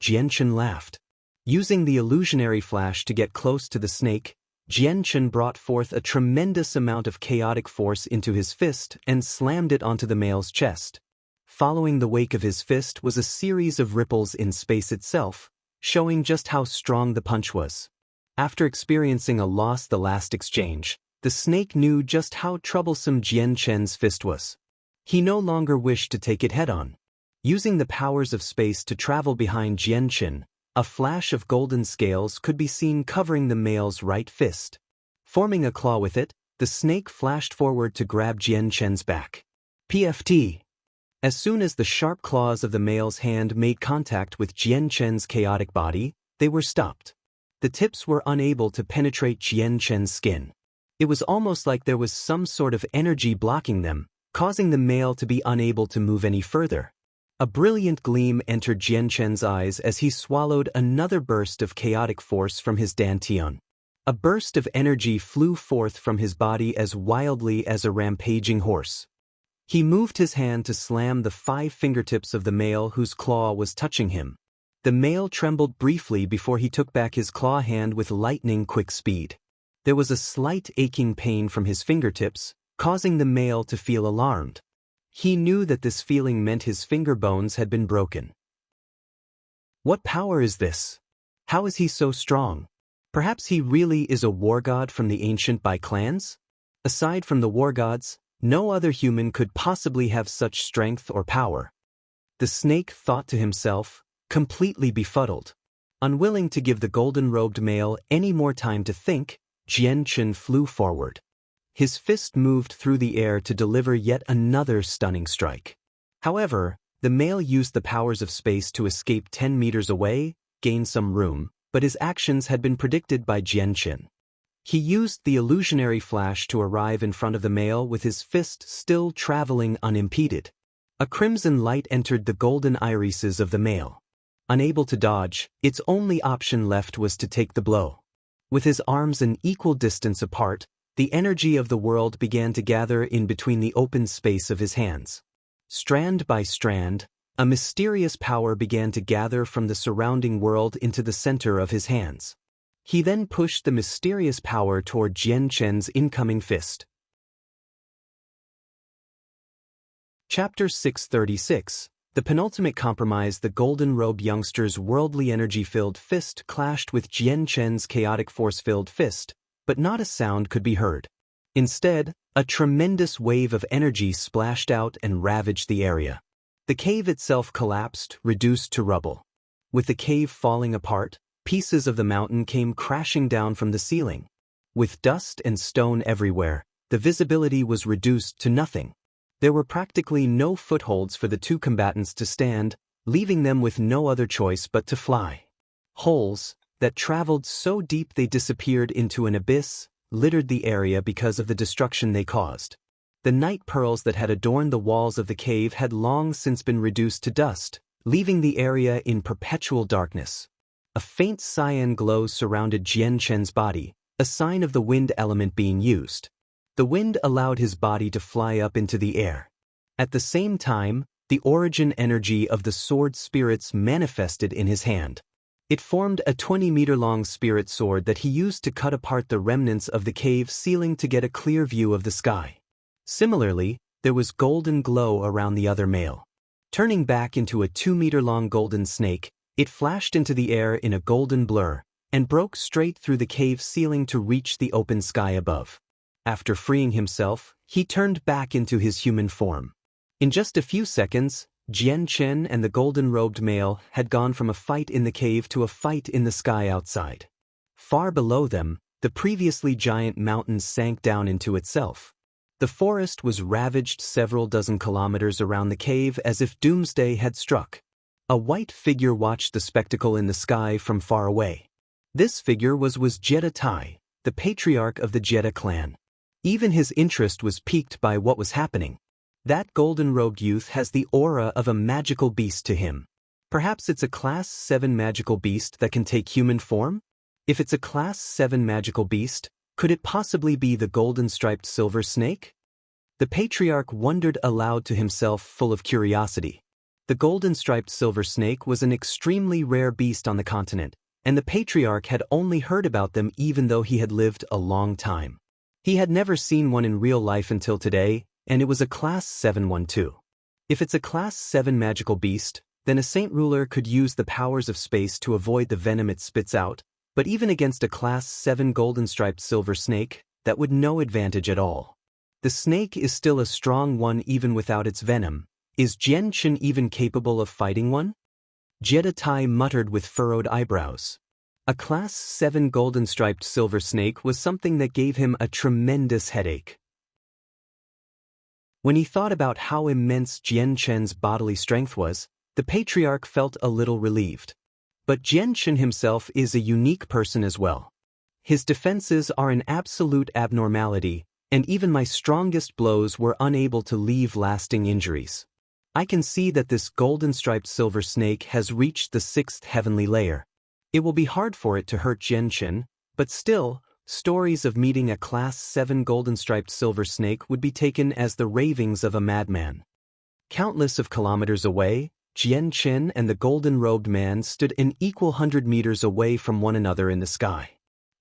Jian Chen laughed. Using the illusionary flash to get close to the snake, Jian Chen brought forth a tremendous amount of chaotic force into his fist and slammed it onto the male's chest. Following the wake of his fist was a series of ripples in space itself, showing just how strong the punch was. After experiencing a loss the last exchange, the snake knew just how troublesome Jian Chen's fist was. He no longer wished to take it head-on. Using the powers of space to travel behind Jian Chen, a flash of golden scales could be seen covering the male's right fist. Forming a claw with it, the snake flashed forward to grab Jian Chen's back. PFT. As soon as the sharp claws of the male's hand made contact with Jian Chen's chaotic body, they were stopped. The tips were unable to penetrate Jian Chen's skin. It was almost like there was some sort of energy blocking them, causing the male to be unable to move any further. A brilliant gleam entered Jian Chen's eyes as he swallowed another burst of chaotic force from his dantian. A burst of energy flew forth from his body as wildly as a rampaging horse. He moved his hand to slam the 5 fingertips of the male whose claw was touching him. The male trembled briefly before he took back his claw hand with lightning-quick speed. There was a slight aching pain from his fingertips, causing the male to feel alarmed. He knew that this feeling meant his finger bones had been broken. What power is this? How is he so strong? Perhaps he really is a war god from the ancient Bai clans? Aside from the war gods, no other human could possibly have such strength or power. The snake thought to himself, completely befuddled. Unwilling to give the golden-robed male any more time to think, Jianchen flew forward. His fist moved through the air to deliver yet another stunning strike. However, the male used the powers of space to escape 10 meters away, gain some room, but his actions had been predicted by Jianchen. He used the illusionary flash to arrive in front of the male with his fist still traveling unimpeded. A crimson light entered the golden irises of the male. Unable to dodge, its only option left was to take the blow. With his arms an equal distance apart, the energy of the world began to gather in between the open space of his hands. Strand by strand, a mysterious power began to gather from the surrounding world into the center of his hands. He then pushed the mysterious power toward Jianchen's incoming fist. Chapter 636. The penultimate compromise. The golden-robed youngster's worldly energy-filled fist clashed with Jianchen's chaotic force-filled fist, but not a sound could be heard. Instead, a tremendous wave of energy splashed out and ravaged the area. The cave itself collapsed, reduced to rubble. With the cave falling apart, pieces of the mountain came crashing down from the ceiling. With dust and stone everywhere, the visibility was reduced to nothing. There were practically no footholds for the two combatants to stand, leaving them with no other choice but to fly. Holes, that traveled so deep they disappeared into an abyss, littered the area because of the destruction they caused. The night pearls that had adorned the walls of the cave had long since been reduced to dust, leaving the area in perpetual darkness. A faint cyan glow surrounded Jianchen's body, a sign of the wind element being used. The wind allowed his body to fly up into the air. At the same time, the origin energy of the sword spirits manifested in his hand. It formed a 20-meter-long spirit sword that he used to cut apart the remnants of the cave ceiling to get a clear view of the sky. Similarly, there was golden glow around the other male. Turning back into a 2-meter-long golden snake, it flashed into the air in a golden blur, and broke straight through the cave ceiling to reach the open sky above. After freeing himself, he turned back into his human form. In just a few seconds, Jianchen and the golden-robed male had gone from a fight in the cave to a fight in the sky outside. Far below them, the previously giant mountain sank down into itself. The forest was ravaged several dozen kilometers around the cave as if doomsday had struck. A white figure watched the spectacle in the sky from far away. This figure was Jetta Tai, the patriarch of the Jetta clan. Even his interest was piqued by what was happening. That golden-robed youth has the aura of a magical beast to him. Perhaps it's a Class 7 magical beast that can take human form? If it's a Class 7 magical beast, could it possibly be the golden-striped silver snake? The patriarch wondered aloud to himself, full of curiosity. The golden-striped silver snake was an extremely rare beast on the continent, and the patriarch had only heard about them even though he had lived a long time. He had never seen one in real life until today, and it was a Class 7 one too. If it's a Class 7 magical beast, then a saint ruler could use the powers of space to avoid the venom it spits out, but even against a Class 7 golden-striped silver snake, that would no advantage at all. The snake is still a strong one even without its venom. Is Jianchen even capable of fighting one? Jetta Tai muttered with furrowed eyebrows. A Class 7 golden-striped silver snake was something that gave him a tremendous headache. When he thought about how immense Jianchen's bodily strength was, the patriarch felt a little relieved. But Jianchen himself is a unique person as well. His defenses are an absolute abnormality, and even my strongest blows were unable to leave lasting injuries. I can see that this golden-striped silver snake has reached the 6th heavenly layer. It will be hard for it to hurt Jianchen, but still, stories of meeting a Class 7 golden-striped silver snake would be taken as the ravings of a madman. Countless of kilometers away, Jianchen and the golden-robed man stood an equal 100 meters away from one another in the sky.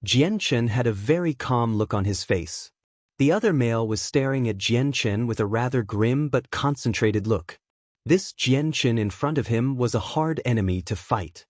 Jianchen had a very calm look on his face. The other male was staring at Jianchen with a rather grim but concentrated look. This Jianchen in front of him was a hard enemy to fight.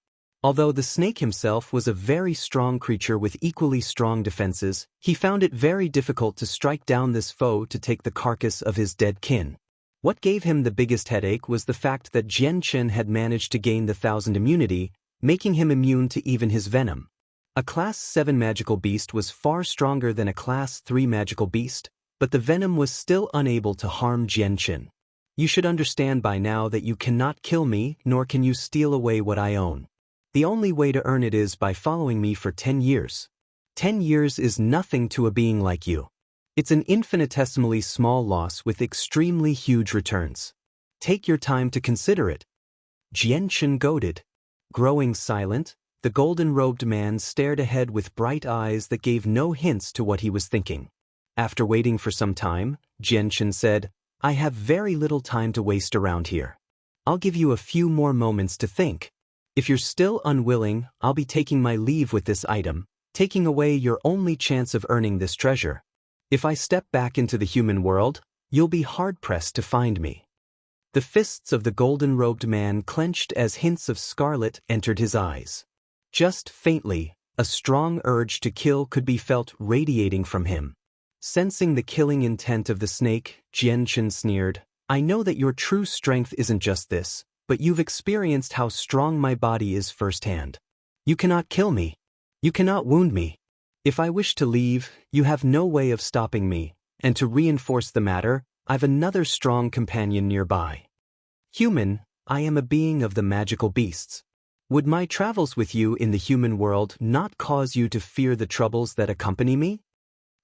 Although the snake himself was a very strong creature with equally strong defenses, he found it very difficult to strike down this foe to take the carcass of his dead kin. What gave him the biggest headache was the fact that Jian Chen had managed to gain the 1000 immunity, making him immune to even his venom. A Class 7 magical beast was far stronger than a Class 3 magical beast, but the venom was still unable to harm Jian Chen. You should understand by now that you cannot kill me, nor can you steal away what I own. The only way to earn it is by following me for 10 years. 10 years is nothing to a being like you. It's an infinitesimally small loss with extremely huge returns. Take your time to consider it. Jian Chen goaded. Growing silent, the golden-robed man stared ahead with bright eyes that gave no hints to what he was thinking. After waiting for some time, Jian Chen said, "I have very little time to waste around here. I'll give you a few more moments to think. If you're still unwilling, I'll be taking my leave with this item, taking away your only chance of earning this treasure. If I step back into the human world, you'll be hard-pressed to find me." The fists of the golden-robed man clenched as hints of scarlet entered his eyes. Just faintly, a strong urge to kill could be felt radiating from him. Sensing the killing intent of the snake, Jian Chen sneered, "I know that your true strength isn't just this, but you've experienced how strong my body is firsthand. You cannot kill me. You cannot wound me. If I wish to leave, you have no way of stopping me, and to reinforce the matter, I've another strong companion nearby. Human, I am a being of the magical beasts. Would my travels with you in the human world not cause you to fear the troubles that accompany me?"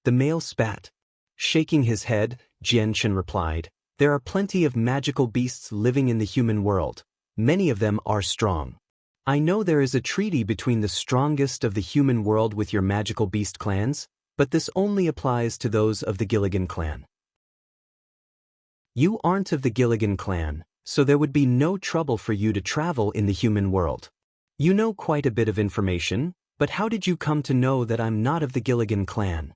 The male spat. Shaking his head, Jian Chen replied, "There are plenty of magical beasts living in the human world. Many of them are strong. I know there is a treaty between the strongest of the human world with your magical beast clans, but this only applies to those of the Gilligan clan. You aren't of the Gilligan clan, so there would be no trouble for you to travel in the human world. You know quite a bit of information, but how did you come to know that I'm not of the Gilligan clan?"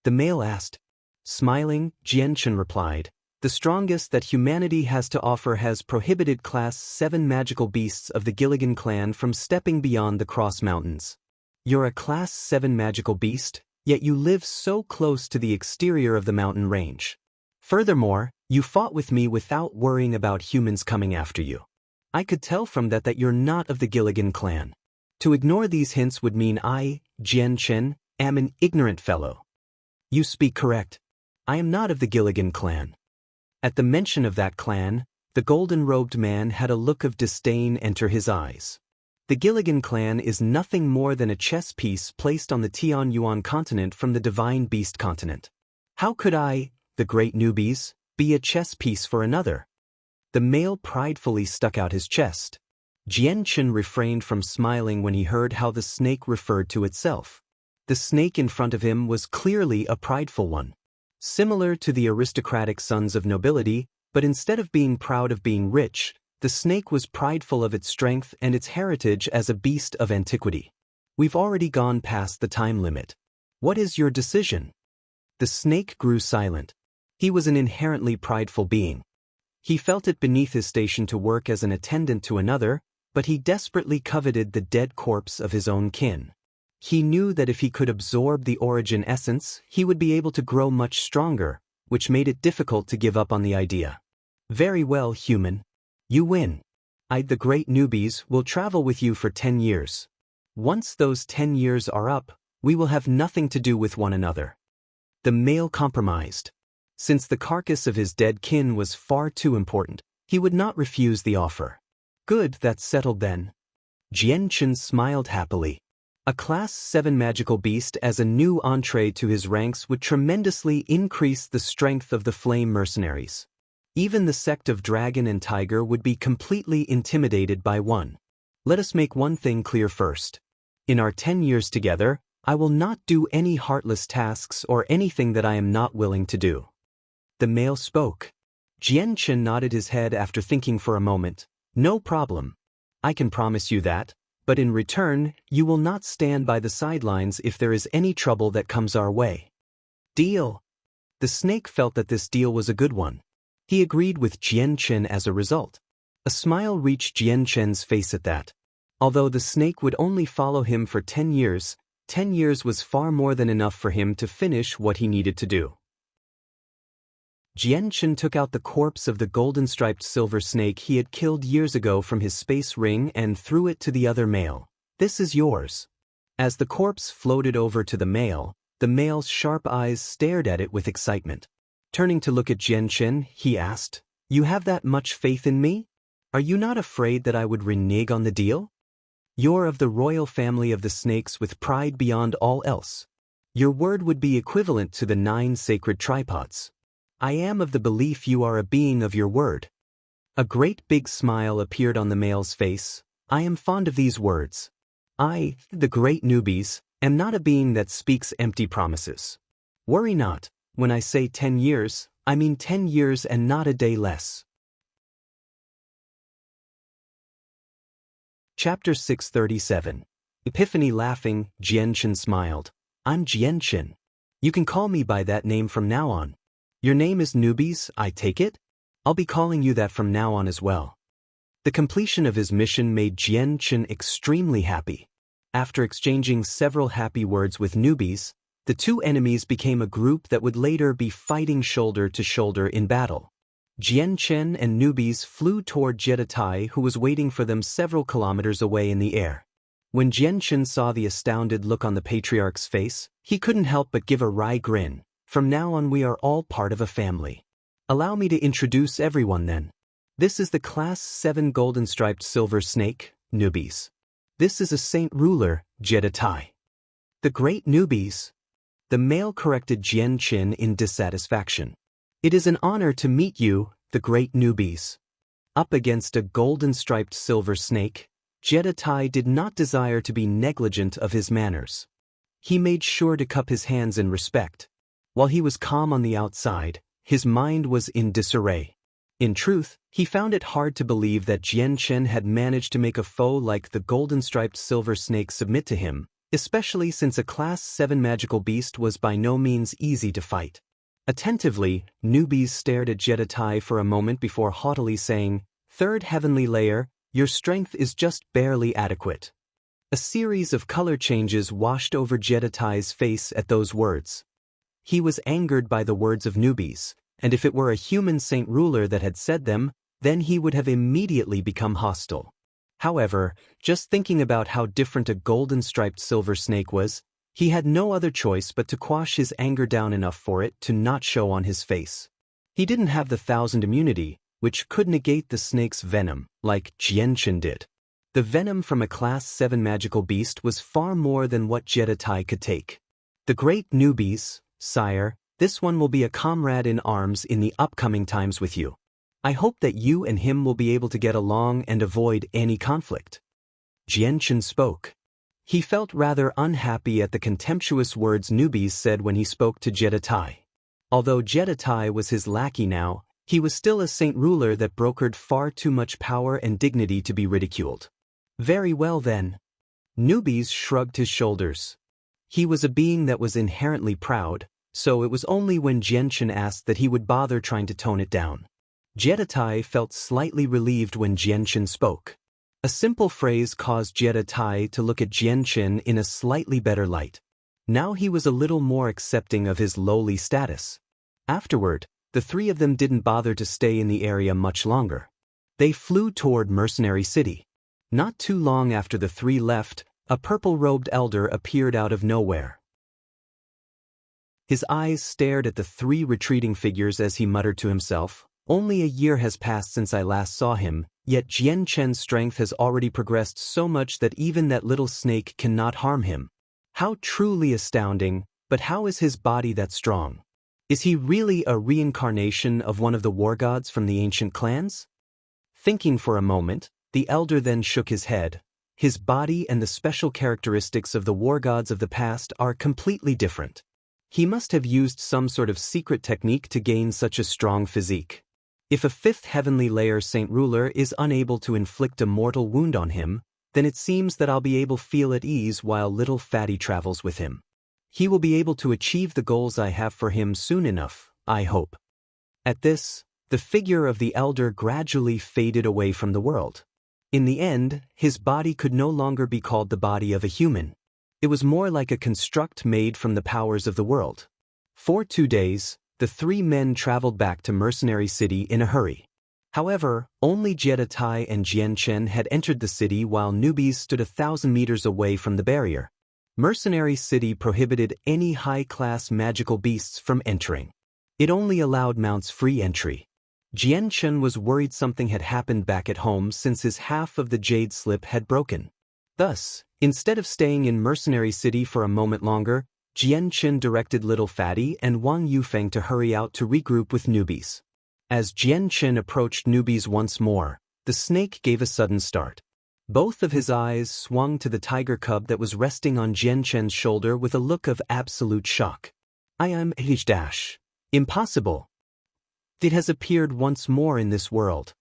The male asked. Smiling, Jian Chen replied, "The strongest that humanity has to offer has prohibited Class 7 magical beasts of the Gilligan clan from stepping beyond the Cross Mountains. You're a Class 7 magical beast, yet you live so close to the exterior of the mountain range. Furthermore, you fought with me without worrying about humans coming after you. I could tell from that you're not of the Gilligan clan. To ignore these hints would mean I, Jian Chen, am an ignorant fellow." "You speak correct. I am not of the Gilligan clan." At the mention of that clan, the golden-robed man had a look of disdain enter his eyes. The Gilligan clan is nothing more than a chess piece placed on the Tianyuan continent from the Divine Beast continent. How could I, the great newbies, be a chess piece for another? The male pridefully stuck out his chest. Jian Chen refrained from smiling when he heard how the snake referred to itself. The snake in front of him was clearly a prideful one. Similar to the aristocratic sons of nobility, but instead of being proud of being rich, the snake was prideful of its strength and its heritage as a beast of antiquity. "We've already gone past the time limit. What is your decision?" The snake grew silent. He was an inherently prideful being. He felt it beneath his station to work as an attendant to another, but he desperately coveted the dead corpse of his own kin. He knew that if he could absorb the origin essence, he would be able to grow much stronger, which made it difficult to give up on the idea. "Very well, human. You win. I, the great newbies, will travel with you for 10 years. Once those 10 years are up, we will have nothing to do with one another." The male compromised. Since the carcass of his dead kin was far too important, he would not refuse the offer. "Good, that's settled then." Jian Chen smiled happily. A Class 7 magical beast as a new entree to his ranks would tremendously increase the strength of the Flame Mercenaries. Even the sect of Dragon and Tiger would be completely intimidated by one. Let us make one thing clear first. In our 10 years together, I will not do any heartless tasks or anything that I am not willing to do. The male spoke. Jian Chen nodded his head after thinking for a moment. "No problem. I can promise you that. But in return, you will not stand by the sidelines if there is any trouble that comes our way." "Deal." The snake felt that this deal was a good one. He agreed with Jian Chen as a result. A smile reached Jian Chen's face at that. Although the snake would only follow him for 10 years, 10 years was far more than enough for him to finish what he needed to do. Jianchen took out the corpse of the golden-striped silver snake he had killed years ago from his space ring and threw it to the other male. "This is yours." As the corpse floated over to the male's sharp eyes stared at it with excitement. Turning to look at Jianchen, he asked, "You have that much faith in me? Are you not afraid that I would renege on the deal? You're of the royal family of the snakes with pride beyond all else. Your word would be equivalent to the 9 sacred tripods. I am of the belief you are a being of your word." A great big smile appeared on the male's face. "I am fond of these words. I, the great newbies, am not a being that speaks empty promises. Worry not, when I say 10 years, I mean 10 years and not a day less." Chapter 637. Epiphany. Laughing, Jianchen smiled. "I'm Jianchen. You can call me by that name from now on. Your name is Newbies, I take it? I'll be calling you that from now on as well." The completion of his mission made Jianchen extremely happy. After exchanging several happy words with Newbies, the two enemies became a group that would later be fighting shoulder to shoulder in battle. Jianchen and Newbies flew toward Jeditai, who was waiting for them several kilometers away in the air. When Jianchen saw the astounded look on the patriarch's face, he couldn't help but give a wry grin. "From now on we are all part of a family. Allow me to introduce everyone then. This is the Class 7 golden-striped silver snake, Newbies. This is a saint ruler, Jeditai." "The great Newbies." The male corrected Jianchen in dissatisfaction. "It is an honor to meet you, the great Newbies." Up against a golden-striped silver snake, Jeditai did not desire to be negligent of his manners. He made sure to cup his hands in respect. While he was calm on the outside, his mind was in disarray. In truth, he found it hard to believe that Jianchen had managed to make a foe like the golden-striped silver snake submit to him, especially since a Class 7 magical beast was by no means easy to fight. Attentively, Newbies stared at Jeditai for a moment before haughtily saying, "Third heavenly layer, your strength is just barely adequate." A series of color changes washed over Jeditai's face at those words. He was angered by the words of Newbies, and if it were a human saint ruler that had said them, then he would have immediately become hostile. However, just thinking about how different a golden-striped silver snake was, he had no other choice but to quash his anger down enough for it to not show on his face. He didn't have the 1,000 immunity, which could negate the snake's venom, like Jianchen did. The venom from a Class 7 magical beast was far more than what Jeditai could take. "The great Newbies, sire, this one will be a comrade in arms in the upcoming times with you. I hope that you and him will be able to get along and avoid any conflict." Jianchen spoke. He felt rather unhappy at the contemptuous words Newbies said when he spoke to Jeditai. Although Jeditai was his lackey now, he was still a saint ruler that brokered far too much power and dignity to be ridiculed. "Very well then." Newbies shrugged his shoulders. He was a being that was inherently proud, so it was only when Jianchen asked that he would bother trying to tone it down. Jeditai felt slightly relieved when Jianchen spoke. A simple phrase caused Jeditai to look at Jianchen in a slightly better light. Now he was a little more accepting of his lowly status. Afterward, the three of them didn't bother to stay in the area much longer. They flew toward Mercenary City. Not too long after the three left, a purple-robed elder appeared out of nowhere. His eyes stared at the three retreating figures as he muttered to himself, "Only a year has passed since I last saw him, yet Jianchen's strength has already progressed so much that even that little snake cannot harm him. How truly astounding, but how is his body that strong? Is he really a reincarnation of one of the war gods from the ancient clans?" Thinking for a moment, the elder then shook his head. His body and the special characteristics of the war gods of the past are completely different. He must have used some sort of secret technique to gain such a strong physique. If a fifth heavenly layer saint ruler is unable to inflict a mortal wound on him, then it seems that I'll be able to feel at ease while little Fatty travels with him. He will be able to achieve the goals I have for him soon enough, I hope. At this, the figure of the elder gradually faded away from the world. In the end, his body could no longer be called the body of a human. It was more like a construct made from the powers of the world. For 2 days, the 3 men traveled back to Mercenary City in a hurry. However, only Jiedatai and Jianchen had entered the city while newbies stood 1,000 meters away from the barrier. Mercenary City prohibited any high-class magical beasts from entering. It only allowed mounts free entry. Jianchen was worried something had happened back at home since his half of the jade slip had broken. Thus, instead of staying in Mercenary City for a moment longer, Jianchen directed Little Fatty and Wang Yufeng to hurry out to regroup with newbies. As Jianchen approached newbies once more, the snake gave a sudden start. Both of his eyes swung to the tiger cub that was resting on Jianchen's shoulder with a look of absolute shock. I am H-. Impossible. It has appeared once more in this world.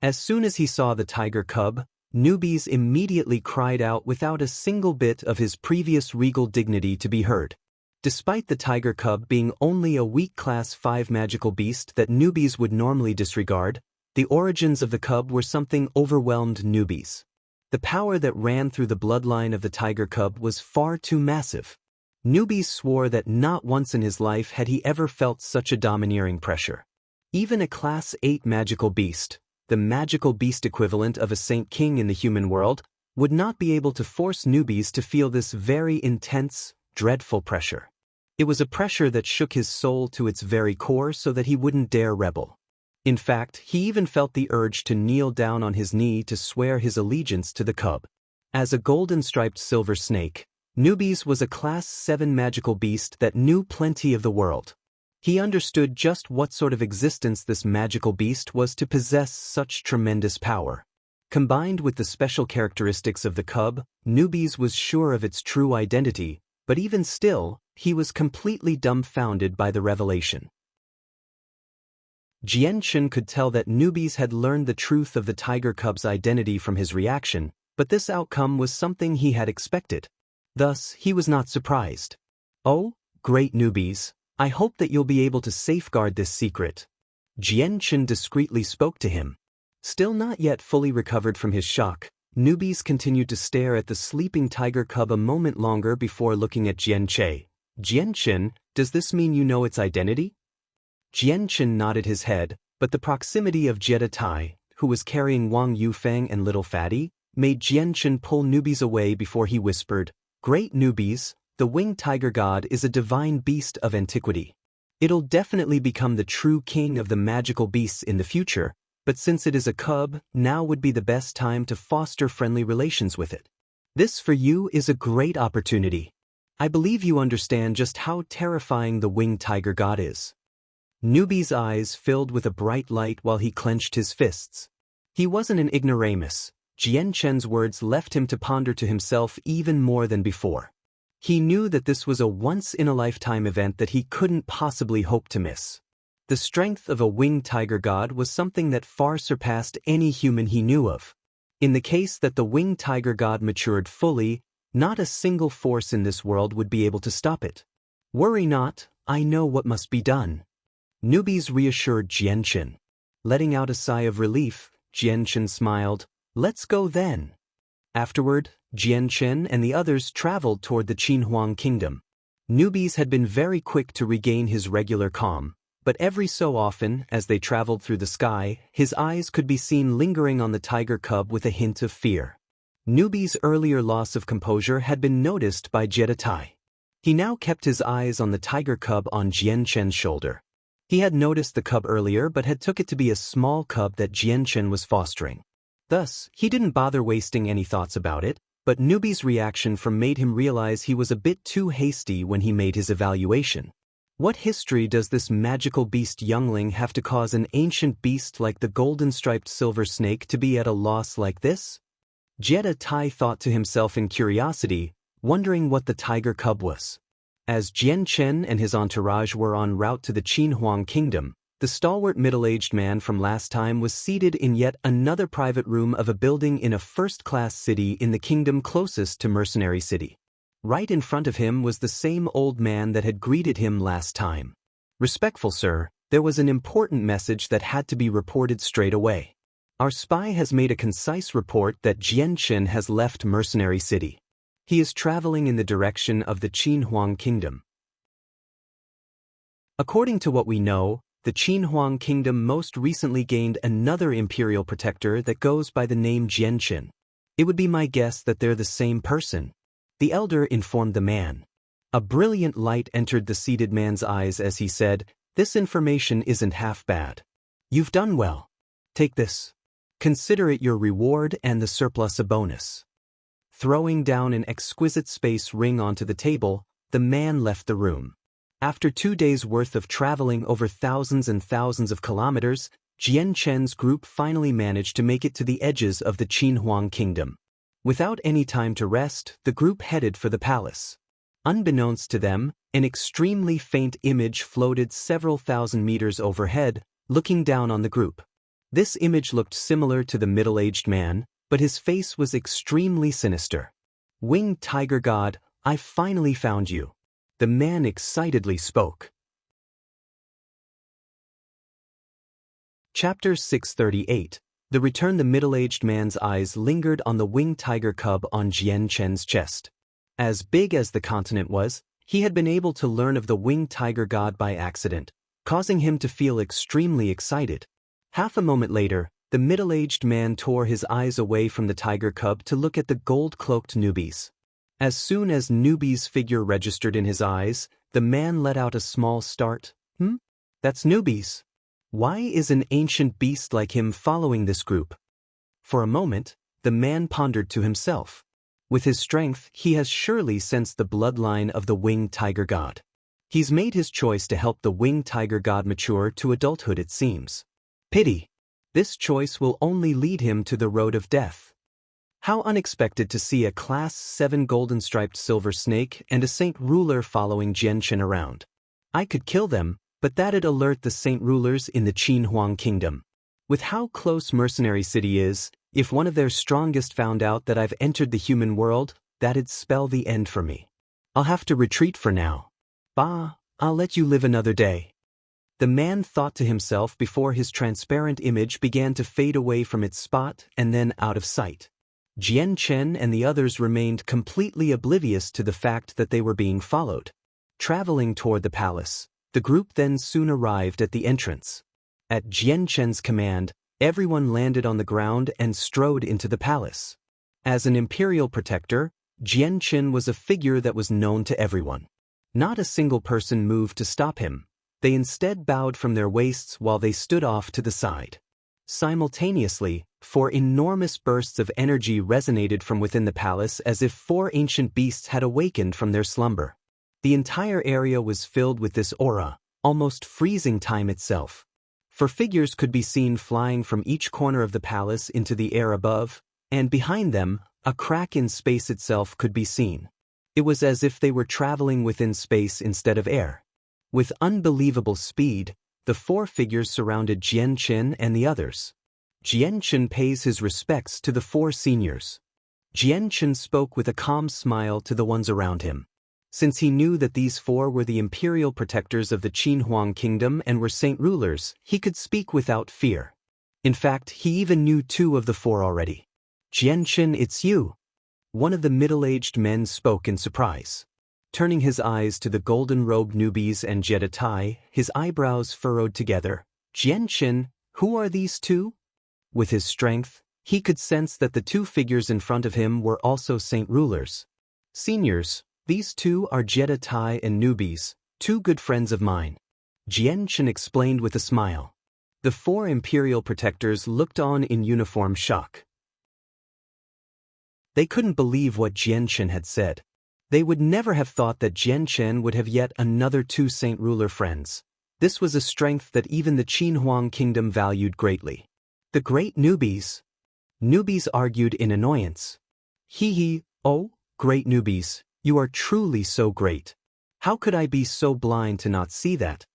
As soon as he saw the tiger cub, newbies immediately cried out without a single bit of his previous regal dignity to be heard. Despite the tiger cub being only a weak class 5 magical beast that newbies would normally disregard, the origins of the cub were something overwhelmed newbies. The power that ran through the bloodline of the tiger cub was far too massive. Newbies swore that not once in his life had he ever felt such a domineering pressure. Even a class 8 magical beast, the magical beast equivalent of a Saint King in the human world, would not be able to force newbies to feel this very intense, dreadful pressure. It was a pressure that shook his soul to its very core so that he wouldn't dare rebel. In fact, he even felt the urge to kneel down on his knee to swear his allegiance to the cub. As a golden-striped silver snake, Newbies was a class 7 magical beast that knew plenty of the world. He understood just what sort of existence this magical beast was to possess such tremendous power. Combined with the special characteristics of the cub, Newbies was sure of its true identity, but even still, he was completely dumbfounded by the revelation. Jianchen could tell that Newbies had learned the truth of the tiger cub's identity from his reaction, but this outcome was something he had expected. Thus, he was not surprised. "Oh, great Newbies, I hope that you'll be able to safeguard this secret." Jianchen discreetly spoke to him. Still not yet fully recovered from his shock, Newbies continued to stare at the sleeping tiger cub a moment longer before looking at Jianchen. "Jianchen, does this mean you know its identity?" Jianchen nodded his head, but the proximity of Jiedatai, who was carrying Wang Yufeng and Little Fatty, made Jianchen pull Newbies away before he whispered, "Great Newbies, the winged tiger god is a divine beast of antiquity. It'll definitely become the true king of the magical beasts in the future, but since it is a cub, now would be the best time to foster friendly relations with it. This for you is a great opportunity. I believe you understand just how terrifying the winged tiger god is." Newbie's eyes filled with a bright light while he clenched his fists. He wasn't an ignoramus. Jianchen's words left him to ponder to himself even more than before. He knew that this was a once-in-a-lifetime event that he couldn't possibly hope to miss. The strength of a winged tiger god was something that far surpassed any human he knew of. In the case that the winged tiger god matured fully, not a single force in this world would be able to stop it. "Worry not, I know what must be done." Newbies reassured Jianchen. Letting out a sigh of relief, Jianchen smiled. "Let's go then." Afterward, Jianchen and the others traveled toward the Qinhuang kingdom. Newbies had been very quick to regain his regular calm, but every so often, as they traveled through the sky, his eyes could be seen lingering on the tiger cub with a hint of fear. Newbies' earlier loss of composure had been noticed by Jiedatai. He now kept his eyes on the tiger cub on Jianchen's shoulder. He had noticed the cub earlier but had took it to be a small cub that Jianchen was fostering. Thus, he didn't bother wasting any thoughts about it, but Newbie's reaction made him realize he was a bit too hasty when he made his evaluation. What history does this magical beast youngling have to cause an ancient beast like the golden-striped silver snake to be at a loss like this? Jiedatai thought to himself in curiosity, wondering what the tiger cub was. As Jianchen and his entourage were en route to the Qinhuang kingdom, the stalwart middle-aged man from last time was seated in yet another private room of a building in a first-class city in the kingdom closest to Mercenary City. Right in front of him was the same old man that had greeted him last time. "Respectful sir, there was an important message that had to be reported straight away." Our spy has made a concise report that Jianchen has left Mercenary City. He is traveling in the direction of the Qinhuang Kingdom. According to what we know, the Qinhuang Kingdom most recently gained another imperial protector that goes by the name Jianchen. It would be my guess that they're the same person. The elder informed the man. A brilliant light entered the seated man's eyes as he said, "This information isn't half bad. You've done well. Take this. Consider it your reward and the surplus a bonus." Throwing down an exquisite space ring onto the table, the man left the room. After 2 days' worth of traveling over thousands and thousands of kilometers, Jianchen's group finally managed to make it to the edges of the Qinhuang Kingdom. Without any time to rest, the group headed for the palace. Unbeknownst to them, an extremely faint image floated several thousand meters overhead, looking down on the group. This image looked similar to the middle-aged man, but his face was extremely sinister. "Winged Tiger God, I finally found you," the man excitedly spoke. Chapter 638. The Return. The middle-aged man's eyes lingered on the winged tiger cub on Jianchen's chest. As big as the continent was, he had been able to learn of the winged tiger god by accident, causing him to feel extremely excited. Half a moment later, the middle-aged man tore his eyes away from the tiger cub to look at the gold-cloaked newbies. As soon as newbie's figure registered in his eyes, the man let out a small start. That's newbies. Why is an ancient beast like him following this group? For a moment, the man pondered to himself. With his strength, he has surely sensed the bloodline of the winged tiger god. He's made his choice to help the winged tiger god mature to adulthood, it seems. Pity. This choice will only lead him to the road of death. How unexpected to see a Class 7 golden-striped silver snake and a saint ruler following Jianchen around. I could kill them, but that'd alert the saint rulers in the Qinhuang Kingdom. With how close Mercenary City is, if one of their strongest found out that I've entered the human world, that'd spell the end for me. I'll have to retreat for now. Bah, I'll let you live another day. The man thought to himself before his transparent image began to fade away from its spot and then out of sight. Jianchen and the others remained completely oblivious to the fact that they were being followed. Traveling toward the palace, the group then soon arrived at the entrance. At Jianchen's command, everyone landed on the ground and strode into the palace. As an imperial protector, Jianchen was a figure that was known to everyone. Not a single person moved to stop him. They instead bowed from their waists while they stood off to the side. Simultaneously, 4 enormous bursts of energy resonated from within the palace as if 4 ancient beasts had awakened from their slumber. The entire area was filled with this aura, almost freezing time itself. 4 figures could be seen flying from each corner of the palace into the air above, and behind them, a crack in space itself could be seen. It was as if they were traveling within space instead of air. With unbelievable speed, the 4 figures surrounded Jianchen and the others. Jianchen pays his respects to the 4 seniors. Jianchen spoke with a calm smile to the ones around him. Since he knew that these 4 were the imperial protectors of the Qinhuang Kingdom and were saint rulers, he could speak without fear. In fact, he even knew 2 of the 4 already. "Jianchen, it's you." One of the middle-aged men spoke in surprise. Turning his eyes to the golden-robed newbies and Jeditai, his eyebrows furrowed together. "Jianchen, who are these 2? With his strength, he could sense that the 2 figures in front of him were also saint rulers. "Seniors, these 2 are Jeditai and newbies, 2 good friends of mine," Jianchen explained with a smile. The 4 imperial protectors looked on in uniform shock. They couldn't believe what Jianchen had said. They would never have thought that Jianchen would have yet another 2 saint ruler friends. This was a strength that even the Qinhuang Kingdom valued greatly. "The great newbies." Newbies argued in annoyance. "Hee, oh, great newbies, you are truly so great. How could I be so blind to not see that?"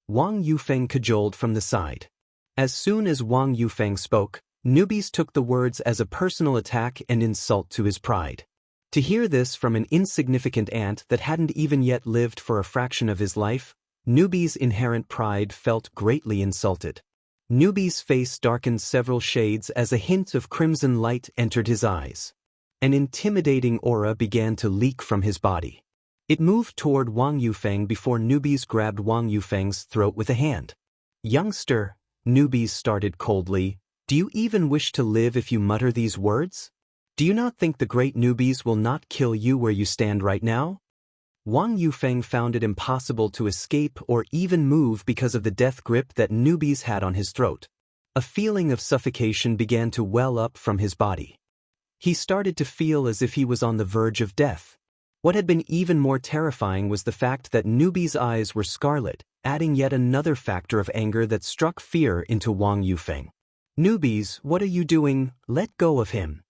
Wang Yufeng cajoled from the side. As soon as Wang Yufeng spoke, newbies took the words as a personal attack and insult to his pride. To hear this from an insignificant ant that hadn't even yet lived for a fraction of his life, newbies' inherent pride felt greatly insulted. Newbie's face darkened several shades as a hint of crimson light entered his eyes. An intimidating aura began to leak from his body. It moved toward Wang Yufeng before Newbies grabbed Wang Yufeng's throat with a hand. "Youngster," Newbies started coldly, "do you even wish to live if you mutter these words? Do you not think the great Newbies will not kill you where you stand right now?" Wang Yufeng found it impossible to escape or even move because of the death grip that Newbies had on his throat. A feeling of suffocation began to well up from his body. He started to feel as if he was on the verge of death. What had been even more terrifying was the fact that Newbie's eyes were scarlet, adding yet another factor of anger that struck fear into Wang Yufeng. "Newbies, what are you doing? Let go of him!"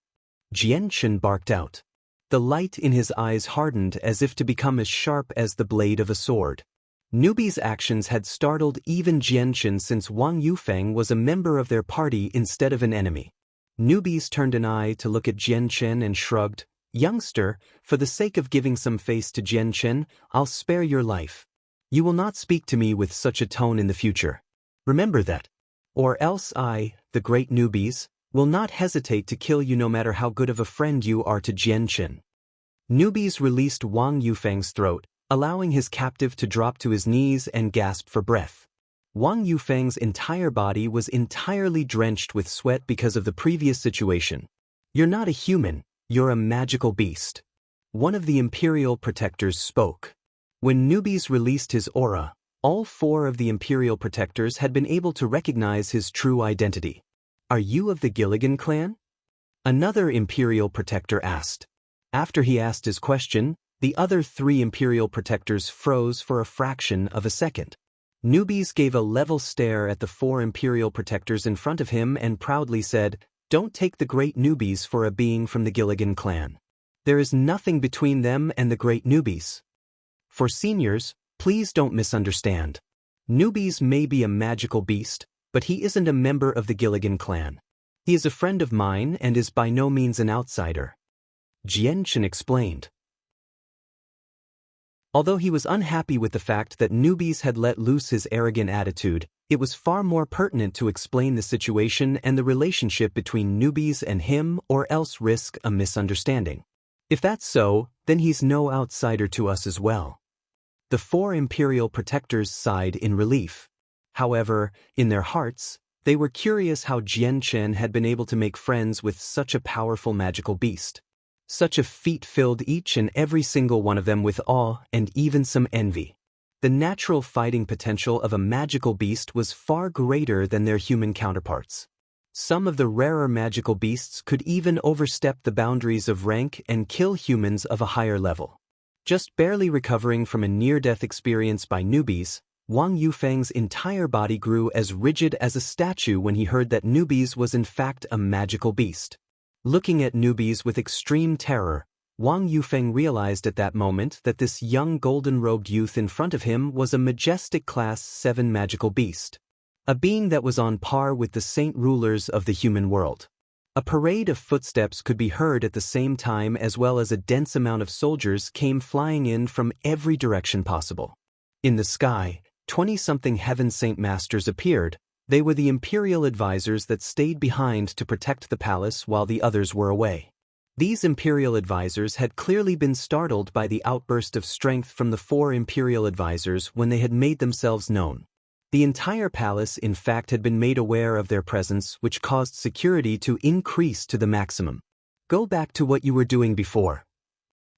Jianchen barked out. The light in his eyes hardened as if to become as sharp as the blade of a sword. Newbie's actions had startled even Jianchen since Wang Yufeng was a member of their party instead of an enemy. Newbies turned an eye to look at Jianchen and shrugged. "Youngster, for the sake of giving some face to Jianchen, I'll spare your life. You will not speak to me with such a tone in the future. Remember that. Or else I, the great Newbies, will not hesitate to kill you no matter how good of a friend you are to Jianchen." Newbies released Wang Yufeng's throat, allowing his captive to drop to his knees and gasp for breath. Wang Yufeng's entire body was entirely drenched with sweat because of the previous situation. "You're not a human, you're a magical beast." One of the Imperial Protectors spoke. When Newbies released his aura, all 4 of the Imperial Protectors had been able to recognize his true identity. "Are you of the Gilligan clan?" Another Imperial Protector asked. After he asked his question, the other 3 Imperial Protectors froze for a fraction of a second. Newbies gave a level stare at the 4 Imperial Protectors in front of him and proudly said, "Don't take the great Newbies for a being from the Gilligan clan. There is nothing between them and the great Newbies. For seniors, please don't misunderstand. Newbies may be a magical beast, but he isn't a member of the Gilligan clan. He is a friend of mine and is by no means an outsider." Jianchen explained. Although he was unhappy with the fact that Newbies had let loose his arrogant attitude, it was far more pertinent to explain the situation and the relationship between Newbies and him or else risk a misunderstanding. "If that's so, then he's no outsider to us as well." The 4 Imperial Protectors sighed in relief. However, in their hearts, they were curious how Jianchen had been able to make friends with such a powerful magical beast. Such a feat filled each and every single one of them with awe and even some envy. The natural fighting potential of a magical beast was far greater than their human counterparts. Some of the rarer magical beasts could even overstep the boundaries of rank and kill humans of a higher level. Just barely recovering from a near-death experience by Newbies, Wang Yufeng's entire body grew as rigid as a statue when he heard that Newbies was in fact a magical beast. Looking at Newbies with extreme terror, Wang Yufeng realized at that moment that this young golden-robed youth in front of him was a majestic Class 7 magical beast. A being that was on par with the saint rulers of the human world. A parade of footsteps could be heard at the same time as well as a dense amount of soldiers came flying in from every direction possible. In the sky, 20-something Heaven Saint Masters appeared. They were the Imperial advisors that stayed behind to protect the palace while the others were away. These Imperial advisors had clearly been startled by the outburst of strength from the 4 Imperial advisors when they had made themselves known. The entire palace in fact had been made aware of their presence, which caused security to increase to the maximum. "Go back to what you were doing before."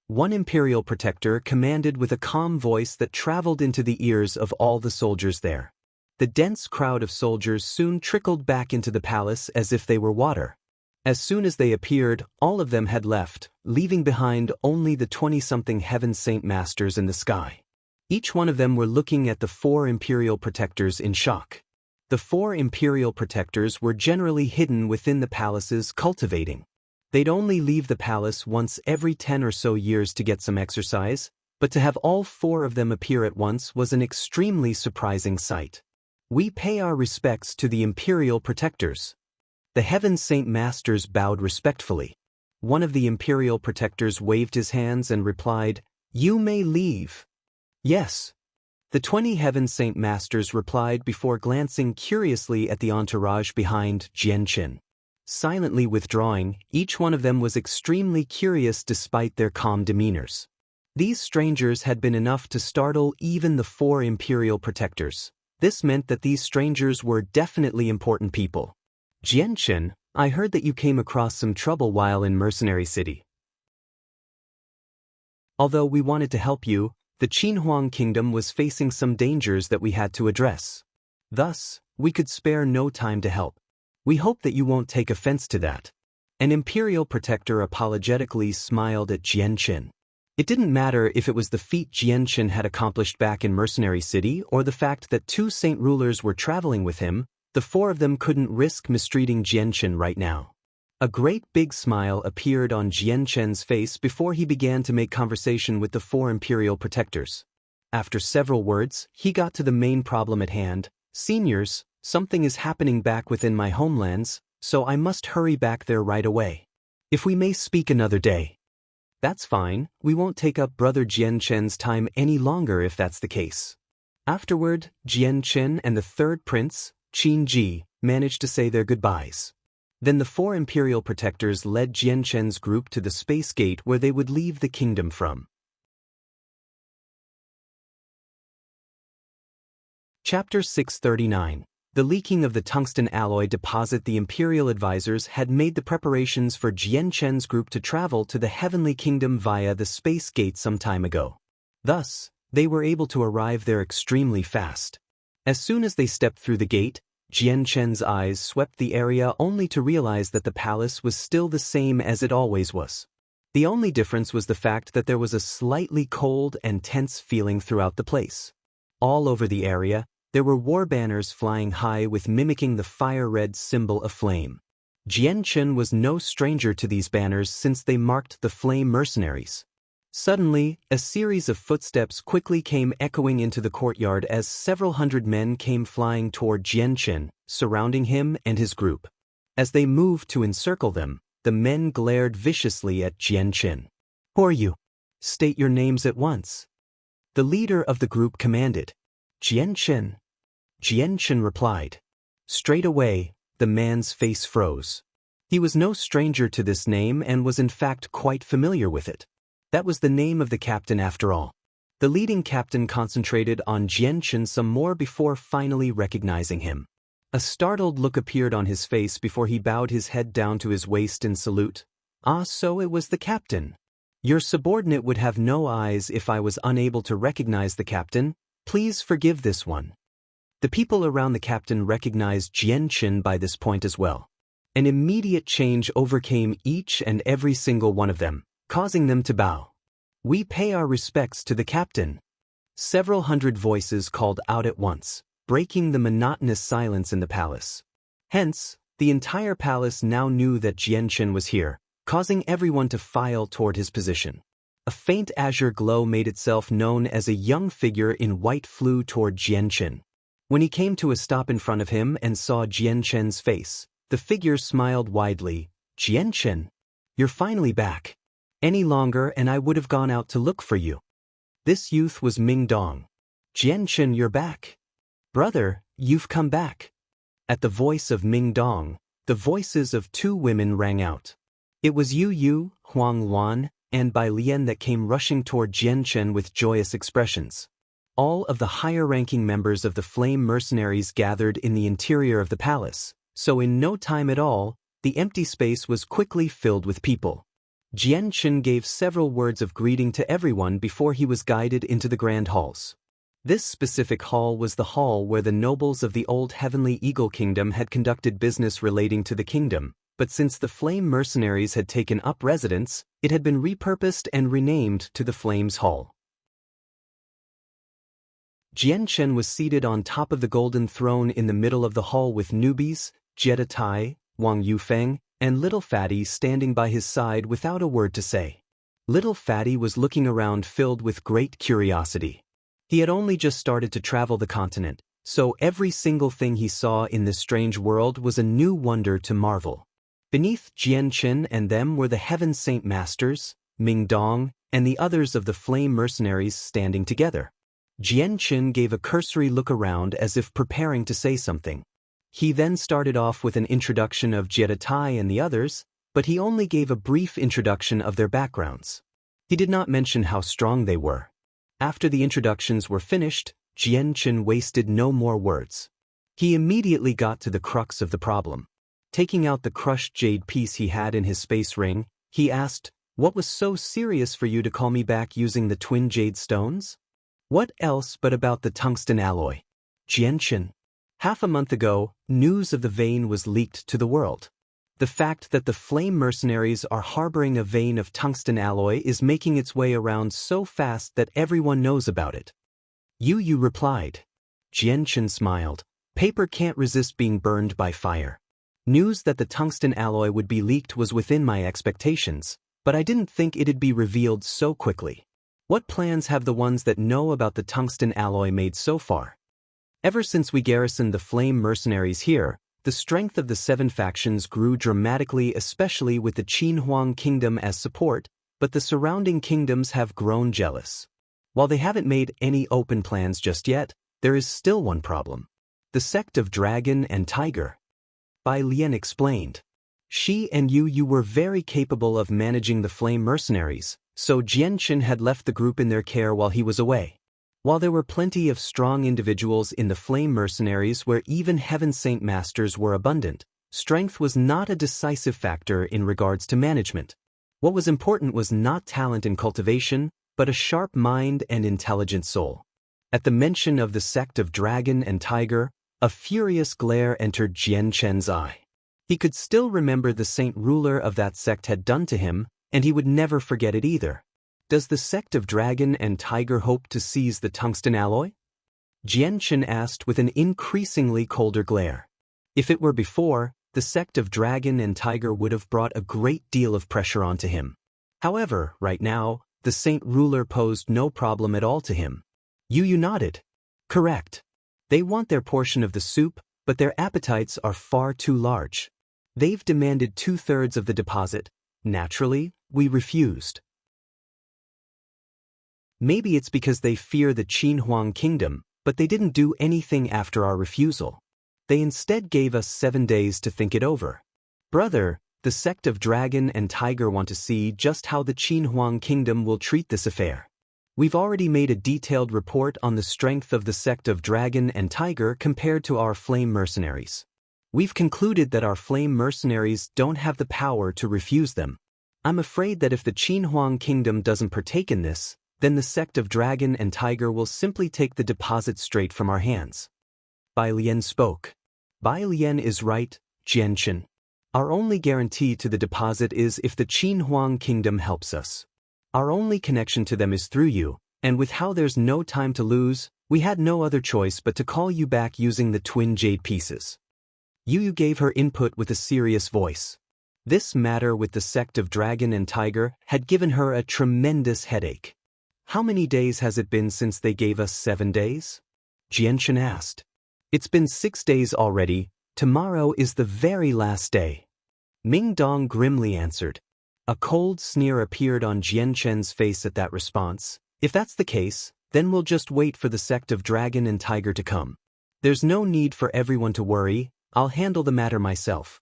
One Imperial Protector commanded with a calm voice that traveled into the ears of all the soldiers there. The dense crowd of soldiers soon trickled back into the palace as if they were water. As soon as they appeared, all of them had left, leaving behind only the 20-something Heaven Saint Masters in the sky. Each one of them were looking at the 4 Imperial Protectors in shock. The 4 Imperial Protectors were generally hidden within the palaces cultivating. They'd only leave the palace once every 10 or so years to get some exercise, but to have all 4 of them appear at once was an extremely surprising sight. "We pay our respects to the Imperial Protectors." The Heaven Saint Masters bowed respectfully. One of the Imperial Protectors waved his hands and replied, "You may leave." "Yes." The 20 Heaven Saint Masters replied before glancing curiously at the entourage behind Jianqin. Silently withdrawing, each one of them was extremely curious despite their calm demeanors. These strangers had been enough to startle even the 4 imperial protectors. This meant that these strangers were definitely important people. Jianqin, I heard that you came across some trouble while in Mercenary City. Although we wanted to help you, the Qinhuang Kingdom was facing some dangers that we had to address. Thus, we could spare no time to help. We hope that you won't take offense to that. An imperial protector apologetically smiled at Jianqin. It didn't matter if it was the feat Jianqin had accomplished back in Mercenary City or the fact that 2 saint rulers were traveling with him, the 4 of them couldn't risk mistreating Jianqin right now. A great big smile appeared on Jianqin's face before he began to make conversation with the 4 imperial protectors. After several words, he got to the main problem at hand. Seniors, something is happening back within my homelands, so I must hurry back there right away. If we may speak another day. That's fine, we won't take up Brother Jianqin's time any longer if that's the case. Afterward, Jianqin and the 3rd prince, Qin Ji, managed to say their goodbyes. Then the 4 imperial protectors led Jianqin's group to the space gate where they would leave the kingdom from. Chapter 639. The leaking of the tungsten alloy deposit. The imperial advisors had made the preparations for Jianqin's group to travel to the heavenly kingdom via the space gate some time ago. Thus, they were able to arrive there extremely fast. As soon as they stepped through the gate, Jianqin's eyes swept the area only to realize that the palace was still the same as it always was. The only difference was the fact that there was a slightly cold and tense feeling throughout the place. All over the area, there were war banners flying high with mimicking the fire-red symbol of flame. Jianqin was no stranger to these banners since they marked the flame mercenaries. Suddenly, a series of footsteps quickly came echoing into the courtyard as several hundred men came flying toward Jianqin, surrounding him and his group. As they moved to encircle them, the men glared viciously at Jianqin. "Who are you? State your names at once." The leader of the group commanded. "Jianqin." Jianqin replied. Straight away, the man's face froze. He was no stranger to this name and was in fact quite familiar with it. That was the name of the captain after all. The leading captain concentrated on Jianqin some more before finally recognizing him. A startled look appeared on his face before he bowed his head down to his waist in salute. "Ah, so it was the captain. Your subordinate would have no eyes if I was unable to recognize the captain. Please forgive this one." The people around the captain recognized Jianqin by this point as well. An immediate change overcame each and every single one of them, causing them to bow. "We pay our respects to the captain." Several hundred voices called out at once, breaking the monotonous silence in the palace. Hence, the entire palace now knew that Jianqin was here, causing everyone to file toward his position. A faint azure glow made itself known as a young figure in white flew toward Jianqin. When he came to a stop in front of him and saw Jianqin's face, the figure smiled widely. "Jianqin, you're finally back. Any longer and I would have gone out to look for you." This youth was Ming Dong. "Jianqin, you're back. Brother, you've come back." At the voice of Ming Dong, the voices of 2 women rang out. It was Yu Yu, Huang Luan, and Bai Lian that came rushing toward Jianqin with joyous expressions. All of the higher-ranking members of the Flame Mercenaries gathered in the interior of the palace, so in no time at all, the empty space was quickly filled with people. Jianqin gave several words of greeting to everyone before he was guided into the grand halls. This specific hall was the hall where the nobles of the old Heavenly Eagle Kingdom had conducted business relating to the kingdom, but since the Flame Mercenaries had taken up residence, it had been repurposed and renamed to the Flames Hall. Jianqin was seated on top of the golden throne in the middle of the hall with newbies, Jetta Tai, Wang Yufeng, and Little Fatty standing by his side without a word to say. Little Fatty was looking around filled with great curiosity. He had only just started to travel the continent, so every single thing he saw in this strange world was a new wonder to marvel. Beneath Jianqin and them were the Heaven Saint Masters, Ming Dong, and the others of the Flame Mercenaries standing together. Jianqun gave a cursory look around as if preparing to say something. He then started off with an introduction of Jietai and the others, but he only gave a brief introduction of their backgrounds. He did not mention how strong they were. After the introductions were finished, Jianqun wasted no more words. He immediately got to the crux of the problem. Taking out the crushed jade piece he had in his space ring, he asked, "What was so serious for you to call me back using the twin jade stones?" "What else but about the tungsten alloy?" "Jianqun, half a month ago, news of the vein was leaked to the world. The fact that the flame mercenaries are harboring a vein of tungsten alloy is making its way around so fast that everyone knows about it." Yu replied. Jianqun smiled. "Paper can't resist being burned by fire. News that the tungsten alloy would be leaked was within my expectations, but I didn't think it'd be revealed so quickly. What plans have the ones that know about the tungsten alloy made so far? Ever since we garrisoned the flame mercenaries here, the strength of the 7 factions grew dramatically, especially with the Qinhuang kingdom as support, but the surrounding kingdoms have grown jealous. While they haven't made any open plans just yet, there is still one problem. The sect of Dragon and Tiger. Bai Lian explained. She and Yu were very capable of managing the flame mercenaries, so Jianqun had left the group in their care while he was away. While there were plenty of strong individuals in the flame mercenaries where even Heaven Saint Masters were abundant, strength was not a decisive factor in regards to management. What was important was not talent and cultivation, but a sharp mind and intelligent soul. At the mention of the sect of Dragon and Tiger, a furious glare entered Jianqun's eye. He could still remember the saint ruler of that sect had done to him, and he would never forget it either. Does the sect of Dragon and Tiger hope to seize the tungsten alloy? Jianqun asked with an increasingly colder glare. If it were before, the sect of Dragon and Tiger would have brought a great deal of pressure onto him. However, right now, the saint ruler posed no problem at all to him. Yu nodded. Correct. They want their portion of the soup, but their appetites are far too large. They've demanded 2/3 of the deposit. Naturally, we refused. Maybe it's because they fear the Qinhuang kingdom, but they didn't do anything after our refusal. They instead gave us 7 days to think it over. Brother, the sect of Dragon and Tiger want to see just how the Qinhuang kingdom will treat this affair. We've already made a detailed report on the strength of the sect of Dragon and Tiger compared to our flame mercenaries. We've concluded that our flame mercenaries don't have the power to refuse them. I'm afraid that if the Qinhuang kingdom doesn't partake in this, then the sect of Dragon and Tiger will simply take the deposit straight from our hands. Bai Lian spoke. Bai Lian is right, Jianqun. Our only guarantee to the deposit is if the Qinhuang kingdom helps us. Our only connection to them is through you, and with how there's no time to lose, we had no other choice but to call you back using the twin jade pieces. Yu gave her input with a serious voice. This matter with the sect of Dragon and Tiger had given her a tremendous headache. How many days has it been since they gave us 7 days? Jianqun asked. It's been 6 days already. Tomorrow is the very last day. Ming Dong grimly answered. A cold sneer appeared on Jianqun's face at that response. If that's the case, then we'll just wait for the sect of Dragon and Tiger to come. There's no need for everyone to worry. I'll handle the matter myself.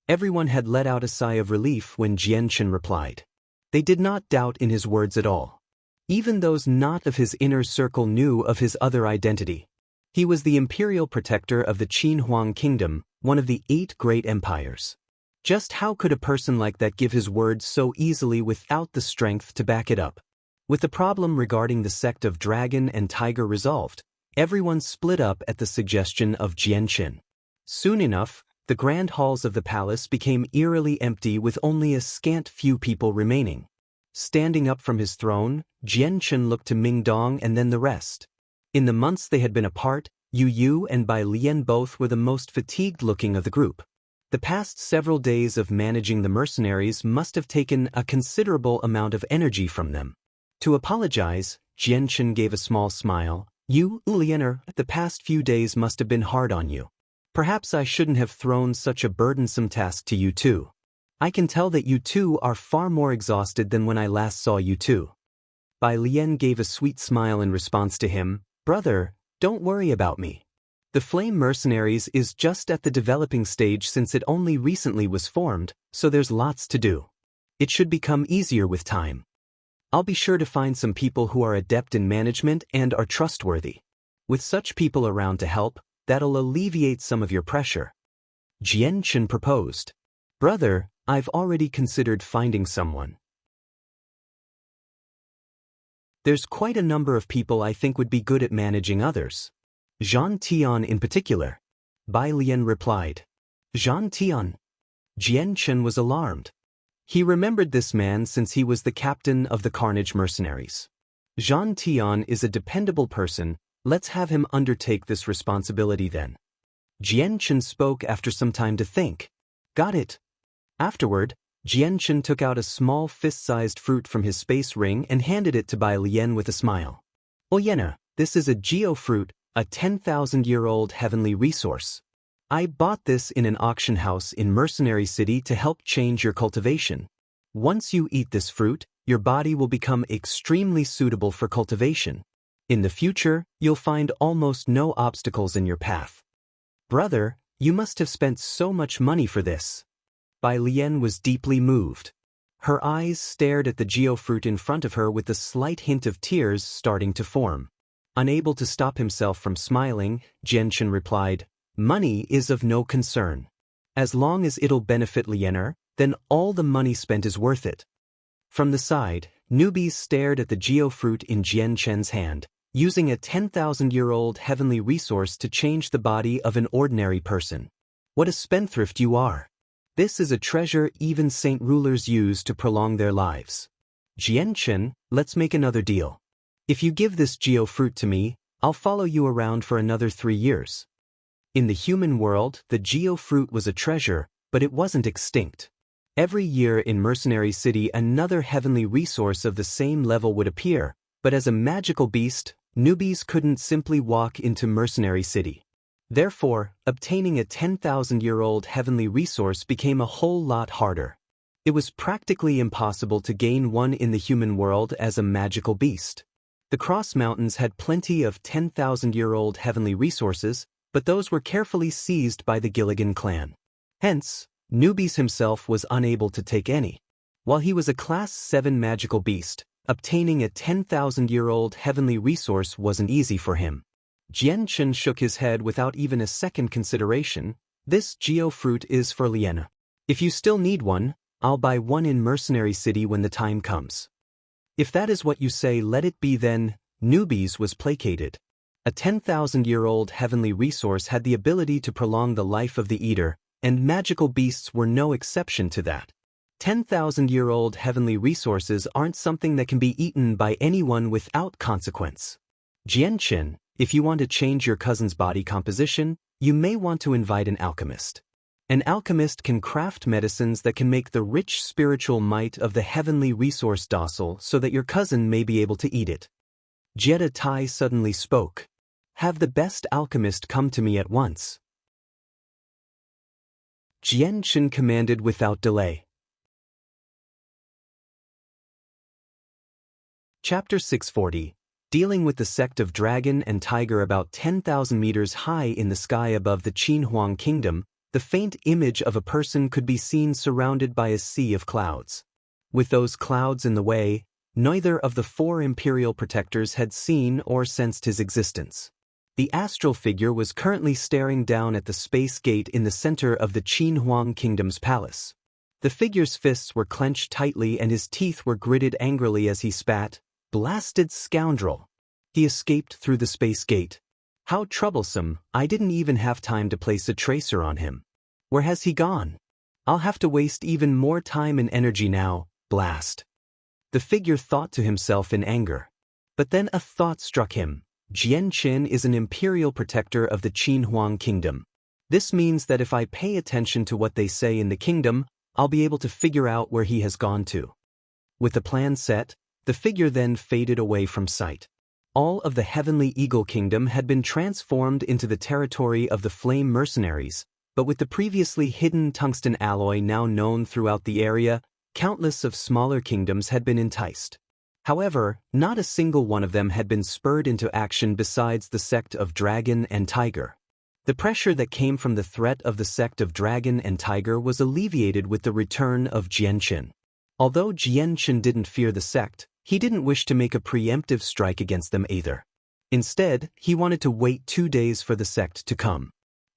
Everyone had let out a sigh of relief when Jianqun replied. They did not doubt in his words at all. Even those not of his inner circle knew of his other identity. He was the imperial protector of the Qinhuang kingdom, one of the 8 great empires. Just how could a person like that give his word so easily without the strength to back it up? With the problem regarding the sect of Dragon and Tiger resolved, everyone split up at the suggestion of Jianqun. Soon enough, the grand halls of the palace became eerily empty with only a scant few people remaining. Standing up from his throne, Jianqun looked to Ming Dong and then the rest. In the months they had been apart, Yu and Bai Lian both were the most fatigued-looking of the group. The past several days of managing the mercenaries must have taken a considerable amount of energy from them. To apologize, Jianqun gave a small smile. Lianer, the past few days must have been hard on you. Perhaps I shouldn't have thrown such a burdensome task to you too. I can tell that you two are far more exhausted than when I last saw you two. Bai Lian gave a sweet smile in response to him. Brother, don't worry about me. The Flame Mercenaries is just at the developing stage since it only recently was formed, so there's lots to do. It should become easier with time. I'll be sure to find some people who are adept in management and are trustworthy. With such people around to help, that'll alleviate some of your pressure. Jian Chen proposed. Brother, I've already considered finding someone. There's quite a number of people I think would be good at managing others. Zhang Tian in particular. Bai Lian replied. Zhang Tian. Jian Chen was alarmed. He remembered this man since he was the captain of the Carnage Mercenaries. Zhang Tian is a dependable person, let's have him undertake this responsibility then. Jian Chen spoke after some time to think. Got it. Afterward, Jian Chen took out a small fist-sized fruit from his space ring and handed it to Bai Lian with a smile. Oyena, this is a geo fruit, a 10,000-year-old heavenly resource. I bought this in an auction house in Mercenary City to help change your cultivation. Once you eat this fruit, your body will become extremely suitable for cultivation. In the future, you'll find almost no obstacles in your path. Brother, you must have spent so much money for this. Bai Lian was deeply moved. Her eyes stared at the geofruit in front of her with a slight hint of tears starting to form. Unable to stop himself from smiling, Jian Chen replied, Money is of no concern. As long as it'll benefit Liener, then all the money spent is worth it. From the side, newbies stared at the geofruit in Jian Chen's hand, using a 10,000-year-old heavenly resource to change the body of an ordinary person. What a spendthrift you are. This is a treasure even saint rulers use to prolong their lives. Jian Chen, let's make another deal. If you give this geofruit to me, I'll follow you around for another 3 years. In the human world, the geofruit was a treasure, but it wasn't extinct. Every year in Mercenary City another heavenly resource of the same level would appear, but as a magical beast, newbies couldn't simply walk into Mercenary City. Therefore, obtaining a 10,000-year-old heavenly resource became a whole lot harder. It was practically impossible to gain one in the human world as a magical beast. The Cross Mountains had plenty of 10,000-year-old heavenly resources, but those were carefully seized by the Gilligan clan. Hence, Newbies himself was unable to take any. While he was a Class 7 magical beast, obtaining a 10,000-year-old heavenly resource wasn't easy for him. Jian Chen shook his head without even a second consideration. This geofruit is for Liena. If you still need one, I'll buy one in Mercenary City when the time comes. If that is what you say, let it be then. Newbies was placated. A 10,000-year-old heavenly resource had the ability to prolong the life of the eater, and magical beasts were no exception to that. 10,000-year-old heavenly resources aren't something that can be eaten by anyone without consequence. Jian Chen, if you want to change your cousin's body composition, you may want to invite an alchemist. An alchemist can craft medicines that can make the rich spiritual might of the heavenly resource docile so that your cousin may be able to eat it. Jetta Tai suddenly spoke. Have the best alchemist come to me at once. Jian Chen commanded without delay. Chapter 640. Dealing with the sect of Dragon and Tiger. About 10,000 meters high in the sky above the Qinhuang Kingdom, the faint image of a person could be seen surrounded by a sea of clouds. With those clouds in the way, neither of the 4 imperial protectors had seen or sensed his existence. The astral figure was currently staring down at the space gate in the center of the Qinhuang Kingdom's palace. The figure's fists were clenched tightly and his teeth were gritted angrily as he spat. Blasted scoundrel! He escaped through the space gate. How troublesome, I didn't even have time to place a tracer on him. Where has he gone? I'll have to waste even more time and energy now, blast. The figure thought to himself in anger. But then a thought struck him. Jian Chen is an imperial protector of the Qinhuang Kingdom. This means that if I pay attention to what they say in the kingdom, I'll be able to figure out where he has gone to. With the plan set, the figure then faded away from sight. All of the Heavenly Eagle Kingdom had been transformed into the territory of the Flame Mercenaries, but with the previously hidden tungsten alloy now known throughout the area, countless of smaller kingdoms had been enticed. However, not a single one of them had been spurred into action besides the sect of Dragon and Tiger. The pressure that came from the threat of the sect of Dragon and Tiger was alleviated with the return of Jianqin. Although Jianqin didn't fear the sect, he didn't wish to make a preemptive strike against them either. Instead, he wanted to wait 2 days for the sect to come.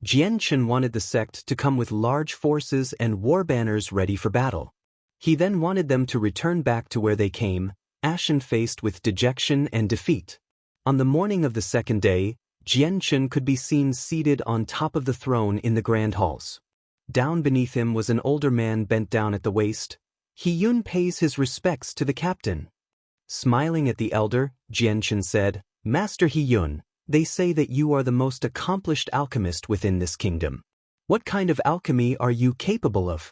Jianqin wanted the sect to come with large forces and war banners ready for battle. He then wanted them to return back to where they came, ashen-faced with dejection and defeat. On the morning of the second day, Jianqin could be seen seated on top of the throne in the grand halls. Down beneath him was an older man bent down at the waist. He-Yun pays his respects to the captain. Smiling at the elder, Jianqin said, "Master He-Yun, they say that you are the most accomplished alchemist within this kingdom. What kind of alchemy are you capable of?"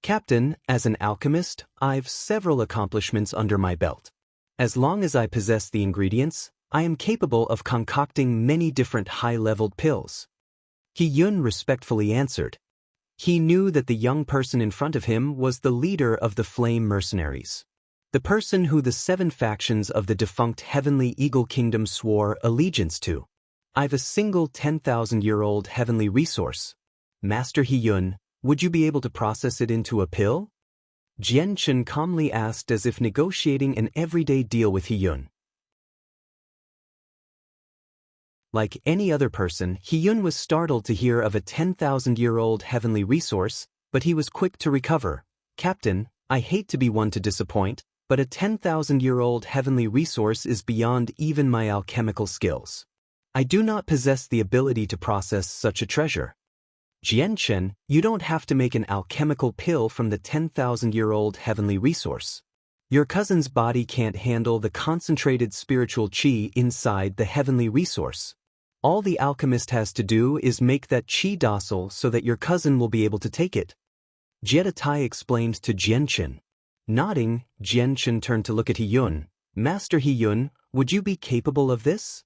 "Captain, as an alchemist, I've several accomplishments under my belt. As long as I possess the ingredients, I am capable of concocting many different high-leveled pills." He-Yun respectfully answered. He knew that the young person in front of him was the leader of the Flame Mercenaries. The person who the 7 factions of the defunct Heavenly Eagle Kingdom swore allegiance to. "I've a single 10,000-year-old heavenly resource. Master He-Yun, would you be able to process it into a pill?" Jianqin calmly asked as if negotiating an everyday deal with He-Yun. Like any other person, He-Yun was startled to hear of a 10,000-year-old heavenly resource, but he was quick to recover. "Captain, I hate to be one to disappoint, but a 10,000-year-old heavenly resource is beyond even my alchemical skills. I do not possess the ability to process such a treasure." "Jianqin, you don't have to make an alchemical pill from the 10,000-year-old heavenly resource. Your cousin's body can't handle the concentrated spiritual qi inside the heavenly resource. All the alchemist has to do is make that qi docile so that your cousin will be able to take it," Jiedatai explained to Jianqin. Nodding, Jianqin turned to look at He-Yun. "Master He-Yun, would you be capable of this?"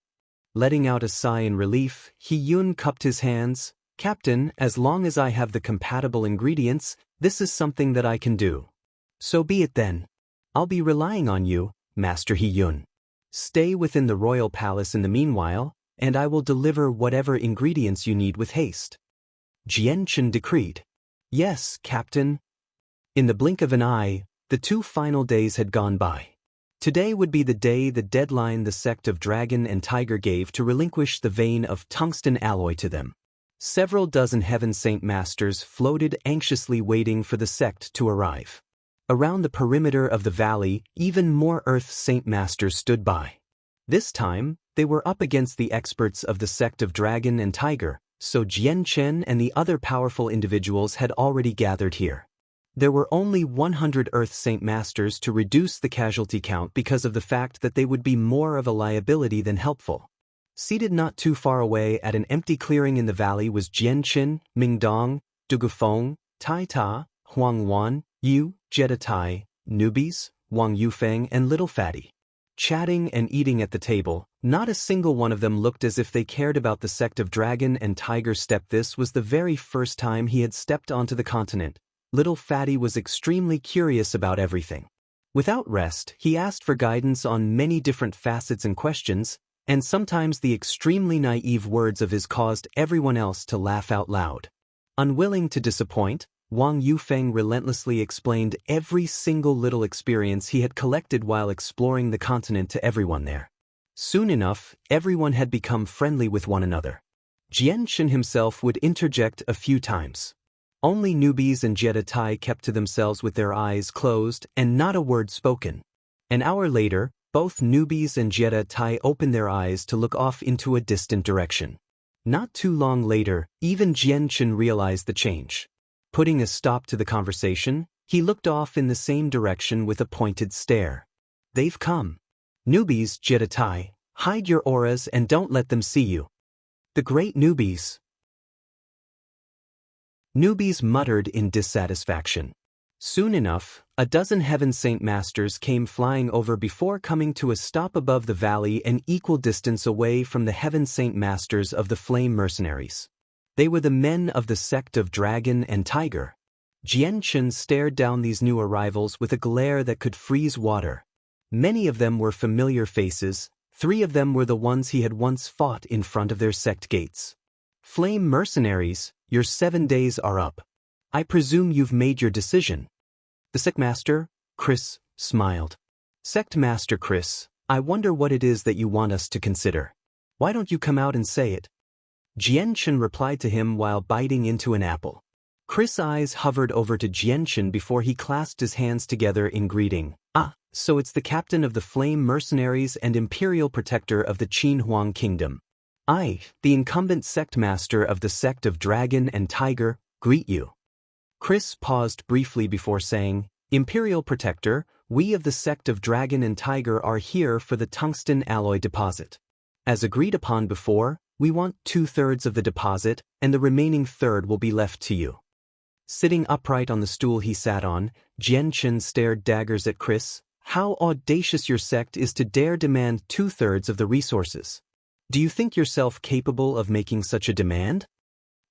Letting out a sigh in relief, He-Yun cupped his hands. "Captain, as long as I have the compatible ingredients, this is something that I can do." "So be it then. I'll be relying on you, Master He-Yun. Stay within the royal palace in the meanwhile, and I will deliver whatever ingredients you need with haste," Jianqin decreed. "Yes, Captain." In the blink of an eye, the 2 final days had gone by. Today would be the day, the deadline the sect of Dragon and Tiger gave to relinquish the vein of tungsten alloy to them. Several dozen Heaven Saint Masters floated anxiously waiting for the sect to arrive. Around the perimeter of the valley, even more Earth Saint Masters stood by. This time, they were up against the experts of the sect of Dragon and Tiger, so Jianqin and the other powerful individuals had already gathered here. There were only 100 Earth Saint Masters to reduce the casualty count because of the fact that they would be more of a liability than helpful. Seated not too far away at an empty clearing in the valley was Jianqin, Mingdong, Dugufeng, Tai Ta, Huang Wan, Yu, Jiedatai, Newbies, Wang Yufeng and Little Fatty. Chatting and eating at the table, not a single one of them looked as if they cared about the sect of Dragon and Tiger. This was the very first time he had stepped onto the continent. Little Fatty was extremely curious about everything. Without rest, he asked for guidance on many different facets and questions, and sometimes the extremely naive words of his caused everyone else to laugh out loud. Unwilling to disappoint, Wang Yufeng relentlessly explained every single little experience he had collected while exploring the continent to everyone there. Soon enough, everyone had become friendly with one another. Jianqin himself would interject a few times. Only Newbies and Jiedatai kept to themselves with their eyes closed and not a word spoken. An hour later, both Newbies and Jiedatai opened their eyes to look off into a distant direction. Not too long later, even Jianqin realized the change. Putting a stop to the conversation, he looked off in the same direction with a pointed stare. "They've come." "Newbies, Jiedatai, hide your auras and don't let them see you." "The great Newbies." Newbies muttered in dissatisfaction. Soon enough, a dozen Heaven Saint Masters came flying over before coming to a stop above the valley an equal distance away from the Heaven Saint Masters of the Flame Mercenaries. They were the men of the sect of Dragon and Tiger. Jianqin stared down these new arrivals with a glare that could freeze water. Many of them were familiar faces. 3 of them were the ones he had once fought in front of their sect gates. Flame mercenaries, your 7 days are up. I presume you've made your decision. The sect master, Chris, smiled. Sect master Chris, I wonder what it is that you want us to consider. Why don't you come out and say it? Jianchen replied to him while biting into an apple. Chris' eyes hovered over to Jianchen before he clasped his hands together in greeting. Ah, so it's the captain of the Flame Mercenaries and Imperial Protector of the Qinhuang Kingdom. I, the incumbent sect master of the sect of Dragon and Tiger, greet you. Chris paused briefly before saying, Imperial Protector, we of the sect of Dragon and Tiger are here for the tungsten alloy deposit. As agreed upon before, we want 2/3 of the deposit, and the remaining third will be left to you. Sitting upright on the stool he sat on, Jianchen stared daggers at Chris. How audacious your sect is to dare demand 2/3 of the resources. Do you think yourself capable of making such a demand?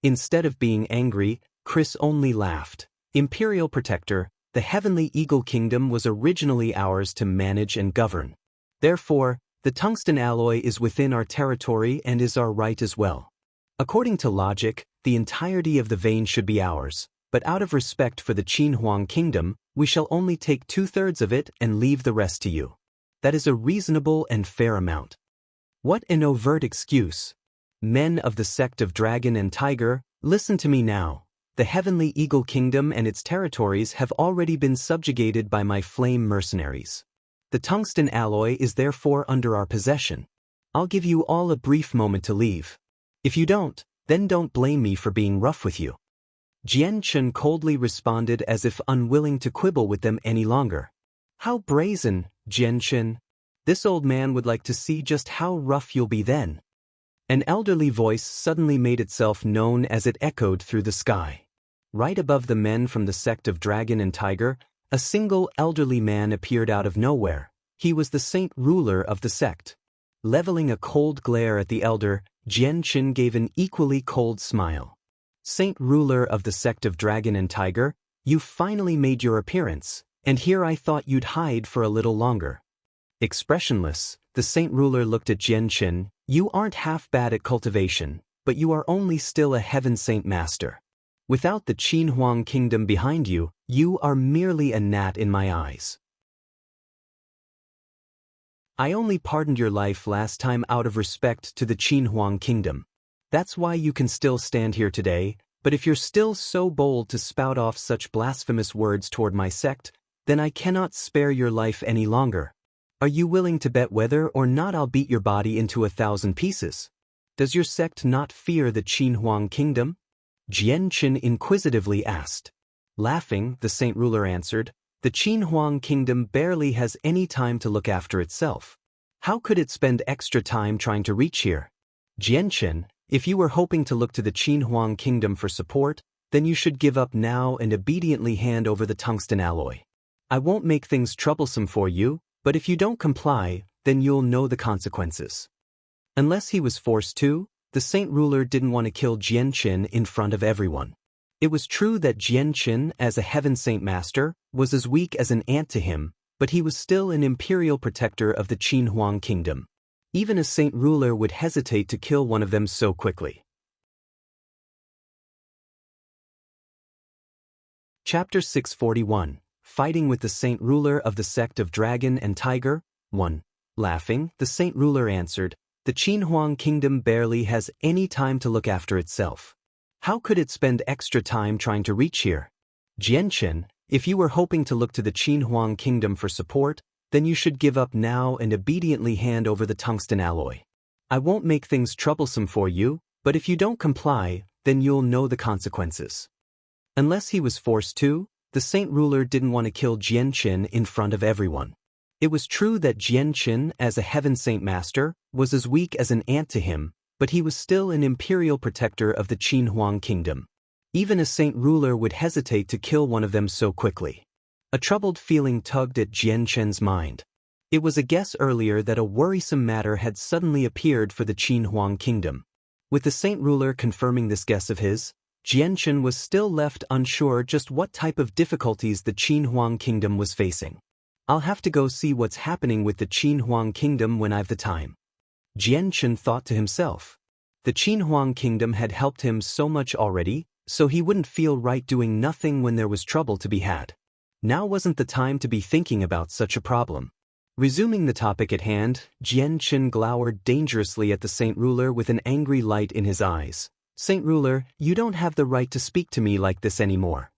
Instead of being angry, Chris only laughed. Imperial Protector, the Heavenly Eagle Kingdom was originally ours to manage and govern. Therefore, the tungsten alloy is within our territory and is our right as well. According to logic, the entirety of the vein should be ours, but out of respect for the Qinhuang Kingdom, we shall only take 2/3 of it and leave the rest to you. That is a reasonable and fair amount. What an overt excuse. Men of the sect of Dragon and Tiger, listen to me now. The Heavenly Eagle Kingdom and its territories have already been subjugated by my flame mercenaries. The tungsten alloy is therefore under our possession. I'll give you all a brief moment to leave. If you don't, then don't blame me for being rough with you. Jianchen coldly responded as if unwilling to quibble with them any longer. How brazen, Jianchen. This old man would like to see just how rough you'll be then. An elderly voice suddenly made itself known as it echoed through the sky. Right above the men from the sect of Dragon and Tiger, a single elderly man appeared out of nowhere. He was the saint ruler of the sect. Leveling a cold glare at the elder, Jianchen gave an equally cold smile. Saint ruler of the sect of Dragon and Tiger, you finally made your appearance, and here I thought you'd hide for a little longer. Expressionless, the saint ruler looked at Jianchen. You aren't half bad at cultivation, but you are only still a heaven saint master. Without the Qinhuang Kingdom behind you, you are merely a gnat in my eyes. I only pardoned your life last time out of respect to the Qinhuang Kingdom. That's why you can still stand here today, but if you're still so bold to spout off such blasphemous words toward my sect, then I cannot spare your life any longer. Are you willing to bet whether or not I'll beat your body into 1,000 pieces? Does your sect not fear the Qinhuang Kingdom? Jianchen inquisitively asked. Laughing, the saint ruler answered, the Qinhuang Kingdom barely has any time to look after itself. How could it spend extra time trying to reach here? Jianchen, if you were hoping to look to the Qinhuang Kingdom for support, then you should give up now and obediently hand over the tungsten alloy. I won't make things troublesome for you, but if you don't comply, then you'll know the consequences. Unless he was forced to, the saint ruler didn't want to kill Jianchen in front of everyone. It was true that Jianchen, as a heaven saint master, was as weak as an ant to him, but he was still an imperial protector of the Qinhuang Kingdom. Even a saint ruler would hesitate to kill one of them so quickly. Chapter 641. Fighting with the saint ruler of the sect of Dragon and Tiger. 1. Laughing, the saint ruler answered, the Qinhuang Kingdom barely has any time to look after itself. How could it spend extra time trying to reach here? Jianchen, if you were hoping to look to the Qinhuang Kingdom for support, then you should give up now and obediently hand over the tungsten alloy. I won't make things troublesome for you, but if you don't comply, then you'll know the consequences. Unless he was forced to, the saint ruler didn't want to kill Jianchen in front of everyone. It was true that Jianchen, as a heaven saint master, was as weak as an ant to him, but he was still an imperial protector of the Qinhuang Kingdom. Even a saint ruler would hesitate to kill one of them so quickly. A troubled feeling tugged at Jianchen's mind. It was a guess earlier that a worrisome matter had suddenly appeared for the Qinhuang Kingdom. With the saint ruler confirming this guess of his, Jianchen was still left unsure just what type of difficulties the Qinhuang Kingdom was facing. I'll have to go see what's happening with the Qinhuang kingdom when I've the time. Jianchen thought to himself. The Qinhuang kingdom had helped him so much already, so he wouldn't feel right doing nothing when there was trouble to be had. Now wasn't the time to be thinking about such a problem. Resuming the topic at hand, Jianchen glowered dangerously at the Saint Ruler with an angry light in his eyes. Saint Ruler, you don't have the right to speak to me like this anymore.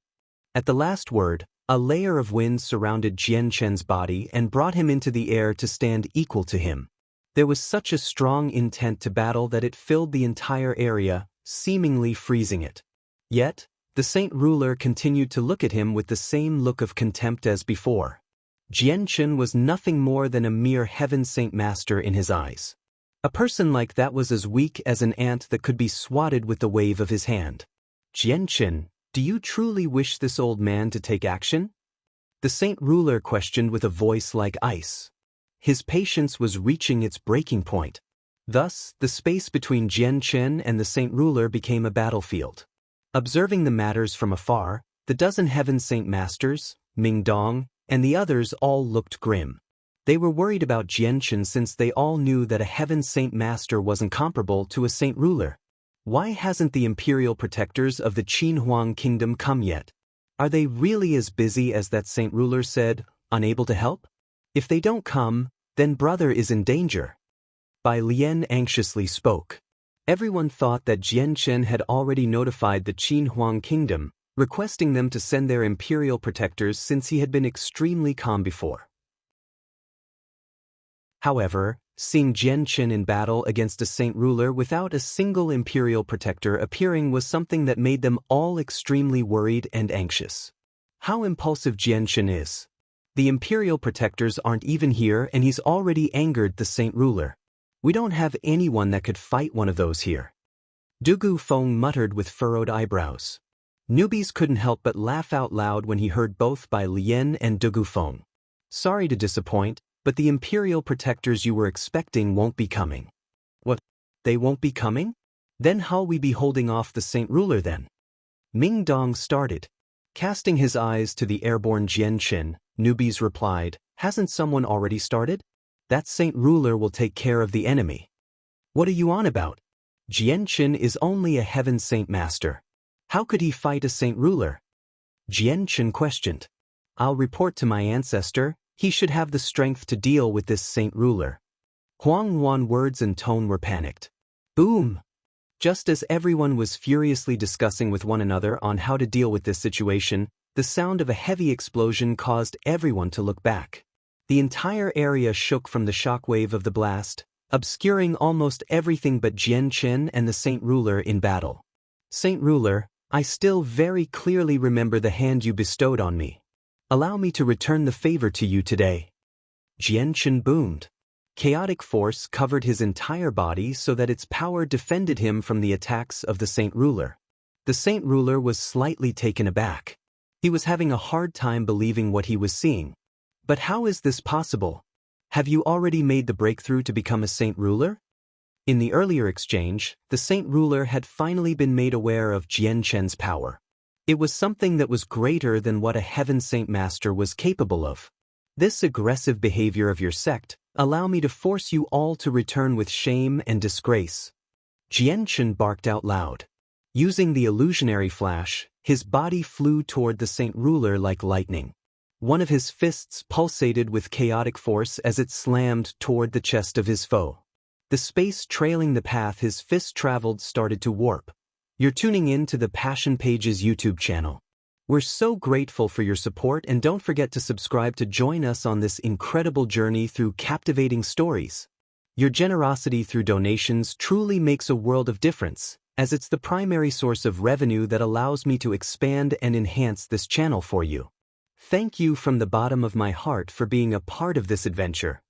At the last word, a layer of wind surrounded Jianchen's body and brought him into the air to stand equal to him. There was such a strong intent to battle that it filled the entire area, seemingly freezing it. Yet, the Saint Ruler continued to look at him with the same look of contempt as before. Jianchen was nothing more than a mere heaven saint master in his eyes. A person like that was as weak as an ant that could be swatted with the wave of his hand. Jianchen, do you truly wish this old man to take action? The Saint Ruler questioned with a voice like ice. His patience was reaching its breaking point. Thus, the space between Jianchen and the Saint Ruler became a battlefield. Observing the matters from afar, the dozen heaven saint masters, Ming Dong, and the others all looked grim. They were worried about Jianchen since they all knew that a heaven saint master wasn't comparable to a Saint Ruler. Why hasn't the imperial protectors of the Qinhuang kingdom come yet? Are they really as busy as that Saint Ruler said, unable to help? If they don't come, then brother is in danger. Bai Lian anxiously spoke. Everyone thought that Jianchen had already notified the Qinhuang kingdom, requesting them to send their imperial protectors since he had been extremely calm before. However, seeing Jianchen in battle against a Saint Ruler without a single imperial protector appearing was something that made them all extremely worried and anxious. How impulsive Jianchen is. The imperial protectors aren't even here and he's already angered the Saint Ruler. We don't have anyone that could fight one of those here. Du Gufeng muttered with furrowed eyebrows. Newbies couldn't help but laugh out loud when he heard both Bai Lian and Du Gufeng. Sorry to disappoint, but the imperial protectors you were expecting won't be coming. What? They won't be coming? Then how'll we be holding off the Saint Ruler then? Ming Dong started. Casting his eyes to the airborne Jianchen, Newbies replied, hasn't someone already started? That Saint Ruler will take care of the enemy. What are you on about? Jianchen is only a heaven saint master. How could he fight a Saint Ruler? Jianchen questioned. I'll report to my ancestor, he should have the strength to deal with this Saint Ruler. Huang Wan's words and tone were panicked. Boom! Just as everyone was furiously discussing with one another on how to deal with this situation, the sound of a heavy explosion caused everyone to look back. The entire area shook from the shockwave of the blast, obscuring almost everything but Jianchen and the Saint Ruler in battle. Saint Ruler, I still very clearly remember the hand you bestowed on me. Allow me to return the favor to you today. Jianchen boomed. Chaotic force covered his entire body so that its power defended him from the attacks of the Saint Ruler. The Saint Ruler was slightly taken aback. He was having a hard time believing what he was seeing. But how is this possible? Have you already made the breakthrough to become a Saint Ruler? In the earlier exchange, the Saint Ruler had finally been made aware of Jianchen's power. It was something that was greater than what a heaven saint master was capable of. This aggressive behavior of your sect, allow me to force you all to return with shame and disgrace. Jianchen barked out loud. Using the illusionary flash, his body flew toward the Saint Ruler like lightning. One of his fists pulsated with chaotic force as it slammed toward the chest of his foe. The space trailing the path his fist traveled started to warp. You're tuning in to the Passion Pages YouTube channel. We're so grateful for your support and don't forget to subscribe to join us on this incredible journey through captivating stories. Your generosity through donations truly makes a world of difference, as it's the primary source of revenue that allows me to expand and enhance this channel for you. Thank you from the bottom of my heart for being a part of this adventure.